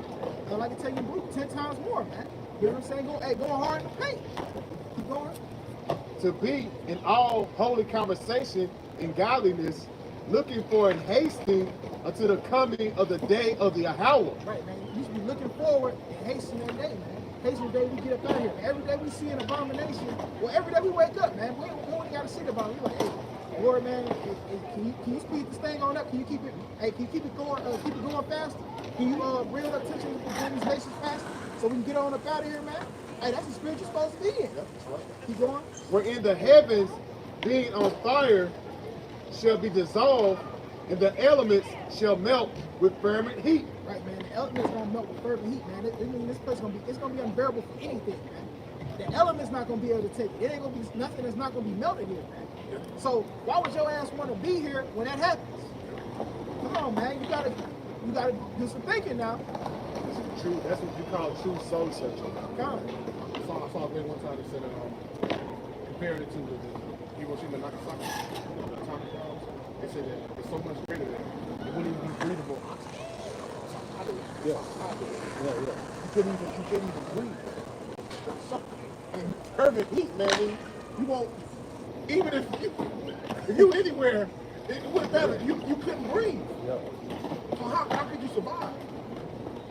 B: I like to tell you, Luke 10 times more, man. You know what I'm saying? Going hard in the paint. Keep going.
D: To be in all holy conversation and godliness, looking for and hasting unto the coming of the day of the Yahweh.
B: Right, man. You should be looking forward and hastening that day, man. Hastening the day we get up out of here. Every day we see an abomination. Well, every day we wake up, man. We only got to see about it. We're like, hey, Lord, man, can you speed this thing on up? Can you keep it? Hey, can you keep it going faster? Can you bring up attention to these nations faster so we can get on up out of here, man? Hey, that's the spirit you're supposed to be in. Yep, that's right. Keep going.
D: Wherein the heavens, being on fire, shall be dissolved, and the elements shall melt with fervent heat.
B: Right, man. The elements gonna melt with fervent heat, man. I mean, this place it's gonna be unbearable for anything, man. The element's not gonna be able to take it. It ain't gonna be nothing that's not gonna be melted here, man. So why would your ass want to be here when that happens? Come on, man. You gotta do some thinking now.
D: True. That's what you call true soul searching.
B: Come on.
A: I saw a thing one time that said compared it to the Hiroshima and Nagasaki atomic bombs. They said that it's so much greater that it wouldn't even be breathable oxygen. You couldn't even breathe. So, and fervent heat, man. You won't even if you anywhere, it wouldn't matter. You couldn't breathe. So how could you survive?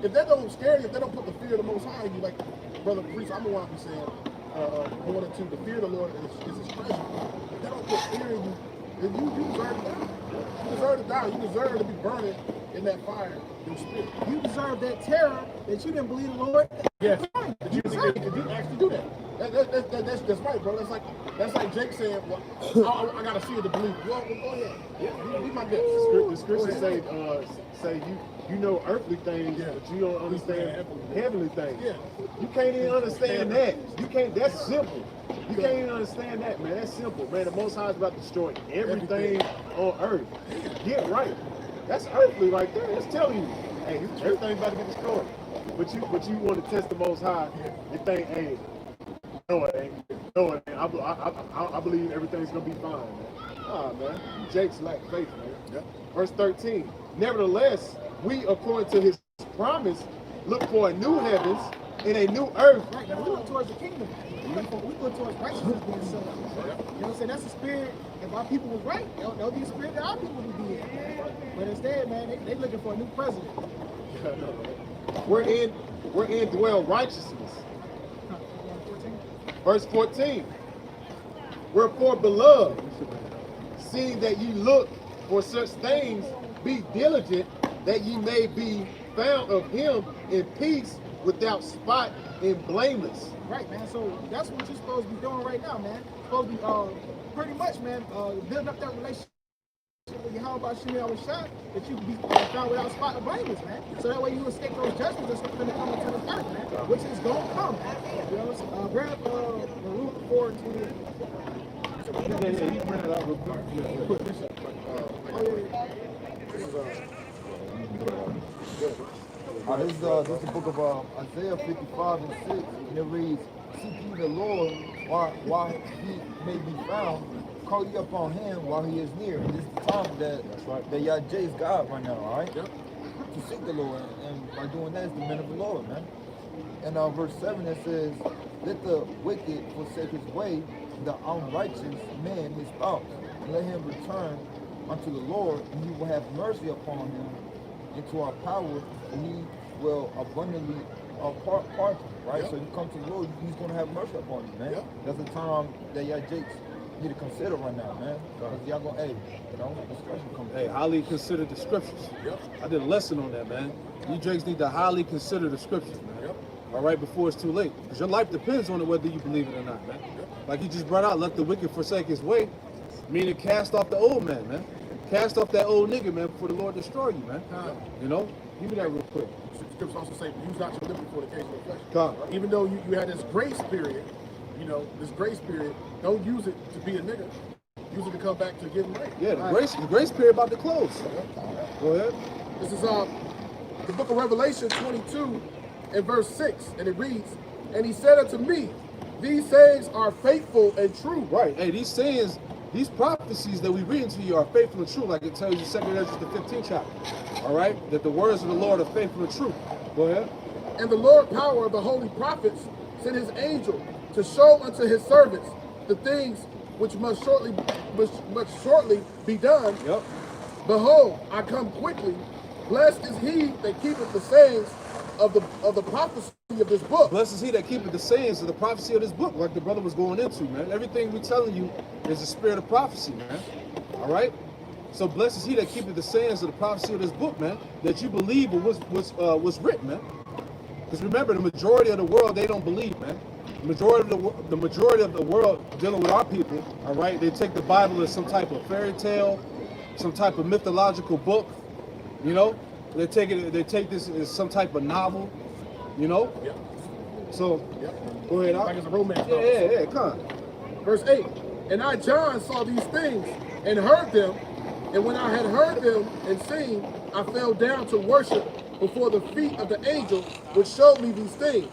A: If that don't scare you, if they don't put the fear of the Most High in you, like Brother Priest, I'm the one who's saying, going into the fear of the Lord is His treasure. If they don't put fear in you, then you deserve to die. You deserve to die. You deserve to be burning in that fire, your spirit.
B: You deserve that terror that you didn't believe the Lord.
A: Yes. That you actually do that. That's right, bro. That's like Jake saying, well, I gotta see it to believe it. Well, go ahead. Yeah, be my guest.
D: The scriptures say you know earthly things, but you don't understand heavenly things.
A: Yeah.
D: You can't even understand that. You can't. That's simple. You can't even understand that, man. That's simple, man. The Most High is about to destroy everything on earth. Get right. That's earthly right there. It's telling you, hey, everything's about to get destroyed. But you want to test the Most High and think, hey, no it ain't. No it ain't. I believe everything's gonna be fine, man. Nah, man. Jake's lack faith, man. Yep. Verse 13. Nevertheless, we, according to His promise, look for a new heavens and a new earth.
B: Right, now we look towards the kingdom. We look towards righteousness being set up. You know what I'm saying? That's the spirit. If our people was right, that'll be the spirit that our people would be in. But instead, man, they looking for a new president.
D: Wherein dwell righteousness. Verse 14. Wherefore, beloved, seeing that ye look for such things, be diligent that ye may be found of Him in peace, without spot and blameless.
B: Right, man. So that's what you're supposed to be doing right now, man. Supposed to be pretty much, man, building up that relationship with Yahweh Shemi Shah, that you can be found without spot or blameless, man. So that way you escape those judgments that's going to come into the earth, man. Which is going to come, man. You know what I'm saying? Grab Baruch 4:20.
A: Put this up.
F: This is the book of Isaiah 55 and 6, and it reads, "Seek ye the Lord while He may be found, call ye upon Him while He is near." And this is the time that Yah is God right now, all right?
A: Yep.
F: to seek the Lord, and by doing that, it's the men of the Lord, man. And verse 7 it says, let the wicked forsake his way, the unrighteous man his thoughts, and let him return unto the Lord, and he will have mercy upon him, into our power, and he will abundantly pardon, right?
A: Yep.
F: So you come to the Lord, he's going to have mercy upon you, man.
A: Yep.
F: That's the time that y'all jakes need to consider right now, man. Because y'all going, hey, you know, discretion comes.
E: Hey, highly consider the scriptures.
A: Yep.
E: I did a lesson on that, man. You Drakes need to highly consider the scriptures, man.
A: Yep.
E: All right, before it's too late. Because your life depends on it whether you believe it or not, man.
A: Yep.
E: Like you just brought out, let the wicked forsake his way, meaning cast off the old man, man. Cast off that old nigga, man, before the Lord destroy you, man. You know? Give me that real quick.
A: Scriptures also say, use not your lips before the occasion of flesh.
E: God.
A: Even though you had this grace period, you know, this grace period, don't use it to be a nigga. Use it to come back to getting right.
E: Yeah, the grace period about to close. Go ahead.
A: This is the book of Revelation 22 and verse 6, and it reads, and he said unto me, these sayings are faithful and true.
E: Right. Hey, these sayings, these prophecies that we read to you are faithful and true, like it tells you in 2 Ezra the 15th chapter. All right? That the words of the Lord are faithful and true. Go ahead.
A: And the Lord power of the holy prophets sent his angel to show unto his servants the things which must shortly be done.
E: Yep.
A: Behold, I come quickly. Blessed is he that keepeth the sayings of the prophecy of this book.
E: Blessed is he that keepeth the sayings of the prophecy of this book, like the brother was going into, man. Everything we're telling you is the spirit of prophecy, man. All right? So blessed is he that keepeth the sayings of the prophecy of this book, man, that you believe was written, man. Because remember, the majority of the world, they don't believe, man. The majority of the world dealing with our people, all right, they take the Bible as some type of fairy tale, some type of mythological book, you know. They take this as some type of novel, you know.
A: Yep.
E: So,
A: Yep.
E: go ahead.
A: Like it's a romance novel.
E: Yeah, come on.
A: Verse 8, and I, John, saw these things and heard them, and when I had heard them and seen, I fell down to worship before the feet of the angel which showed me these things.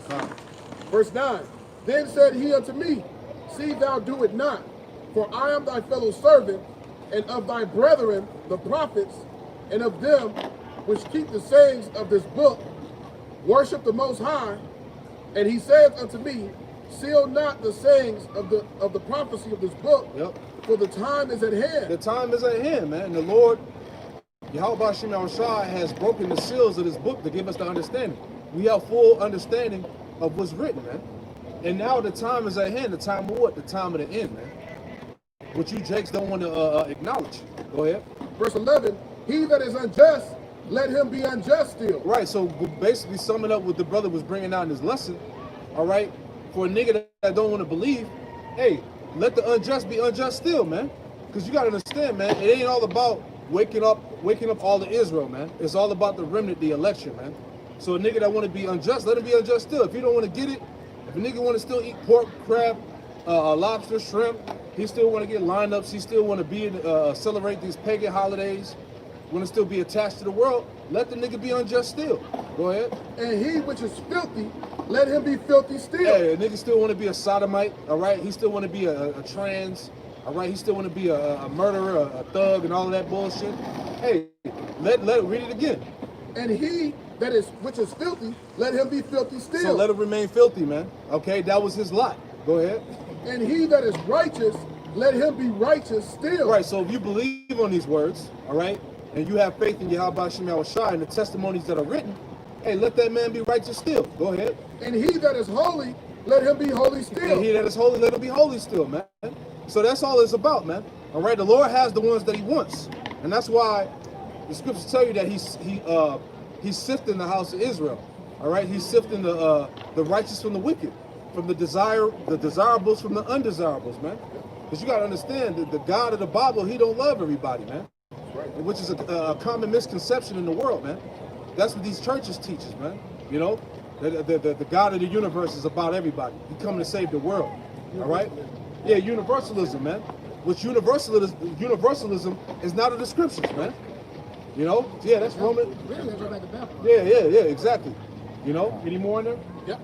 A: Verse 9, then said he unto me, see thou do it not, for I am thy fellow servant, and of thy brethren the prophets, and of them which keep the sayings of this book, worship the Most High. And he saith unto me, seal not the sayings of the prophecy of this book,
E: Yep.
A: for the time is at hand.
E: The time is at hand, man. The Lord, Yahweh Shem Shai, has broken the seals of this book to give us the understanding. We have full understanding of what's written, man. And now the time is at hand. The time of what? The time of the end, man. What you Jakes don't want to acknowledge. Go ahead.
A: Verse 11, he that is unjust, let him be unjust still.
E: Right, so basically summing up what the brother was bringing out in his lesson, all right, for a nigga that don't want to believe, hey, let the unjust be unjust still, man. Because you got to understand, man, it ain't all about waking up all of Israel, man. It's all about the remnant, the election, man. So a nigga that want to be unjust, let him be unjust still. If you don't want to get it, if a nigga want to still eat pork, crab, lobster, shrimp, he still want to get lineups, he still want to be celebrate these pagan holidays, want to still be attached to the world, let the nigga be unjust still. Go ahead.
A: And he which is filthy, let him be filthy still.
E: Hey, a nigga still want to be a sodomite, all right? He still want to be a trans, all right? He still want to be a murderer, a thug, and all of that bullshit. Hey, let read it again.
A: And he that is which is filthy, let him be filthy still.
E: So let him remain filthy, man. Okay, that was his lot. Go ahead.
A: And he that is righteous, let him be righteous still.
E: Right, so if you believe on these words, all right, and you have faith in Yahweh Shem Shai and the testimonies that are written, hey, let that man be righteous still. Go ahead.
A: And he that is holy, let him be holy still.
E: And he that is holy, let him be holy still, man. So that's all it's about, man. All right, the Lord has the ones that he wants. And that's why the scriptures tell you that he's sifting the house of Israel. All right, he's sifting the righteous from the wicked, from the desirables from the undesirables, man. Because you got to understand that the God of the Bible, he don't love everybody, man. Right. Which is a common misconception in the world, man. That's what these churches teach us, man. You know, the God of the universe is about everybody. He coming to save the world. All right? Yeah, universalism, man. Which universalism is not in the scriptures, man. You know? Yeah, that's Roman. Yeah, exactly. You know? Any more in there?
A: Yep.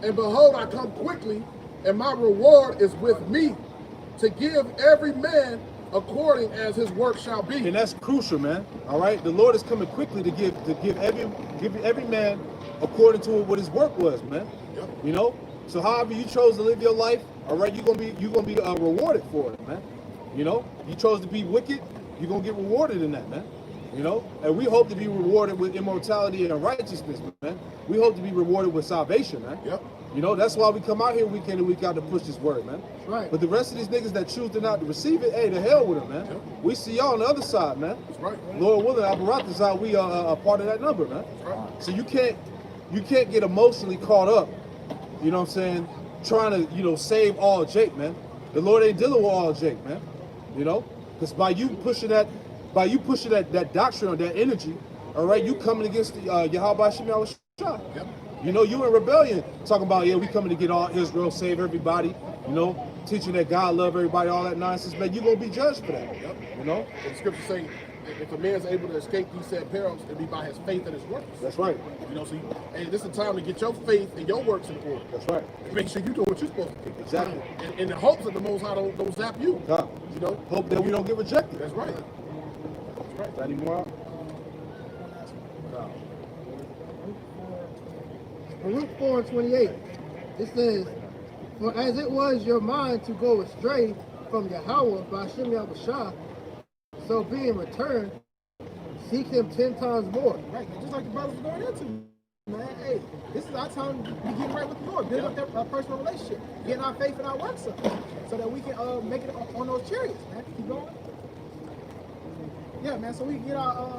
A: And behold, I come quickly, and my reward is with me, to give every man according as his work shall be.
E: And that's crucial, man. All right, the Lord is coming quickly to give every man according to what his work was, man.
A: Yep.
E: You know, so however you chose to live your life, all right, you're gonna be rewarded for it, man. You know, you chose to be wicked, you're gonna get rewarded in that, man. You know, and we hope to be rewarded with immortality and righteousness, man. We hope to be rewarded with salvation, man.
A: Yep.
E: You know, that's why we come out here week in and week out to push this word, man.
C: Right.
E: But the rest of these niggas that choose to not receive it, hey, to hell with them, man.
A: Yep.
E: We see y'all on the other side, man.
A: That's right.
E: Lord willing, Apparatus side, we are a part of that number, man.
A: That's right.
E: So you can't get emotionally caught up, you know what I'm saying, trying to, you know, save all Jake, man. The Lord ain't dealing with all Jake, man. You know? Because by you pushing that doctrine or that energy, all right, you coming against the Yahweh Shem Yahushua.
A: Yep.
E: You know, you in rebellion, talking about, yeah, we coming to get all Israel, save everybody, you know, teaching that God love everybody, all that nonsense, man, you're going to be judged for that,
A: Yep.
E: you know?
A: And the scripture say, if a man's able to escape these said perils, it'll be by his faith and his works.
E: That's right.
A: You know, so hey, this is the time to get your faith and your works in order.
E: That's right.
A: And make sure you do what you're supposed to do.
E: Exactly.
A: And in the hopes that the Most High don't zap you.
E: God,
A: You know?
E: hope that we don't get rejected.
A: That's right. That's right.
E: Is that any more?
C: In Luke 4:28, it says, "For as it was your mind to go astray from Yahweh by Shem Yahushua, so being returned, seek him 10 times more."
B: Right, man. Just like the brothers were going into, man. Hey, this is our time to be getting right with the Lord, build up that personal relationship, getting our faith and our works up, so that we can make it on those chariots, man. Keep going. Yeah, man. So we can get our,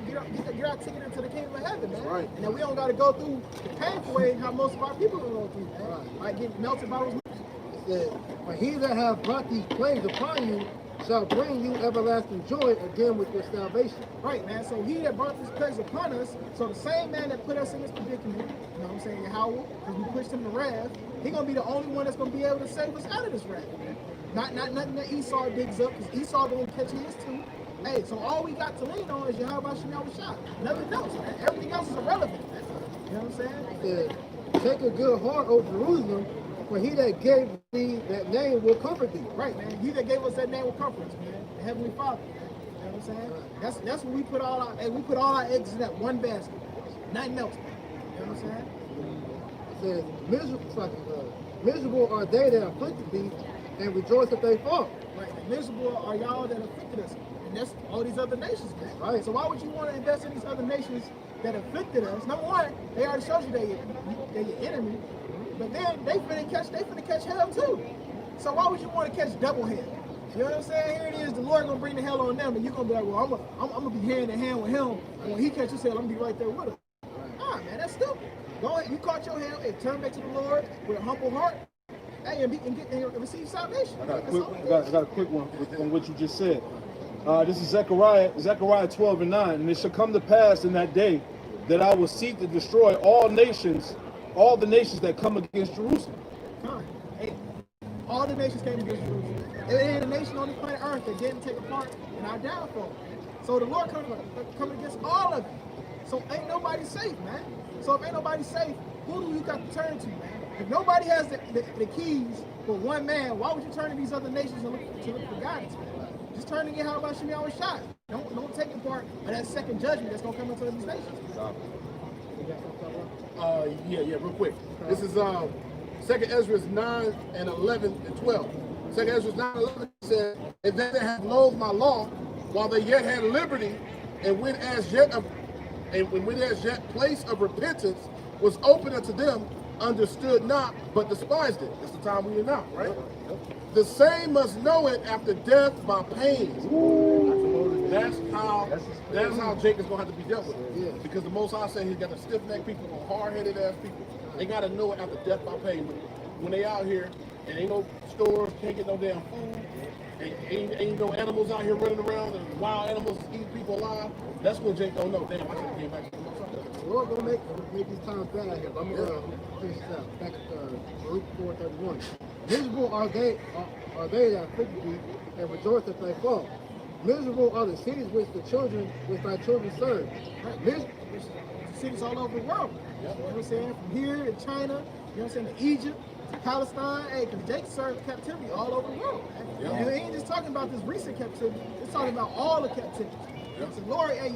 B: get our ticket into the kingdom of heaven, man.
A: Right.
B: And then we don't got to go through the painful way how most of our people are going through, man. Like getting melted by those.
C: It says, "For he that hath brought these plagues upon you shall bring you everlasting joy again with your salvation."
B: Right, man. So he that brought this plagues upon us, so the same man that put us in this predicament, you know what I'm saying, Yahweh, because we pushed him to wrath, he gonna be the only one that's gonna be able to save us out of this wrath, man. Not nothing that Esau digs up, because Esau gonna catch his too. Hey, so all we got to lean on is Yahweh Shem Yahushua. Nothing else, man. Everything else is irrelevant, man. You know what I'm saying?
C: It says, "Take a good heart, O Jerusalem, for he that gave thee that name will comfort thee."
B: Right, man. He that gave us that name will comfort us, man. The Heavenly Father, man. You know what I'm saying? That's when we put all our eggs in that one basket. Nothing else, man. You know what I'm saying?
C: It says, "Miserable are they that afflicted thee, and rejoice that they fall."
B: Right. And miserable are y'all that afflicted us. And that's all these other nations, man.
C: Right.
B: So why would you want to invest in these other nations that afflicted us? Number one, they already showed you they're your enemy. But then they finna catch hell too. So why would you want to catch double hell? You know what I'm saying? Here it is, the Lord gonna bring the hell on them, and you're gonna be like, well, I'm gonna be hand in hand with him. And when he catches hell, I'm gonna be right there with him. Nah, man, that's stupid. Go ahead, you caught your hell, hey, turn back to the Lord with a humble heart. Hey, and receive salvation.
E: I got a quick one on what you just said. This is Zechariah 12:9, and it shall come to pass in that day that I will seek to destroy all the nations that come against Jerusalem.
B: Hey, all the nations came against Jerusalem. There ain't a nation on this planet Earth that didn't take a part in our downfall. So the Lord coming against all of it. So ain't nobody safe, man. So if ain't nobody safe, who do you got to turn to, man? If nobody has the keys for one man, why would you turn to these other nations and look for guidance, man? Just turn to get how about Shem Yahushua. Don't take a part of that second judgment that's gonna come into these nations.
A: Yeah, real quick. This is 2nd Ezra 9 and 11 and 12. 2nd Ezra 9 and 11 says, "And they that have loathed my law, while they yet had liberty, and when as yet place of repentance was open unto them, understood not, but despised it." It's the time we are now, right? "The same must know it after death by pains." That's how Jacob's gonna have to be dealt with.
C: Yeah.
A: Because the Most High said he's got a stiff-necked people, hard-headed ass people. They gotta know it after death by pain. When they out here and ain't no stores, can't get no damn food, ain't no animals out here running around and wild animals eating people alive. That's when Jake don't know. Damn, I should have came back to the Most High.
C: The Lord gonna make these times bad out here. But I'm gonna finish this out. Back to Luke 4:31. "Miserable are they that afflicted thee, and rejoice that they fall. Miserable are the cities which thy children serve."
B: Right. Cities all over the world. You know what I'm saying? From here to China, you know what I'm saying, to Egypt, to Palestine. Hey, because Jake served captivity all over the world. Man.
A: Yeah.
B: And he ain't just talking about this recent captivity. It's talking about all the captivity.
A: Yeah.
B: So Lord, hey,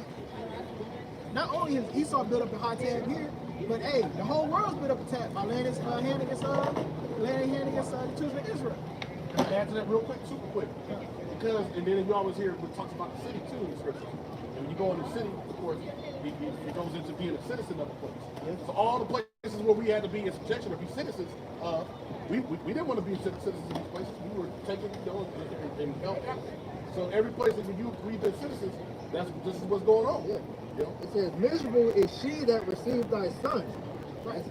B: not only is Esau built up a high tab here, but hey, the whole world's built up a tab by laying his hand against the children of Israel.
A: Can I add to that real quick, super quick? Because, and then you always hear it talks about the city too in the scripture. And when you go in the city, of course, it goes into being a citizen of the place. So all the places where we had to be in subjection or be citizens of, we didn't want to be citizens of these places. We were taken, and held captive. So every place that we've been citizens, this is what's going on.
C: Yeah.
A: You know?
C: It says, miserable is she that received thy son. Right.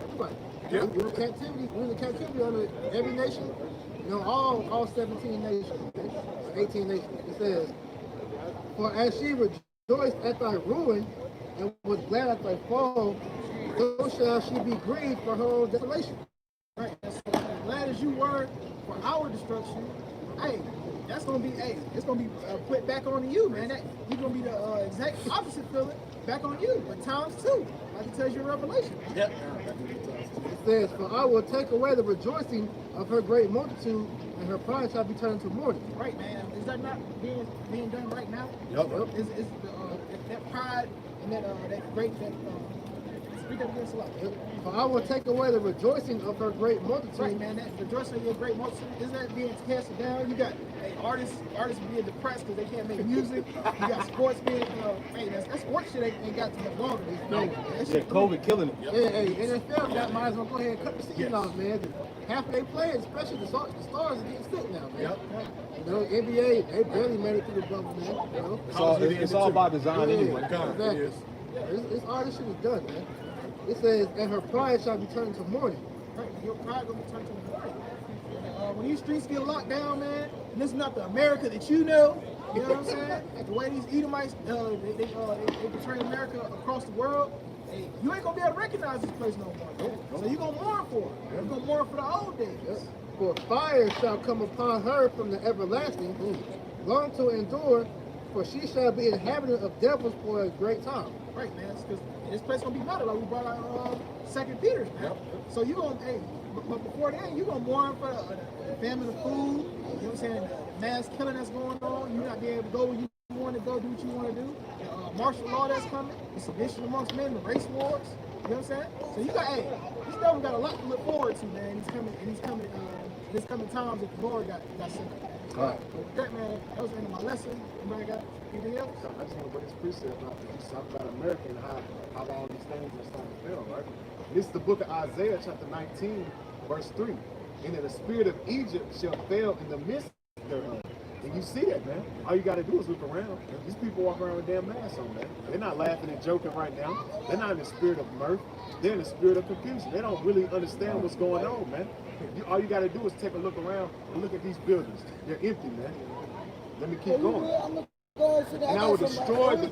C: Everybody.
A: Yeah.
C: We were in captivity under every nation. You know, all 17 nations, okay? 18 nations. It says, for as she rejoiced at thy ruin and was glad at thy fall, so shall she be grieved for her own desolation.
B: Right. So as glad as you were for our destruction, hey, that's gonna be, it's gonna be put back on you, man. You're gonna be the exact opposite feeling back on you, but times two, like it tells you in Revelation.
A: Yep.
C: It says, for I will take away the rejoicing of her great multitude, and her pride shall be turned to mourning.
B: Right, man. Is that not being done right now?
A: Yep.
B: Is that pride and that great speak up against a lot.
C: For I will take away the rejoicing of her great multitude.
B: Right, man. That rejoicing of your great multitude, isn't that being casted down? You got artists being depressed because they can't make music. You got sports being that sports shit ain't got to no longer.
A: No.
B: That
E: Yeah,
B: shit
E: COVID killing it.
C: Yeah, hey, NFL got might as well go ahead and cut the season off, man. Half of their players, especially the stars, are getting sick now, man.
A: Yep.
C: You know, NBA, they barely made it through the bubble, man. You know?
E: It's all about design anyway.
C: Exactly.
A: It is.
C: It's all this shit is done, man. It says, and her pride shall be turned to mourning.
B: Right, your pride gonna be turned to the morning. When these streets get locked down, man, and this is not the America that you know what I'm saying? The way these Edomites, they betray America across the world, hey, you ain't gonna be able to recognize this place no more, man. So you gonna mourn for it. You're gonna mourn for the old days.
C: For fire shall come upon her from the everlasting, long to endure, for she shall be inhabitant of devils for a great time.
B: Right, man, because this place gonna be melted, like we brought out 2 Peter, man.
A: Yep.
B: So you gonna, but before then, you gonna mourn for the famine of food, you know what I'm saying, the mass killing that's going on, you not being able to go where you want to go, do what you want to do, martial law that's coming, the sedition amongst men, the race wars, you know what I'm saying? So you got, this devil got a lot to look forward to, man. He's coming this coming times that the Lord got sent.
C: All right.
B: But that, man, that was the end of my lesson. Anybody got anything else?
D: I just want to bring this precept about talk about America and how all these things are starting to fail, right? This is the book of Isaiah, chapter 19, verse 3. And that the spirit of Egypt shall fail in the midst thereof. And you see that, man. All you got to do is look around. These people walk around with damn masks on, man. They're not laughing and joking right now. They're not in the spirit of mirth. They're in the spirit of confusion. They don't really understand what's going on, man. All you got to do is take a look around and look at these buildings. They're empty, man. Let me keep going. And I will destroy the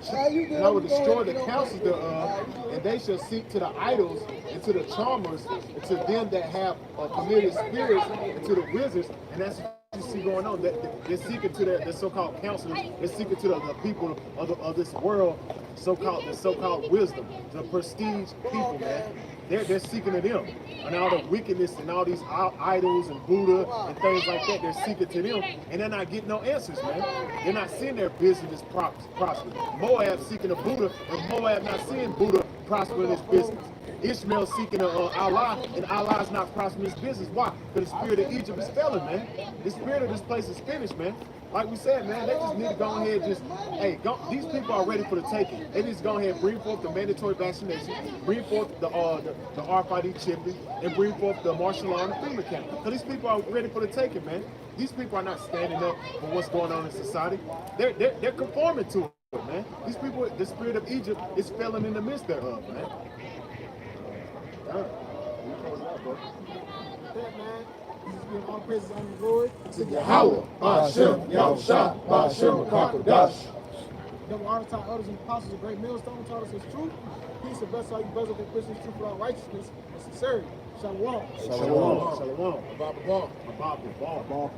D: counsels thereof, and they shall seek to the idols and to the charmers and to them that have familiar spirits and to the wizards. And that's what you see going on. They're seeking to the so-called counselors. They're seeking to the people of this world, the so-called wisdom, the prestige people, man. They're seeking to them, and all the wickedness and all these idols and Buddha and things like that. They're seeking to them, and they're not getting no answers, man. They're not seeing their business prosper. Moab seeking a Buddha, and Moab not seeing Buddha prosper in his business. Ishmael seeking Allah, and Allah's not prospering his business. Why? Because the spirit of Egypt is failing, man. The spirit of this place is finished, man. Like we said, man, they just need to go ahead and these people are ready for the taking. They just go ahead and bring forth the mandatory vaccination, bring forth the RFID chipping, and bring forth the martial law and the FEMA camp. Because these people are ready for the taking, man. These people are not standing up for what's going on in society. They're conforming to it, man. These people, the spirit of Egypt is failing in the midst thereof, man.
B: That, man. Give all praises on the Lord.
A: Yahweh, Hashem, Yahushua, Hashem, Kakadash.
B: Double honor to our elders and apostles, a great millstone taught us his truth. Peace and bless all you brothers and Christians, truth without righteousness and sincerity. Shalom.
D: Shalom. Shalom.
A: Abba, Abba.
D: Abba, Abba.